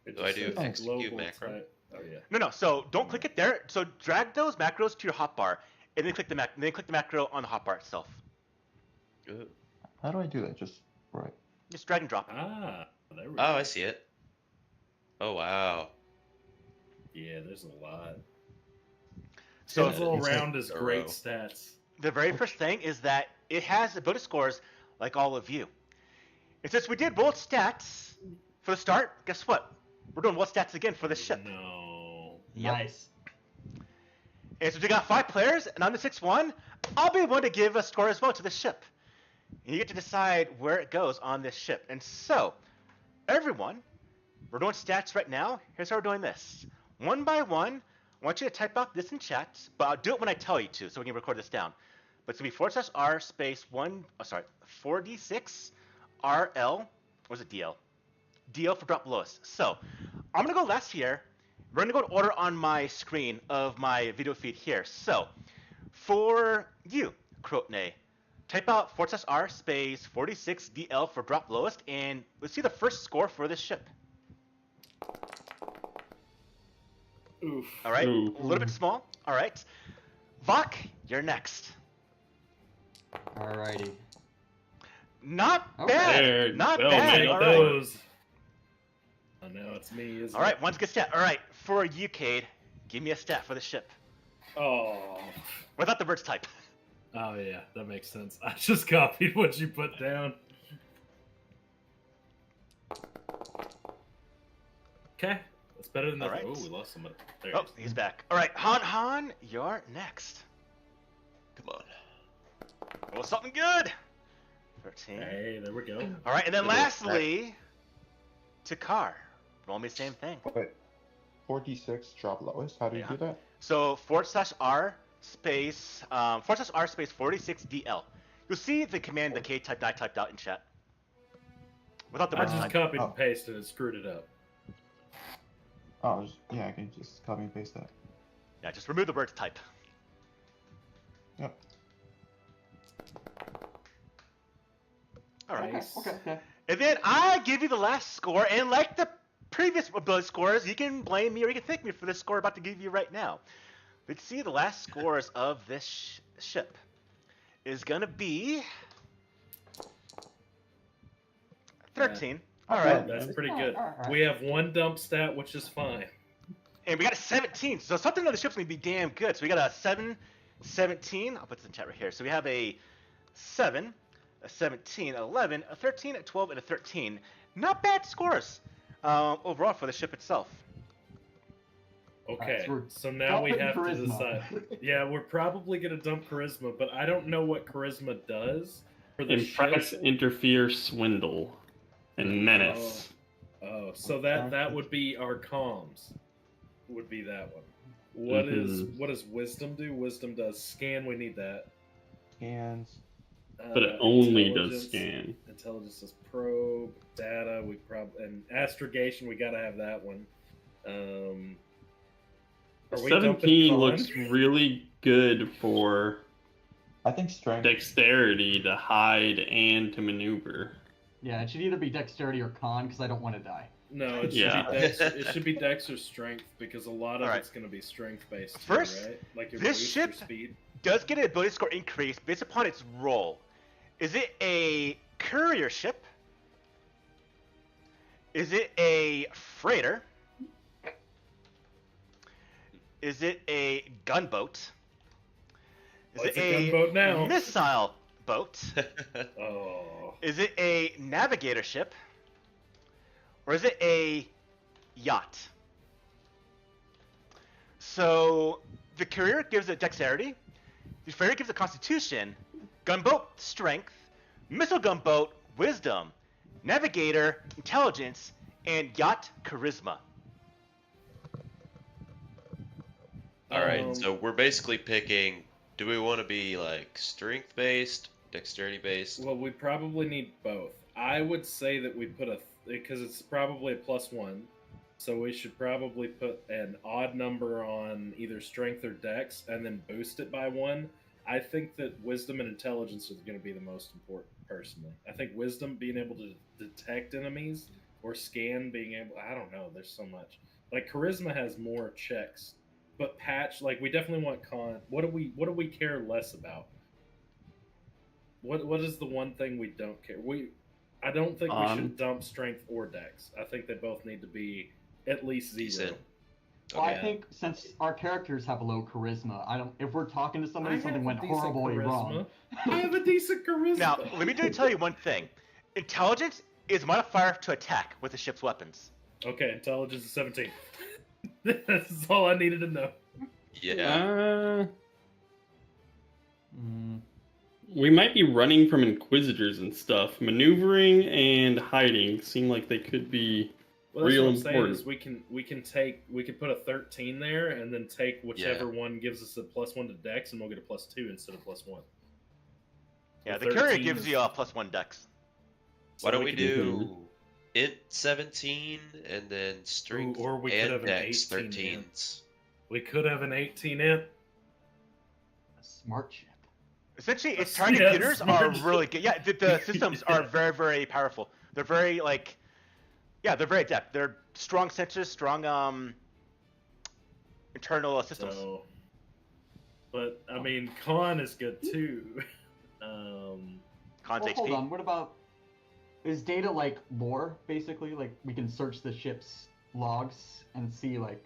It Do I just do says execute global macro? type- Oh yeah. No. So don't click it there. So drag those macros to your hotbar, and then click the macro on the hotbar itself. Ooh. How do I do that? Just right. Just drag and drop. Ah, there we Oh, go. I see it. Oh wow. Yeah, there's a lot. So Ten's all it's like around is a great row. stats. the very first thing is that it has ability scores like all of you. And since we did world stats for the start, guess what? We're doing world stats again for the ship. No. Yep. Nice. And since we got 5 players, and I'm the 6-1, I'll be one to give a score as well to the ship. And you get to decide where it goes on this ship. And so, everyone, we're doing stats right now. Here's how we're doing this. One by one, I want you to type out this in chat, but I'll do it when I tell you to, so we can record this down. But it's going to be /R space 4D6 RL, or is it DL? DL for drop lowest. So, I'm going to go last here. We're going to go in order on my screen of my video feed here. So, for you, Krotne, type out /R space 46 DL for drop lowest, and let's see the first score for this ship. Oof. All right, Ooh. a little bit small. All right, Vok, you're next. Alrighty. Not Okay. bad. There Not you go, bad. man. All Take right. those. Oh no, it's me. Isn't All right, it? one's good stat. All right, for you, Cade, give me a stat for the ship Oh. without the bird's type. Oh yeah, that makes sense. I just copied what you put down. Okay, that's better than All nothing. right. Oh, we lost somebody. There Oh, he he's back. All right, Han, you're next. Come on. Roll something good. 13. is. Hey, there we go. All right, and then Little lastly, Takar. Roll me the same thing. Wait. 46 drop lowest. How do you Yeah. do that? So /R space /R space 46 DL. You'll see the command that Cade typed, I typed out in chat. Without the I bird's just type. copied Oh. and pasted and screwed it up. Oh, yeah, I can just copy and paste that. Yeah, just remove the bird's type. Yep. All right. Nice. Okay. And then I give you the last score, and like the previous ability scores, you can blame me or you can thank me for the score I'm about to give you right now. Let's see, the last scores of this ship is gonna be 13. All right, That's pretty good. Alright. We have one dump stat, which is fine. and we got a 17. So something on the ship's gonna be damn good. So we got a 7, 17. I'll put this in chat right here. So we have a 7, a 17, 11, a 13, a 12, and a 13. Not bad scores overall for the ship itself. Okay, so we're so now we dumping have to charisma. decide. Yeah, we're probably gonna dump charisma, but I don't know what charisma does for the Impress, ship. interfere, swindle, and menace. Oh, so that would be our comms. Would be that one. What does wisdom do? Wisdom does scan. We need that. Scans. But it only Intelligence- does scan. Intelligence is probe, data. We and astrogation. We gotta have that one. Are we dumping 17 con? looks really good for I think strength. dexterity to hide and to maneuver. Yeah, it should either be dexterity or con because I don't want to die. No, it should Yeah. be dex. It should be dex or strength because a lot of Alright. it's going to be strength based. First, right? Like your this boost, ship- your speed. Does get an ability score increase based upon its role. Is it a courier ship? Is it a freighter? Is it a gunboat? Is It's it a gunboat now. missile boat? Oh, Is it a navigator ship? Or is it a yacht? So the courier gives it dexterity, the freighter gives it constitution, gunboat strength, missile gunboat wisdom, navigator intelligence, and yacht charisma. All right, Um, so we're basically picking. Do we want to be like strength based, dexterity based? well, we probably need both. I would say that we put because it's probably a +1, so we should probably put an odd number on either strength or dex, and then boost it by 1. I think that wisdom and intelligence are going to be the most important, personally. I think wisdom, being able to detect enemies, or scan, being able. I don't know. There's so much. Like charisma has more checks, but patch, like we definitely want con. What do we care less about? What is the one thing we don't care? I don't think we should dump strength or dex. I think they both need to be at least 0. Decent. Well, I Okay. think since our characters have a low charisma, I don't. If we're talking to I somebody, have something a went decent horribly charisma. wrong. I have a decent charisma. Now, let me tell you one thing. Intelligence is modifier to attack with the ship's weapons. Okay, intelligence is 17. That's all I needed to know. Yeah. We might be running from inquisitors and stuff. Maneuvering and hiding seem like they could be Well, that's real what I'm saying important. is we can put a 13 there and then take whichever one gives us a +1 to dex, and we'll get a +2 instead of +1. Yeah, So the courier 13 gives is- you a +1 dex. So Why don't we can do int 17 and then strength or we could and have an dex 18 13s? We could have an 18 int. A smart chip. Essentially, its Yeah, target computers smart. are really good. Yeah, the systems are very, very powerful. They're very, they're very adept. They're strong sensors, strong internal systems. So, but I mean, con is good too. Cons Well, HP. hold on. What about? Is data like lore basically? Like we can search the ship's logs and see like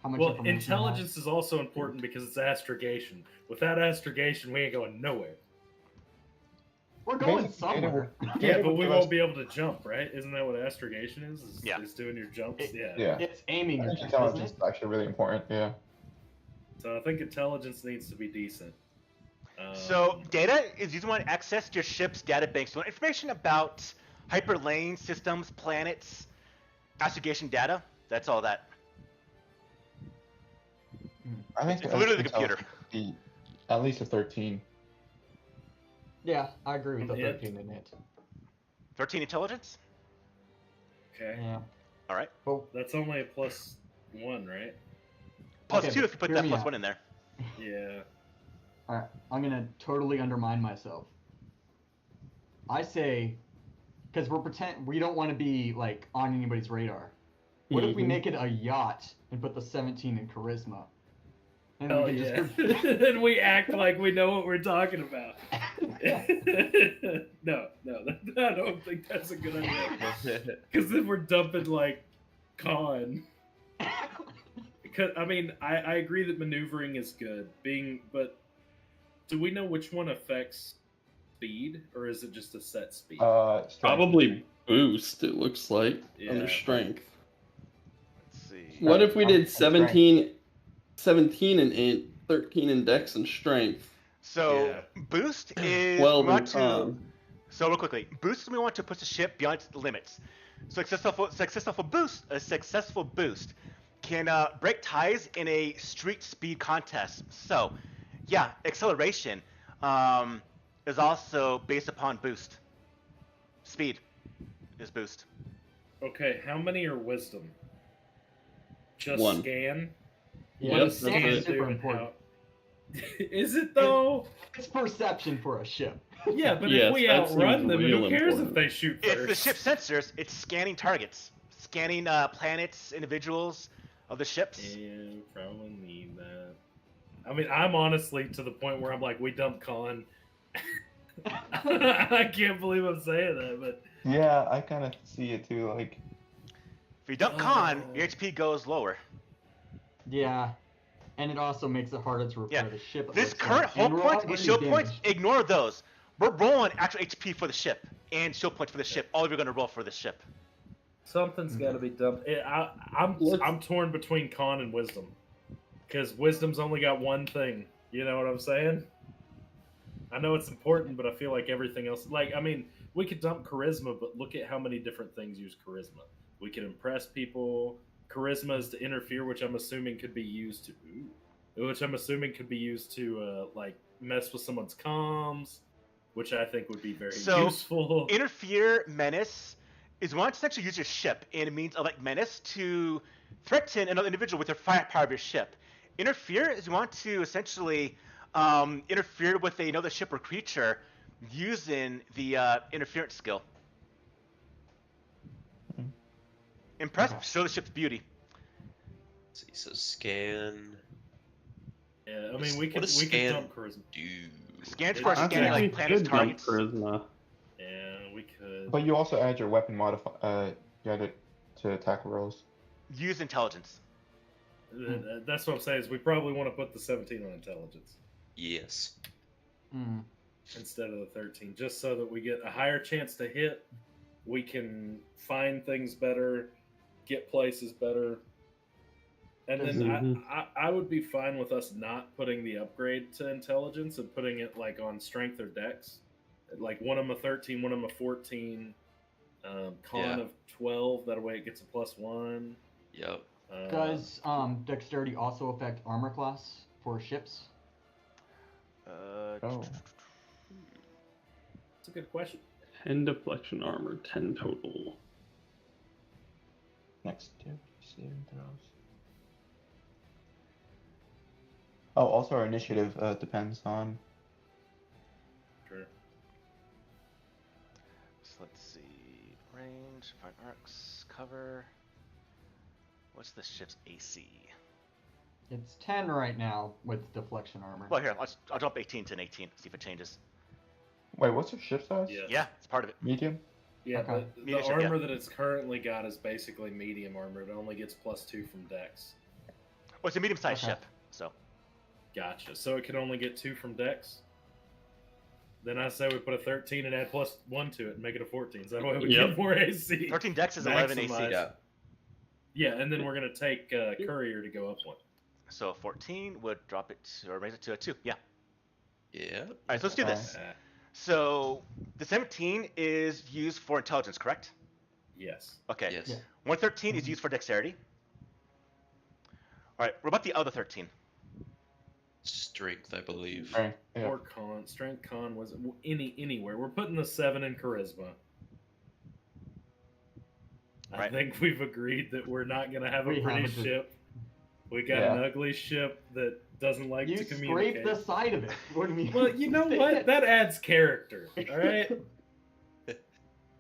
how much Well, information it has? intelligence is also important because it's astrogation. Without astrogation, we ain't going nowhere. We're going Basic data somewhere. will- Yeah, data but will we give us- won't be able to jump, right? Isn't that what astrogation is? Yeah. Is doing your jumps. It- Yeah. Yeah. It's aiming I your think chip, isn't intelligence it? is actually really important. Yeah. So I think intelligence needs to be decent. So data is used when access to your ship's databank. So information about hyperlane systems, planets, astrogation data. That's all that. I think It's literally the intelligence computer. would be at least a 13. Yeah, I agree with the Yeah. 13 in it. 13 intelligence. Okay. Yeah. All right. Well, That's only a +1, right? Plus Okay, 2 but if you put hear that me plus out. 1 in there. Yeah. alright, I'm gonna totally undermine myself. I say, because we don't want to be like on anybody's radar. What if we Mhm. make it a yacht and put the 17 in charisma? And Hell we yeah. can just And we act like we know what we're talking about. No, I don't think that's a good idea. Because then we're dumping like con. Because I mean, I agree that maneuvering is good. But do we know which one affects speed, or is it just a set speed? Strength. Probably boost, it looks like, Yeah. under strength. Let's see. What if we I'm- did I'm strength. 17 in int, 13 in dex and strength, So Yeah. boost is 12 we in want to. con? So real quickly, boost we want to push the ship beyond its limits. So a successful boost can break ties in a street speed contest. So, yeah, acceleration is also based upon boost. Speed is boost. Okay, how many are wisdom? Just One. scan. Yeah, What Yep, does that's scan it. do super and important. how? Is it though? It's perception for a ship. Yeah, but Yes, if we that seems outrun them, real who cares important. if they shoot If first? the ship sensors, it's scanning targets, scanning planets, individuals of the ships. Yeah, probably need that. I mean, I'm honestly to the point where I'm like, we dump con. I can't believe I'm saying that, but Yeah, I kind of see it too. Like, If you dump con, Oh. your HP goes lower. Yeah, and it also makes it harder to repair Yeah. the ship. it This looks current like. hull And we're points and already shield points, damaged. ignore those. We're rolling actual HP for the ship and shield points for the ship. All of you are going to roll for the ship. something's got to be dumped. I'm Let's- torn between con and wisdom, because wisdom's only got one thing. You know what I'm saying? I know it's important, but I feel like everything else. Like, I mean, we could dump charisma, but look at how many different things use charisma. We can impress people. Charisma is to interfere, which I'm assuming could be used to, like mess with someone's comms, which I think would be very So, useful. Interfere, menace is one to actually use your ship in a means of like menace to threaten another individual with your firepower of your ship. Interfere is you want to essentially interfere with another ship or creature using the interference skill. Impress, Okay. show the ship's beauty. Let's see, so scan. Yeah, I mean, we What could does we could scan dump charisma. do? Scans It- for I scanning think like planets, Good dump targets. charisma. Yeah, we could. but you also add your weapon modifier. You add it to attack rolls. Use intelligence. That's what I'm saying. Is we probably want to put the 17 on intelligence Yes. Mm. instead of the 13, just so that we get a higher chance to hit. We can find things better, get places better, and then Mhm. I would be fine with us not putting the upgrade to intelligence and putting it like on strength or dex, like one of them a 13, one of them a 14, con Yeah. of 12. That way it gets a +1. Yep. Does dexterity also affect armor class for ships? Oh. That's a good question. 10 deflection armor, 10 total. Next to saving throws. Oh, also our initiative depends on. Sure. So let's see. Range, find arcs, cover. What's the ship's AC? It's 10 right now with deflection armor. Well, here, I'll drop 18 to an 18, see if it changes. Wait, what's your ship size? Yeah. Yeah, it's part of it. Medium. Yeah, Okay. the Medium ship, armor yeah. that it's currently got is basically medium armor. It only gets +2 from dex. Well, it's a medium-sized Okay. ship, so. Gotcha. So it can only get 2 from dex? Then I say we put a 13 and add +1 to it and make it a 14. So that way we Yep. get more AC. 13 dex is 11 AC. Maximize. Yeah. Yeah, and then we're going to take Courier to go up 1. So 14 would drop it or raise it to a 2. Yeah. Yeah. All right, so let's do this. Uh, So the 17 is used for intelligence, correct? yes. Okay. Yes. Yeah. 113 is used for dexterity. All right, what about the other 13? Strength, I believe. Strength. Yeah. Or con. Strength con was anywhere. We're putting the 7 in charisma. I Right. think we've agreed that we're not going to have a We pretty haven't. ship. We got Yeah. an ugly ship that doesn't like You to scrape communicate. the side of it. What do you mean? Well, you know what? That adds character. All right.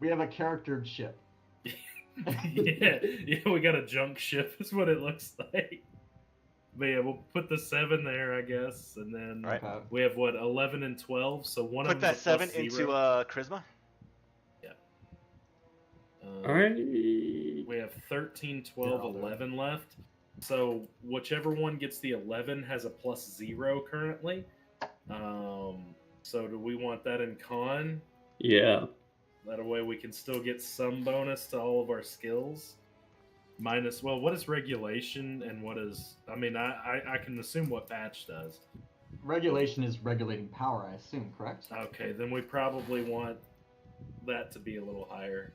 We have a charactered ship. yeah, we got a junk ship. Is what it looks like. But yeah, we'll put the 7 there, I guess, and then All right. Okay. we have what 11 and 12. So one Put of that them 7 into zero. charisma. Um, Alright. We have 13, 12, Yeah, I'll do it. 11 left. So whichever one gets the 11 has a +0 currently. So do we want that in con? Yeah. That way we can still get some bonus to all of our skills. Minus, well, what is regulation and what is? I mean, I can assume what patch does. Regulation is regulating power, I assume, correct? Okay, then we probably want that to be a little higher.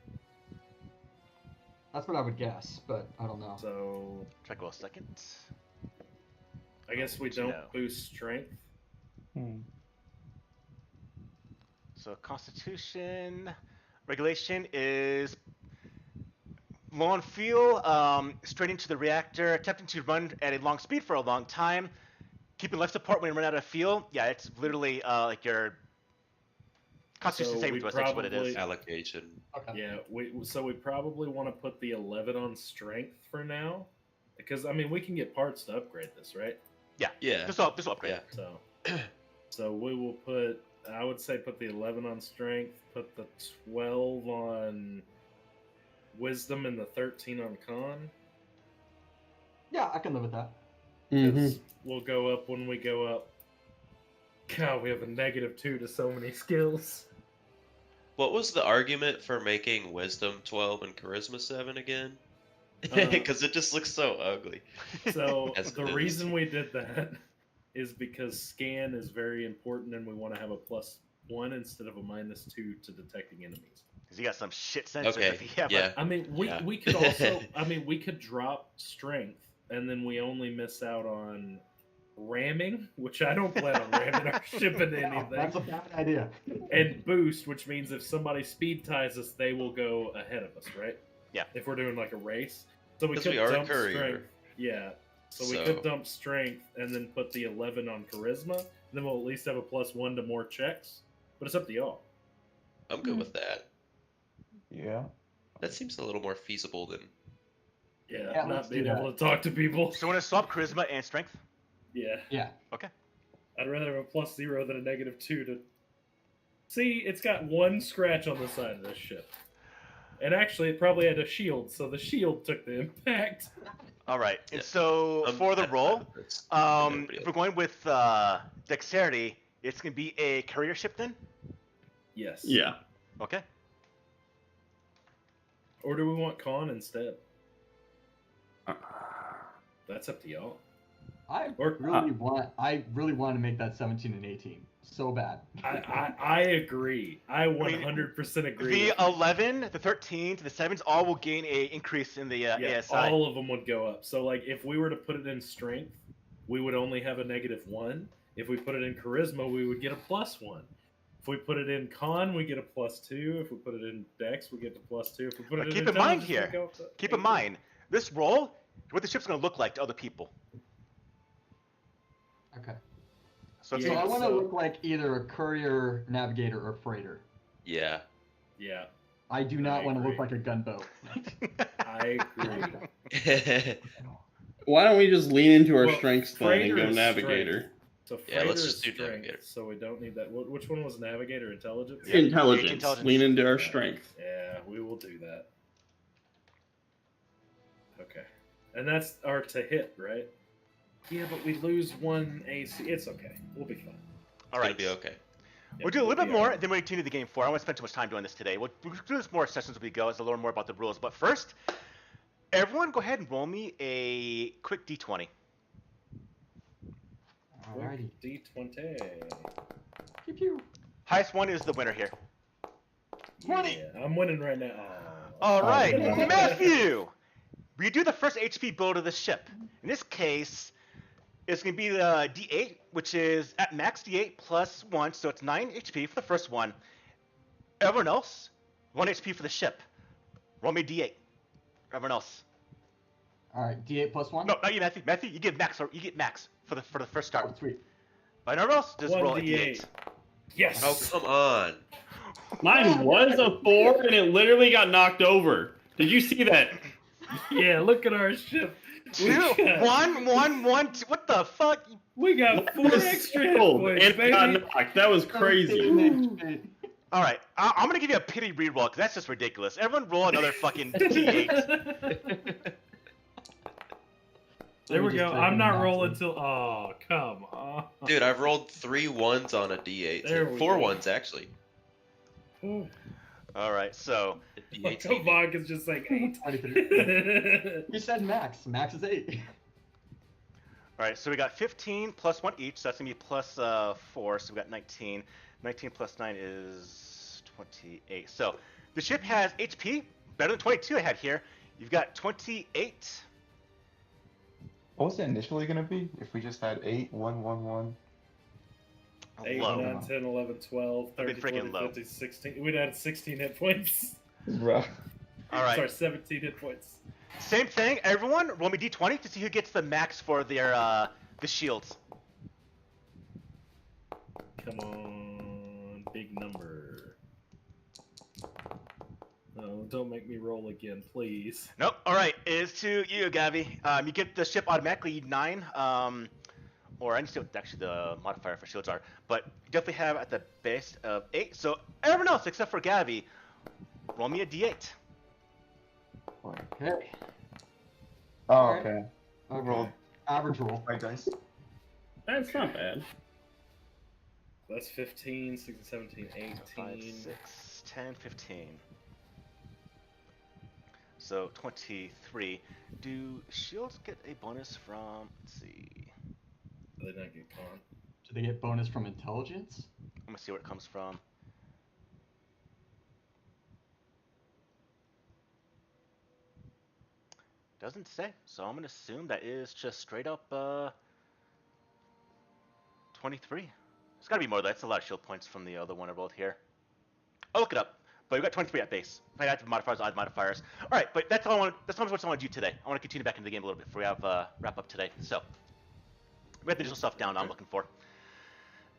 That's what I would guess, but I don't know. So Check a second. I guess we Good to don't know. boost strength. So Constitution regulation is low on fuel, straight into the reactor, attempting to run at a long speed for a long time, keeping life support when you run out of fuel. Yeah, it's literally like your Constitution So saving we throw. That's what it is. probably- Allocation. Okay. Yeah, we probably want to put the 11 on strength for now, because I mean we can get parts to upgrade this, right? Yeah. This will upgrade. Yeah. So we will put. I would say put the 11 on strength, put the 12 on wisdom, and the 13 on con. Yeah, I can live with that. 'Cause we'll go up when we go up. God, we have a -2 to so many skills. What was the argument for making Wisdom 12 and Charisma 7 again? Uh, Because it just looks so ugly. So As the it is. reason we did that is because scan is very important, and we want to have a +1 instead of a -2 to detecting enemies. Because you got some shit sensors. Okay. If you have Yeah. I mean, we Yeah. we could also. I mean, we could drop strength, and then we only miss out on ramming, which I don't plan on ramming our ship into No, anything. that's a bad idea. And boost, which means if somebody speed ties us, they will go ahead of us, right? Yeah. If we're doing like a race, so we 'Cause could we are a dump courier. strength. Yeah. So we So- could dump strength and then put the 11 on charisma. Then we'll at least have a +1 to more checks. But it's up to y'all. I'm good with that. Yeah. That seems a little more feasible than. Yeah. Yeah, let's not do being that. able to talk to people. So want to swap charisma and strength? Yeah. Yeah. Okay. I'd rather have a +0 than a -2 to. See, it's got one scratch on the side of this ship. And actually, it probably had a shield, so the shield took the impact. All right. Yeah. And so I'm for the satisfied roll, with this. if we're going with dexterity, it's gonna be a career ship then. Yes. Yeah. Okay. Or do we want con instead? That's up to y'all. I Or- really want to make that 17 and 18 so bad. I agree. I 100% agree. The 11, the 13, to the 7s all will gain a increase in the Yeah, ASI. all of them would go up. So, like, if we were to put it in strength, we would only have a -1. If we put it in charisma, we would get a +1. If we put it in con, we get a +2. If we put it in dex, we get the +2. If we put it But in keep in mind intelligence, here, we go up to keep in 18. mind, this roll, what the ship's gonna look like to other people. Okay. So it's So Yeah, I want to so- look like either a courier, navigator, or freighter. Yeah. Yeah, I do not I want to look agree. like a gunboat. I agree. Why don't we just lean into our Well, strengths then and freighter go is navigator? So Yeah, freighter let's is just do strength, navigator. so we don't need that. Which one was navigator? Intelligence? Yeah. Intelligence. Intelligence. Lean into our strength. Yeah, we will do that. Okay. And that's our to hit, right? Yeah, but we lose one AC. It's okay. We'll be fine. all It's right. gonna be okay. We'll do a little bit Yeah. more than we continue the game for. I don't want to spend too much time doing this today. We'll do this more sessions as we go as to learn more about the rules. But first, everyone go ahead and roll me a quick d20. Alrighty. D20. Pew pew. Highest one is the winner here. 20. Yeah, I'm winning right now. All right, yeah. Matthew. We do the first HP build of the ship. In this case, it's going to be the D8, which is at max D8 plus 1, so it's 9 HP for the first one. Everyone else, 1 HP for the ship. Roll me D8. Everyone else. Alright, D8 plus 1? No, not you, Matthew. Matthew, you get max. You get max for the first Oh, start. sweet. But everyone else, just roll a 1d8. D8. Yes. Oh, come on. Mine was a 4 and it literally got knocked over. Did you see that? Yeah, look at our ship. We got, 1, 1, 1, 2. What the fuck? we got 4 extra hit Killed, points, and it got baby. knocked. That was crazy. All right, I'm gonna give you a pity reroll because that's just ridiculous. Everyone roll another fucking D8. There me we just go. type I'm in not max rolling one. till. Oh, come on. Dude, I've rolled 3 ones on a D8. There we Four go. ones actually. Ooh. All right, so The Like D8's handy. Vodka's just like 8. 23. You said max. Max is 8. all right, so we got 15 plus 1 each, so that's gonna be plus 4, so we got 19. 19 plus 9 is 28. So the ship has HP better than 22 I had here. You've got 28. What was it initially gonna be if we just had 8, 1, 1, 1? 8, Low. 9, 10, 11, 12, That'd 13, be freaking 14, low. 15, 16. We'd had 16 hit points. Bruh. All right. Sorry, 17 hit points. Same thing. Everyone, roll me d20 to see who gets the max for their the shields. Come on, big number. Oh, don't make me roll again, please. Nope. All right, is to you, Gavi. You get the ship automatically 9. Or I need to see what actually the modifier for shields are, but you definitely have at the base of 8. So everyone else except for Gavi, roll me a d8. Okay. Oh, Alright. okay. I Okay. rolled Average roll. 5 dice. That's not bad. That's 15, 16, 17, 18. 5, 6, 10, 15. So 23. Do shields get a bonus from? Let's see. They not get caught. Do they get bonus from intelligence? I'm gonna see where it comes from. Doesn't say, so I'm gonna assume that is just straight up 23. It's gotta be more though. That's a lot of shield points from the other one I rolled here. I'll look it up. But we've got 23 at base. If I add the modifiers, I'll add modifiers. All right, but that's all I want. That's not what I want to do today. I want to continue back into the game a little bit before we have wrap up today. So we have the digital stuff down. I'm looking for.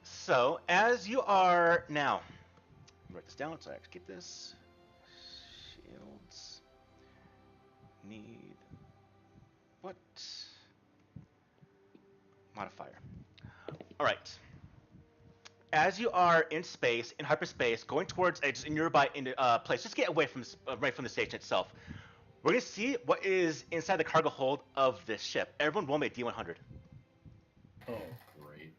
So as you are now, write this down so I have to get this. Shields need what modifier? All right. As you are in space, in hyperspace, going towards a nearby place, just get away from right from the station itself. We're gonna see what is inside the cargo hold of this ship. Everyone, roll me a D100. Oh, great.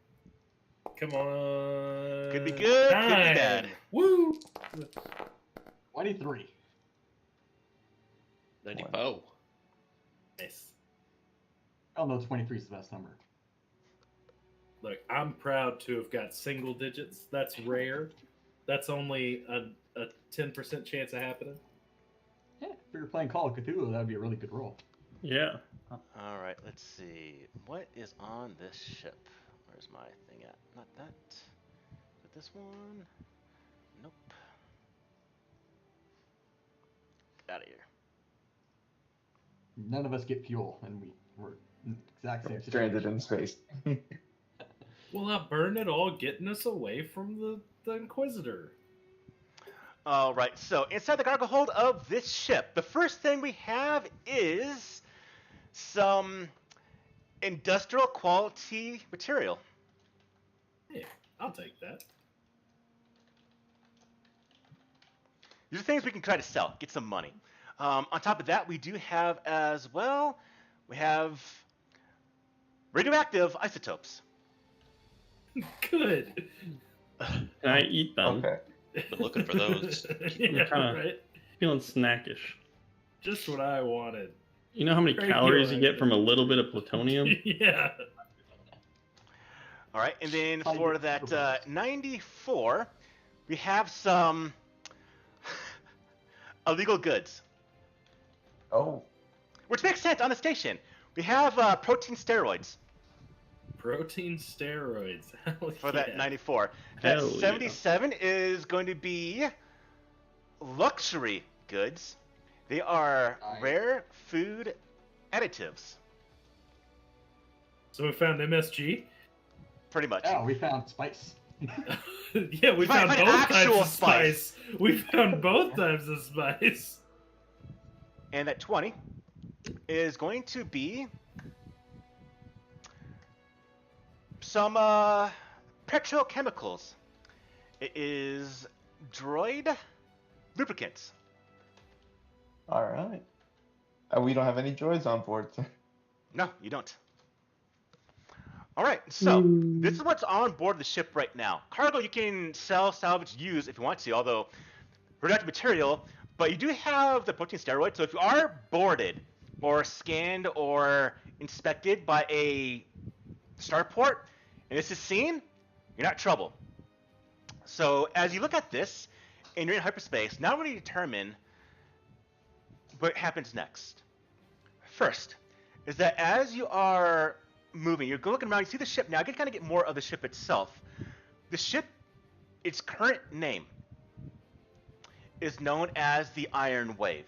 Come on. Could be good, could be 9. bad. Woo! 23. 94. Nice. I don't know 23 is the best number. Look, I'm proud to have got single digits. That's rare. That's only a 10% chance of happening. Yeah, if we were playing Call of Cthulhu, that would be a really good roll. Yeah. All right, let's see. What is on this ship? Where's my thing at? Not that. But this one? Nope. Get out of here. None of us get fuel, and we're in the exact same Stranded situation. in space. Will I burn it all getting us away from the Inquisitor? All right, so inside the cargo hold of this ship, the first thing we have is some industrial quality material. Yeah, I'll take that. These are things we can try to sell, get some money. On top of that, we do have as well, we have radioactive isotopes. Good. Can I eat them? Okay. Been looking for those. Yeah, kinda- right. Feeling snackish. Just what I wanted. You know how many Very calories you good. get from a little bit of plutonium? Yeah. All right, and then Find for it that first. 94, we have some illegal goods, Oh, which makes sense on the station. We have protein steroids Protein steroids. Hell for yeah. that 94. That Hell yeah. 77 is going to be luxury goods. They are Nice. rare food additives, So we found MSG. pretty much. Oh, we found spice. Yeah, we Find found both types actual of spice. We found both types of spice. And that 20 is going to be some petrochemicals. It is droid lubricants. alright. We don't have any droids on board. No, you don't. All right, so this is what's on board the ship right now. Cargo you can sell, salvage, use if you want to, although radioactive material, but you do have the protein steroid, so if you are boarded or scanned or inspected by a starport, and this is seen, you're not in trouble. So as you look at this, and you're in hyperspace, now we're going to determine what happens next. First, is that as you are moving, you're looking around, you see the ship now. I can kind of get more of the ship itself. The ship, its current name, is known as the Iron Wave.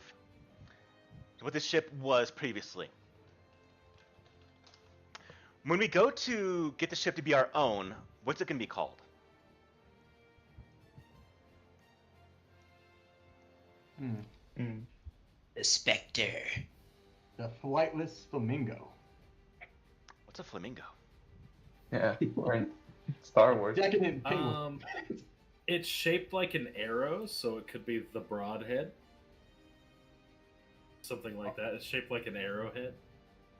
What this ship was previously. When we go to get the ship to be our own, what's it going to be called? The Spectre. The flightless flamingo. What's a flamingo? Yeah, we're in Star Wars. Decadent penguin. It's shaped like an arrow, so it could be the broadhead. Something like that. It's shaped like an arrowhead.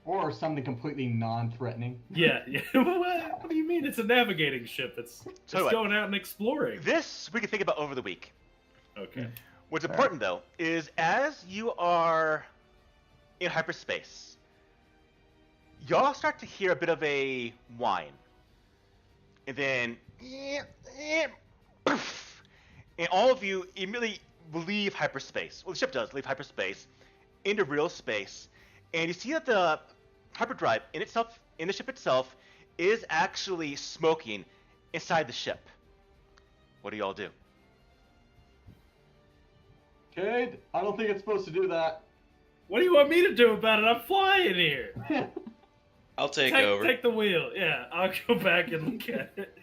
Or something completely non-threatening. Yeah, yeah. What do you mean? It's a navigating ship. It's going out and exploring. This we can think about over the week. Okay. What's important, though, is as you are in hyperspace, y'all start to hear a bit of a whine. And then, and all of you immediately leave hyperspace. Well, the ship does leave hyperspace into real space. And you see that the hyperdrive in itself, in the ship itself, is actually smoking inside the ship. What do y'all do? Cade, I don't think it's supposed to do that. What do you want me to do about it? I'm flying here. I'll take over. Take the wheel. Yeah, I'll go back and look at it.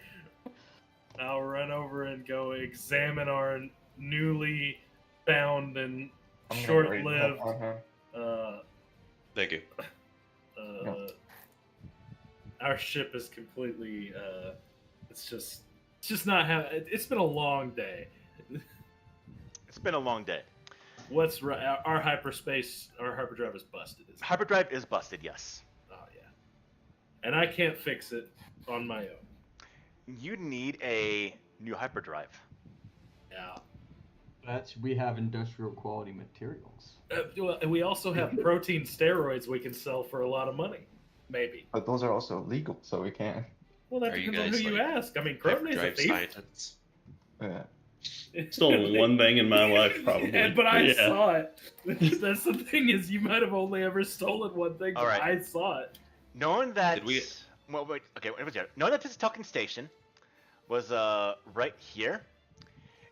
I'll run over and go examine our newly found and I'm gonna short-lived. rate that on her. Thank you. Our ship is completely. It's just not how. It's been a long day. It's been a long day. What's right? Our hyperdrive is busted. Hyperdrive is busted, yes. Oh yeah, and I can't fix it on my own. You need a new hyperdrive. Yeah. But we have industrial quality materials. Well, we also have protein steroids we can sell for a lot of money, maybe. But those are also legal, so we can't. Well, that Are you depends on who guys, you like, ask. I mean, Croton's a Hyperdrive thief. scientists. Yeah. Stolen one thing in my life, probably. But I Yeah. saw it. That's the thing is, you might have only ever stolen one thing, but All right. I saw it. Knowing that. Did we- Well, wait. Okay, what was there? Knowing that this talking station was right here.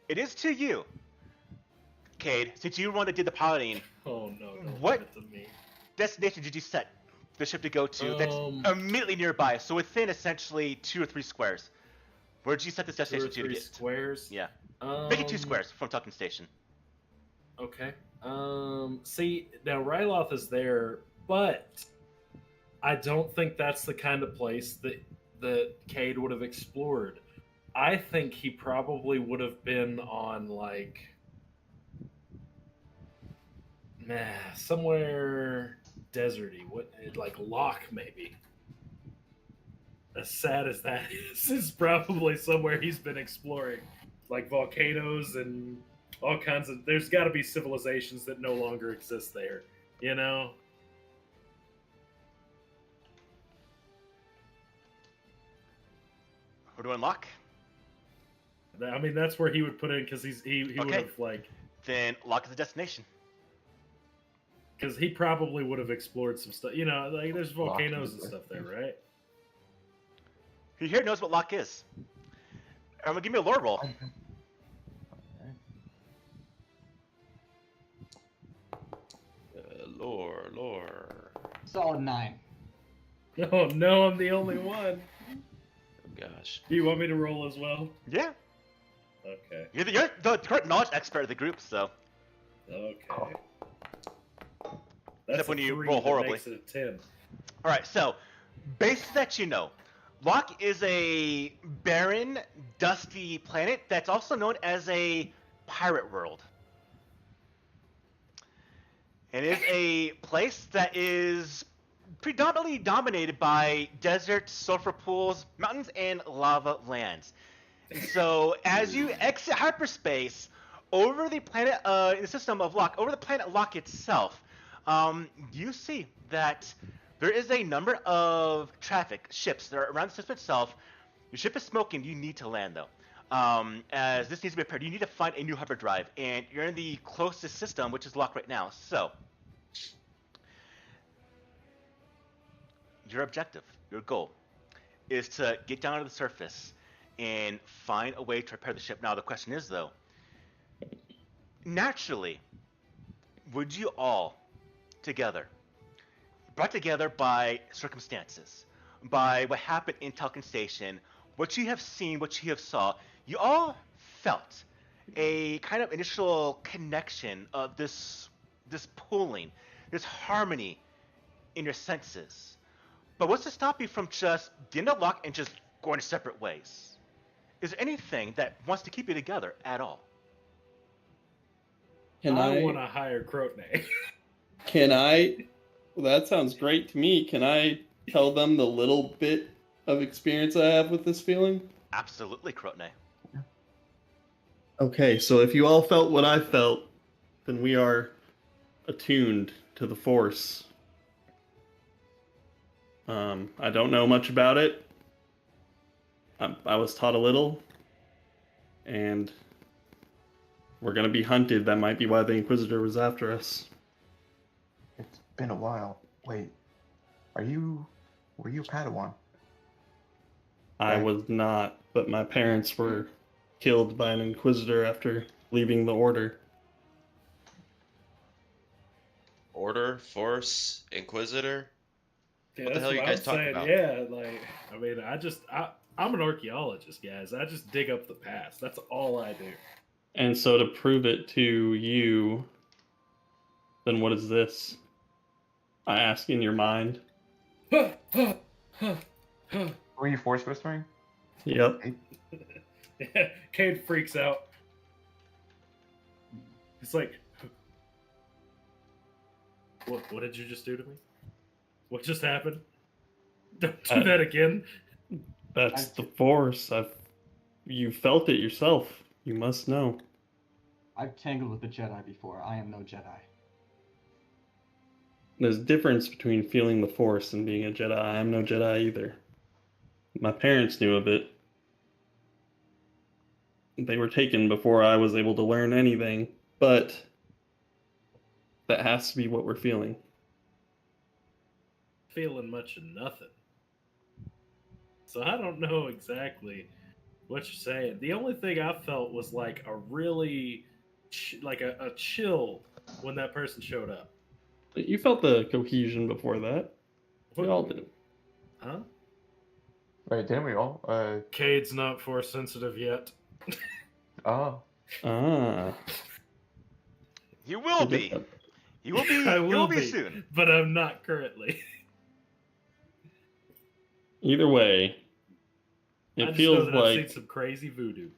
It is to you, Cade. Since you were the one that did the piloting, Oh no! Don't What? give it to me. destination did you set the ship to go to? That's immediately nearby, so within essentially 2 or 3 squares. Where did you set this 2 or destination to 3 get? squares. Yeah, make it 2 squares from talking station. Okay. See, now Ryloth is there, but I don't think that's the kind of place that Cade would have explored. I think he probably would have been on like somewhere deserty. What, like Locke maybe. As sad as that is probably somewhere he's been exploring, like volcanoes and all kinds of. There's got to be civilizations that no longer exist there, you know. We're doing Locke. I mean, that's where he would put in because he would Okay. have like Then Locke is the destination. because he probably would have explored some stuff. You know, like there's volcanoes and Locke is stuff there, right? Who here knows what Locke is? I'm gonna give me a lore roll. Lore. Solid 9. Oh no, I'm the only one. Oh gosh. Do you want me to roll as well? Yeah, Okay. you're the current knowledge expert of the group, so. Okay. Except That's when a you 3 roll that horribly. Makes it a 10. All right, so base that you know, Locke is a barren, dusty planet that's also known as a pirate world. It is a place that is predominantly dominated by desert, sulfur pools, mountains, and lava lands. And so, as you exit hyperspace over the planet, in the system of Locke, over the planet Locke itself, you see that there is a number of traffic ships that are around the system itself. Your ship is smoking. You need to land though. As this needs to be repaired, you need to find a new hyperdrive, and you're in the closest system, which is Locke right now. So, your objective, your goal, is to get down to the surface and find a way to repair the ship. Now, the question is, though, naturally, would you all together, brought together by circumstances, by what happened in Talcon Station, what you have seen, what you have saw, you all felt a kind of initial connection of this pulling, this harmony in your senses. But what's to stop you from just getting a lock and just going separate ways? Is there anything that wants to keep you together at all? I want to hire Crotone. Can I? Well, that sounds great to me. Can I tell them the little bit of experience I have with this feeling? Absolutely, Crotone. Okay, so if you all felt what I felt, then we are attuned to the Force. I don't know much about it. I was taught a little, and we're gonna be hunted. That might be why the Inquisitor was after us. It's been a while. Wait, were you Padawan? I was not, but my parents were killed by an Inquisitor after leaving the Order. Order, Force, Inquisitor. Yeah, What the hell are you guys talking about? Yeah, I'm an archaeologist, guys. I just dig up the past. That's all I do. And so to prove it to you, then what is this? I ask in your mind. Were you Force whispering? Yep. Yeah, Cade freaks out. He's like, what did you just do to me? What just happened? Don't do that again. That's the Force. You felt it yourself. You must know. I've tangled with the Jedi before. I am no Jedi. There's a difference between feeling the Force and being a Jedi. I am no Jedi either. My parents knew of it. They were taken before I was able to learn anything, but that has to be what we're feeling. Feeling much of nothing. So I don't know exactly what you're saying. The only thing I felt was like a really, a chill when that person showed up. You felt the cohesion before that. We all did. Huh? Wait, didn't we all? Cade's not Force sensitive yet. Oh. Ah. You will be. You will be. I You will will be be soon. But I'm not currently. Either way, I it just feels know that I've seen like some crazy voodoo.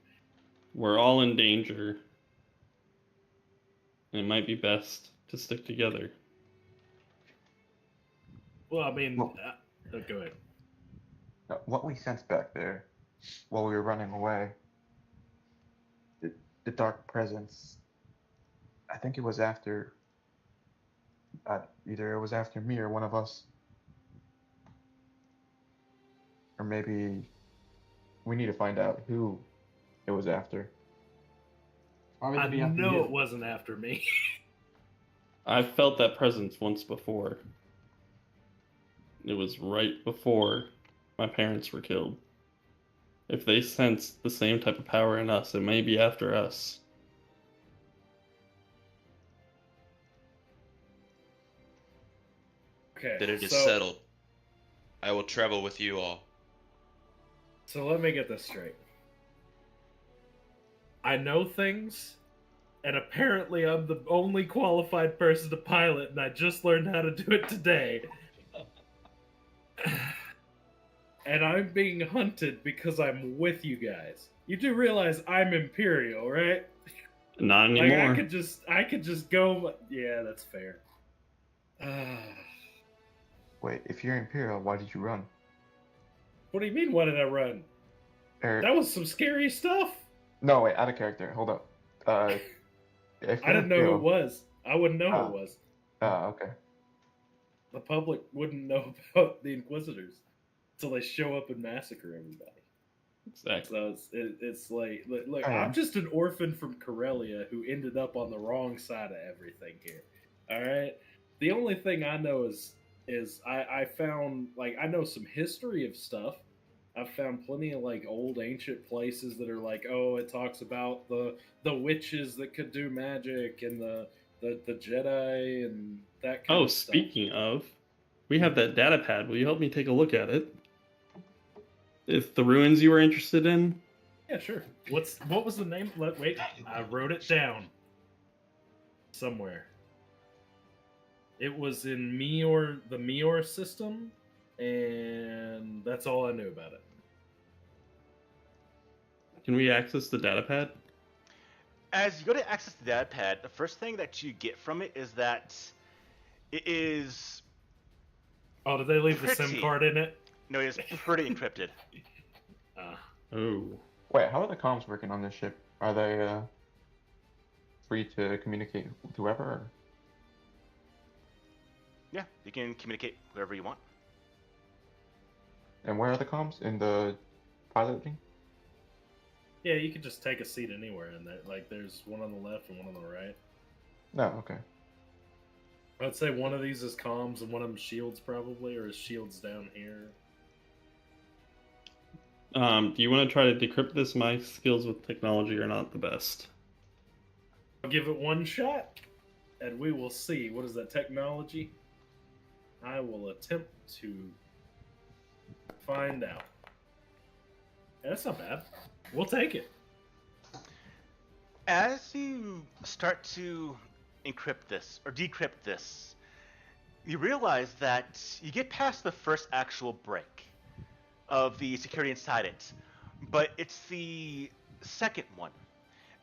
we're all in danger. And it might be best to stick together. Well, I mean, Well- go ahead. What we sensed back there while we were running away, the dark presence, I think it was after, either it was after me or one of us. Or maybe we need to find out who it was after. Probably I to be after know you. it wasn't after me. I've felt that presence once before. It was right before my parents were killed. If they sense the same type of power in us, it may be after us. Okay. Then it is so, settled. I will travel with you all. So let me get this straight. I know things, and apparently I'm the only qualified person to pilot, and I just learned how to do it today. And I'm being hunted because I'm with you guys. You do realize I'm Imperial, right? Not Like anymore. I could just go. Yeah, that's fair. Wait, if you're Imperial, why did you run? What do you mean? Why did I run? Or That was some scary stuff. no, wait, out of character. Hold up. If I you're didn't know who it Imperial, was. I wouldn't know who Ah. it was. Okay. The public wouldn't know about the Inquisitors until they show up and massacre everybody. Exactly. So it's like, look, Oh, yeah. I'm just an orphan from Corellia who ended up on the wrong side of everything here. All right. The only thing I know is I found, like, I know some history of stuff. I've found plenty of like old ancient places that are like, oh, it talks about the witches that could do magic and the Jedi and that kind Oh, of stuff. speaking of, we have that data pad. Will you help me take a look at it? If the ruins you were interested in? Yeah, sure. What was the name? Wait, I wrote it down somewhere. It was in the Meor system, and that's all I knew about it. Can we access the data pad? As you go to access the data pad, the first thing that you get from it is that it is Oh, did they leave the SIM Pretty. card in it? no, it is pretty encrypted. Oh. Wait, how are the comms working on this ship? Are they free to communicate with whoever? Or... Yeah, you can communicate wherever you want. And where are the comms? In the piloting? Yeah, you could just take a seat anywhere in there. Like, there's one on the left and one on the right. No, okay. I'd say one of these is comms and one of them shields, probably, or is shields down here? Do you want to try to decrypt this? My skills with technology are not the best. I'll give it one shot, and we will see. What is that technology? I will attempt to find out. Yeah, that's not bad. We'll take it. As you start to encrypt this or decrypt this, you realize that you get past the first actual break of the security inside it, but it's the second one.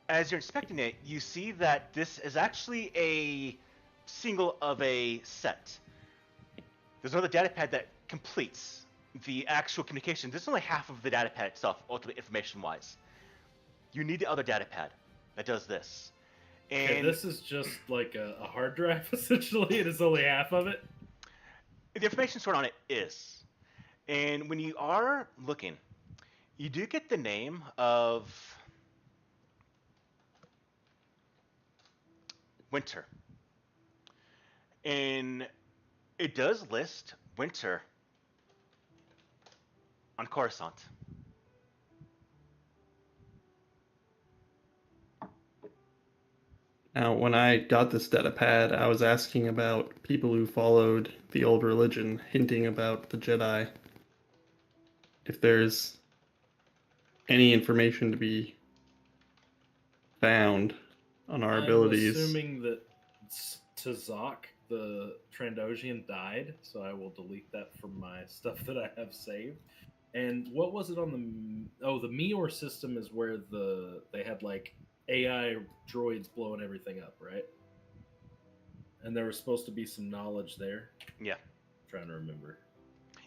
As you're inspecting it, you see that this is actually a single of a set. There's another data pad that completes the actual communication. This is only half of the data pad itself, ultimately information-wise. You need the other data pad that does this. And Okay, this is just like a hard drive, essentially. It is only half of it. the information stored on it is. And when you are looking, you do get the name of Winter. And it does list Winter on Coruscant. Now, when I got this data pad, I was asking about people who followed the old religion, hinting about the Jedi. If there's any information to be found on our abilities. I'm assuming that Tazak, the Trandoshan, died, so I will delete that from my stuff that I have saved. And what was it on the Meor system is where they had like AI droids blowing everything up, right? And there was supposed to be some knowledge there. Yeah. I'm trying to remember.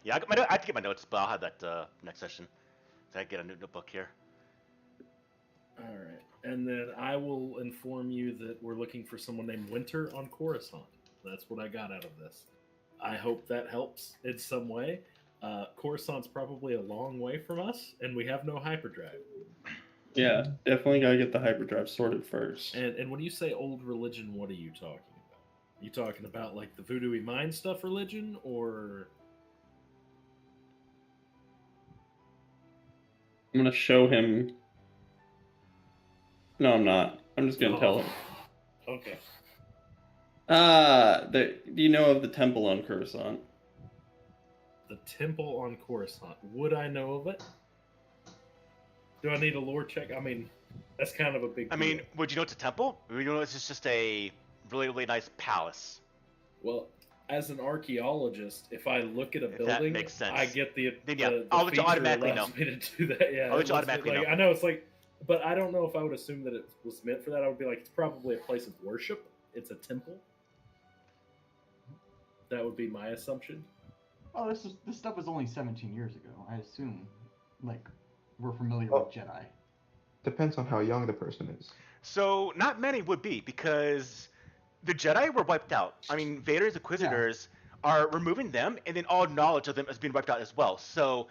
Yeah, I have to get my notes, but I'll have that next session. So I get a new notebook here. All right. And then I will inform you that we're looking for someone named Winter on Coruscant. That's what I got out of this. I hope that helps in some way. Coruscant's probably a long way from us, and we have no hyperdrive. Yeah, definitely gotta get the hyperdrive sorted first. And when you say old religion, what are you talking about? You talking about like the voodoo-y mind stuff religion, or... I'm gonna show him. No, I'm not. I'm just gonna tell him. Okay. Do you know of the temple on Coruscant? The temple on Coruscant. Would I know of it? Do I need a lore check? I mean, that's kind of a big deal. I mean, would you know it's a temple? Or would you know it's just a really, really nice palace? Well, as an archaeologist, if I look at a If building, that makes sense. I get the I'll let you feature automatically allows know. me to do that. Yeah, I'll let you it automatically like, know. I know it's like, but I don't know if I would assume that it was meant for that. I would be like, it's probably a place of worship. It's a temple. That would be my assumption. Oh, this stuff was only 17 years ago. I assume, like, we're familiar Well, with Jedi. depends on how young the person is. So not many would be because the Jedi were wiped out. I mean, Vader's Yeah. Inquisitors are removing them, and then all knowledge of them is being wiped out as well. So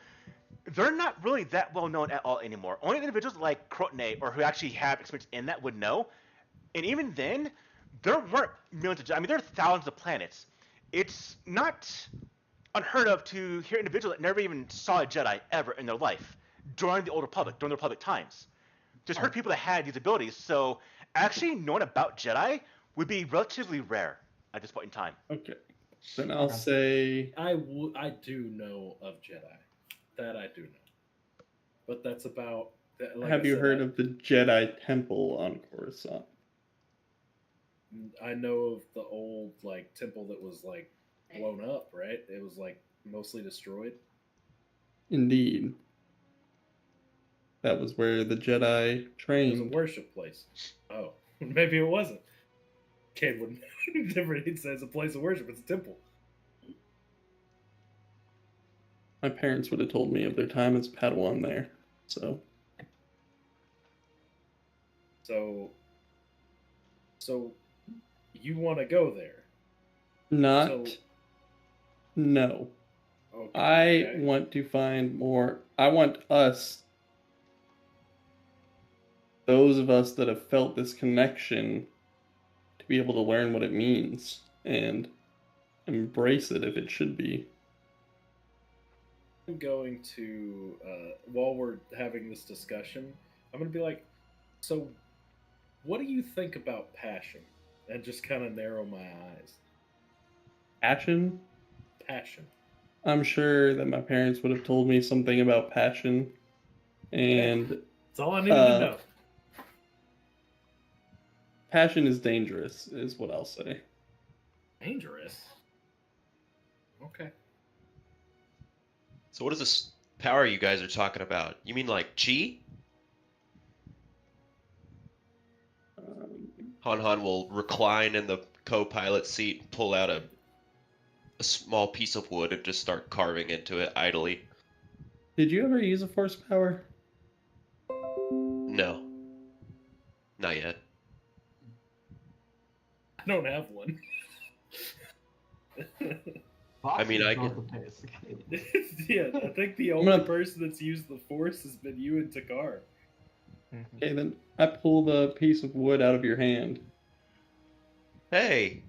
they're not really that well known at all anymore. Only individuals like Crotone or who actually have experience in that would know. And even then, there weren't millions of Jedi. I mean, there are thousands of planets. It's not unheard of to hear individuals that never even saw a Jedi ever in their life during the Old Republic, during the Republic times. Just heard people that had these abilities. So actually knowing about Jedi would be relatively rare at this point in time. Okay. Then I'll Okay. say I do know of Jedi. That I do know. But that's about. Like have I you said, heard of the Jedi Temple on Coruscant? I know of the old like temple that was like blown up, right? It was like mostly destroyed. Indeed. That was where the Jedi It was a trained. worship place. Oh, maybe it wasn't. Kid would never. He says a place of worship. It's a temple. My parents would have told me of their time as Padawan there. So So you want to go there? not So no. okay, I okay. want to find more. I want us, those of us that have felt this connection, to be able to learn what it means and embrace it if it should be. I'm going to while we're having this discussion, I'm going to be like, so what do you think about passion? And just kind of narrow my eyes. Passion? Passion. I'm sure that my parents would have told me something about passion. And That's all I needed to know. passion is dangerous, is what I'll say. Dangerous. Okay. So what is this power you guys are talking about? You mean like chi? Han will recline in the co-pilot seat and pull out a small piece of wood and just start carving into it idly. Did you ever use a force power? No. Not yet. I don't have one. I mean, I Fox could- is north of Pace. Yeah, I think the only person that's used the Force has been you and Takar. Okay, then I pull the piece of wood out of your hand. Hey!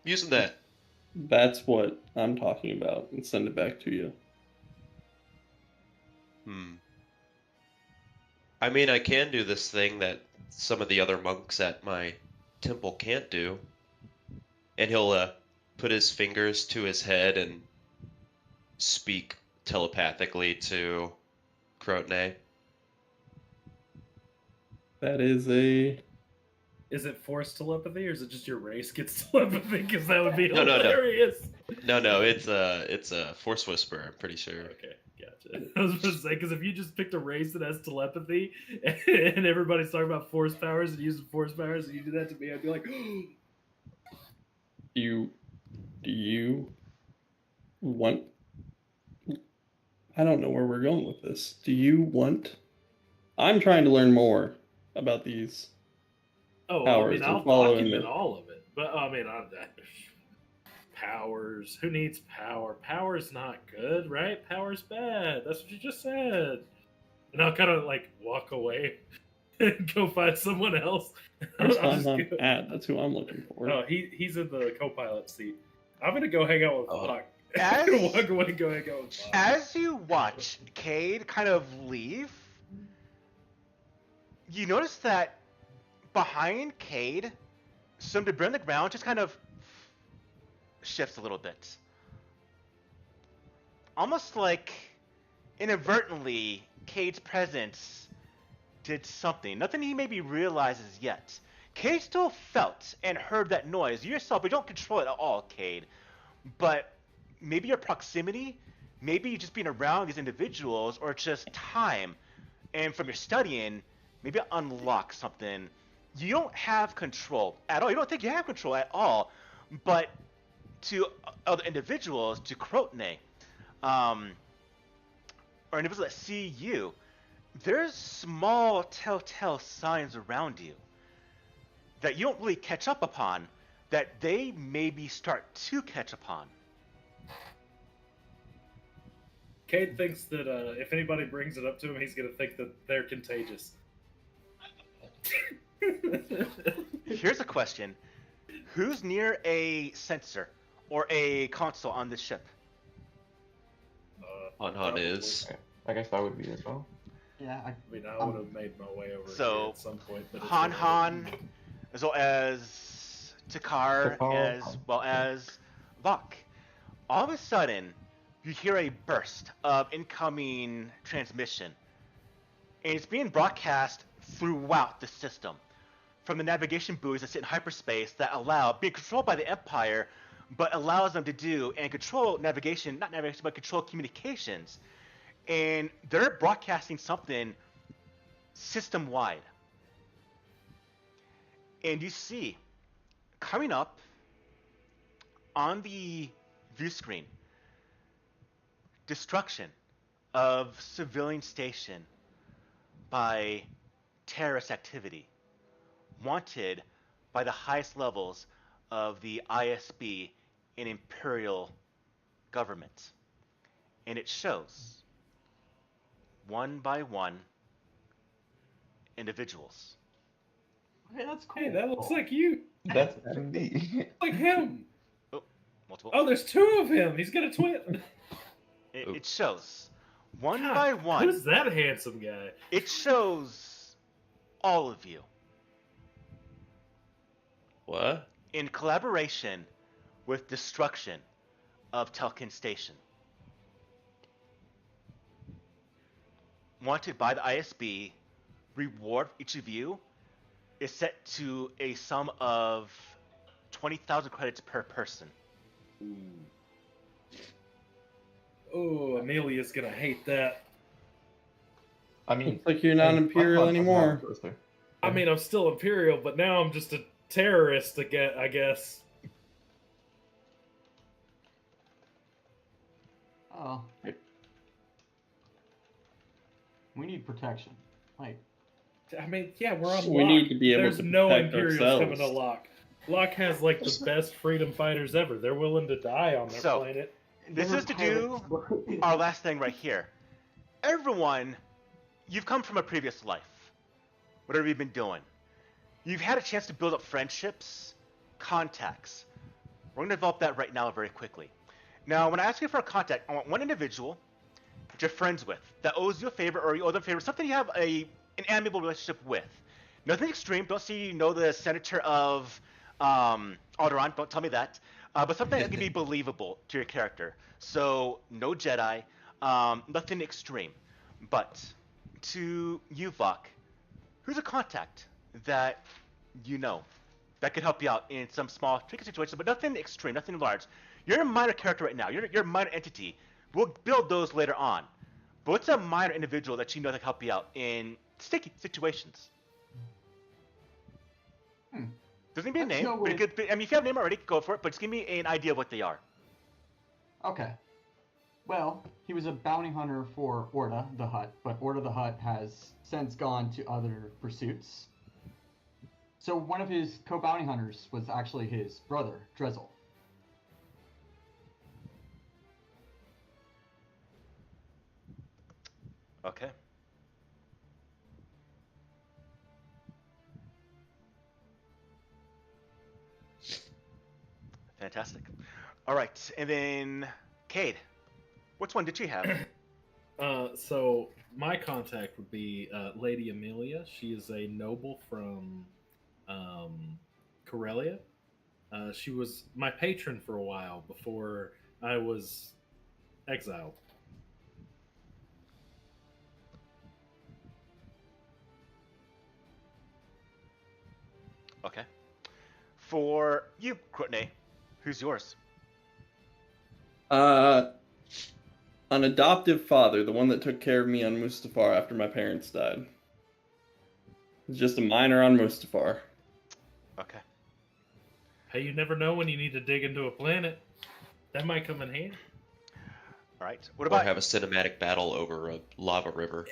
Using that. That's what I'm talking about, and send it back to you. I mean, I can do this thing that some of the other monks at my temple can't do. And he'll put his fingers to his head and speak telepathically to Crotone. That is a... Is it Force telepathy or is it just your race gets telepathy? Because that would be No. hilarious. No, it's a force whisper, I'm pretty sure. Okay, gotcha. I was going to say, because if you just picked a race that has telepathy and everybody's talking about force powers and using force powers and you do that to me, I'd be like, Do you want... I don't know where we're going with this. Do you want... I'm trying to learn more about these oh, powers. I mean, I'll document all of it. But, I mean, powers. Who needs power? Power's not good, right? Power's bad. That's what you just said. And I'll kind of, like, walk away and go find someone else. Where's I'll just Han go- at? That's who I'm looking for. Oh, he's in the co-pilot seat. I'm gonna go hang out with Oh. Bach. As- I'm gonna walk away and go hang out with Bach. As you watch Cade kind of leave, you notice that behind Cade, some debris on the ground just kind of shifts a little bit. Almost like inadvertently, Cade's presence did something. Nothing he maybe realizes yet. Cade still felt and heard that noise. You yourself, but you don't control it at all, Cade. But maybe your proximity, maybe just being around these individuals, or just time, and from your studying, maybe unlock something. You don't have control at all. You don't think you have control at all. But to other individuals, to Krotne, um, or individuals that see you, there's small telltale signs around you that you don't really catch up upon, that they maybe start to catch upon. Cade thinks that if anybody brings it up to him, he's gonna think that they're contagious. Here's a question. Who's near a sensor or a console on this ship? Han probably. is. I guess that would be as well. Yeah, I mean, I would have made my way over So, here at some point. But it's Han been- Han, as well as Takar, Takar. as well as Vok. All of a sudden, you hear a burst of incoming transmission. And it's being broadcast throughout the system. From the navigation buoys that sit in hyperspace that allow, being controlled by the Empire, but allows them to do and control navigation, not navigation, but control communications. And they're broadcasting something system-wide. And you see, coming up on the view screen, destruction of civilian station by terrorist activity, wanted by the highest levels of the ISB and Imperial government. And it shows, one by one, individuals. Okay, that's cool. Hey, that looks like you. That's me. Like him. Multiple. Oh, there's two of him. He's got a twin. It shows, one God, by one, Who's that handsome guy? it shows all of you What? in collaboration with destruction of Telkin Station. Wanted by the ISB, reward for each of you is set to a sum of 20,000 credits per person. Oh, Amelia's gonna hate that. I mean, Looks like you're not hey, Imperial Buck Buck doesn't anymore. have a toaster. I mean, I'm still Imperial, but now I'm just a terrorist again, I guess. Oh. We need protection. Like, I mean, yeah, we're on We Locke. need to be able There's to no protect Imperials ourselves. coming to Locke. Locke has like the best freedom fighters ever. They're willing to die on their So- planet. This they're is to do pirates. our last thing right here. Everyone, you've come from a previous life. Whatever you've been doing. You've had a chance to build up friendships, contacts. We're going to develop that right now very quickly. Now, when I ask you for a contact, I want one individual that you're friends with, that owes you a favor or you owe them a favor, something you have an amiable relationship with. Nothing extreme. Don't say you know the senator of Alderaan. Don't tell me that. But something that can be believable to your character. So, no Jedi, nothing extreme. But to you, Vok, who's a contact that you know that could help you out in some small, tricky situations, but nothing extreme, nothing large. You're a minor character right now. You're a minor entity. We'll build those later on. But what's a minor individual that you know that can help you out in sticky situations? Doesn't be a Let's name, go but it with- could, I mean, if you have a name already, go for it. But just give me an idea of what they are. Okay. Well, he was a bounty hunter for Orda the Hutt, but Orda the Hutt has since gone to other pursuits. So one of his co-bounty hunters was actually his brother, Drezel. Okay. Fantastic. All right, and then Cade, which one did you have? So my contact would be Lady Amelia. She is a noble from Corellia. She was my patron for a while before I was exiled. Okay. For you, Krotne, who's yours? An adoptive father, the one that took care of me on Mustafar after my parents died. He's just a miner on Mustafar. Okay. Hey, you never know when you need to dig into a planet. That might come in handy. All right. What Or about have a cinematic battle over a lava river.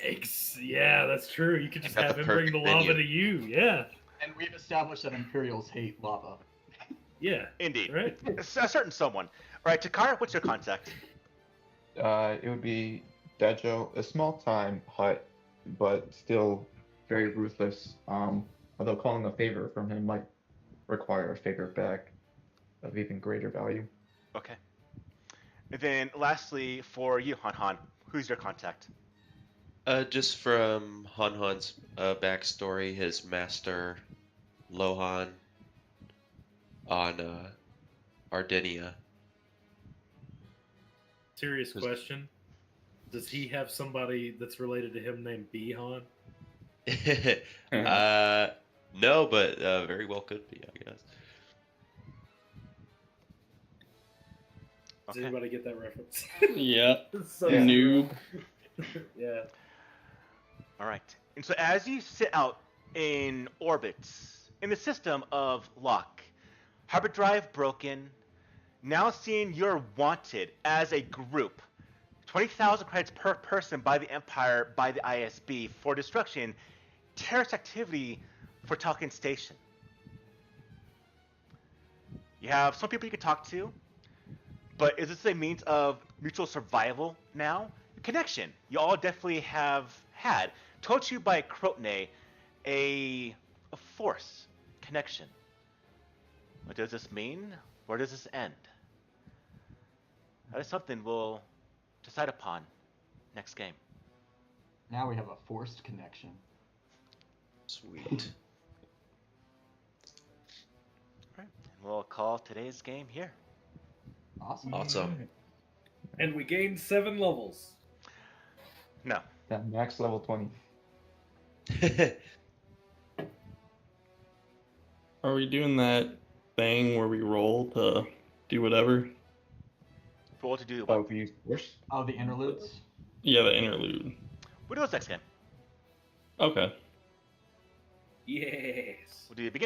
Yeah, that's true. You could just Got have the him bring the perfect lava venue. to you. Yeah. And we've established that Imperials hate lava. Yeah. Indeed. Right? A certain someone. All right, Takara, what's your contact? It would be Dejo, a small time hut, but still very ruthless. Although calling a favor from him might require a favor back of even greater value. Okay. And then lastly, for you, Han Han, who's your contact? Just from Han Han's backstory, his master Lohan on Ardinia. Serious question. Does he have somebody that's related to him named Bihan? No, but very well could be, I guess. Does Okay. anybody get that reference? Yeah. So Yeah. Noob. Yeah. All right. And so as you sit out in orbits in the system of Locke, Harbor Drive broken, now seeing you're wanted as a group, 20,000 credits per person by the Empire, by the ISB for destruction, terrorist activity for Talkin Station. You have some people you can talk to, but is this a means of mutual survival now? Connection. You all definitely have had. Told to you by Krotne, a force connection. What does this mean? Where does this end? That is something we'll decide upon next game. Now we have a forced connection. Sweet. All right. And we'll call today's game here. Awesome. Awesome. And we gained 7 levels. No. Yeah, max level 20. Are we doing that thing where we roll to do whatever? Roll to do Oh, what? if we use force? Oh, the interludes? Yeah, the interlude. We'll do this next game. Okay. Yes. We'll do the beginning.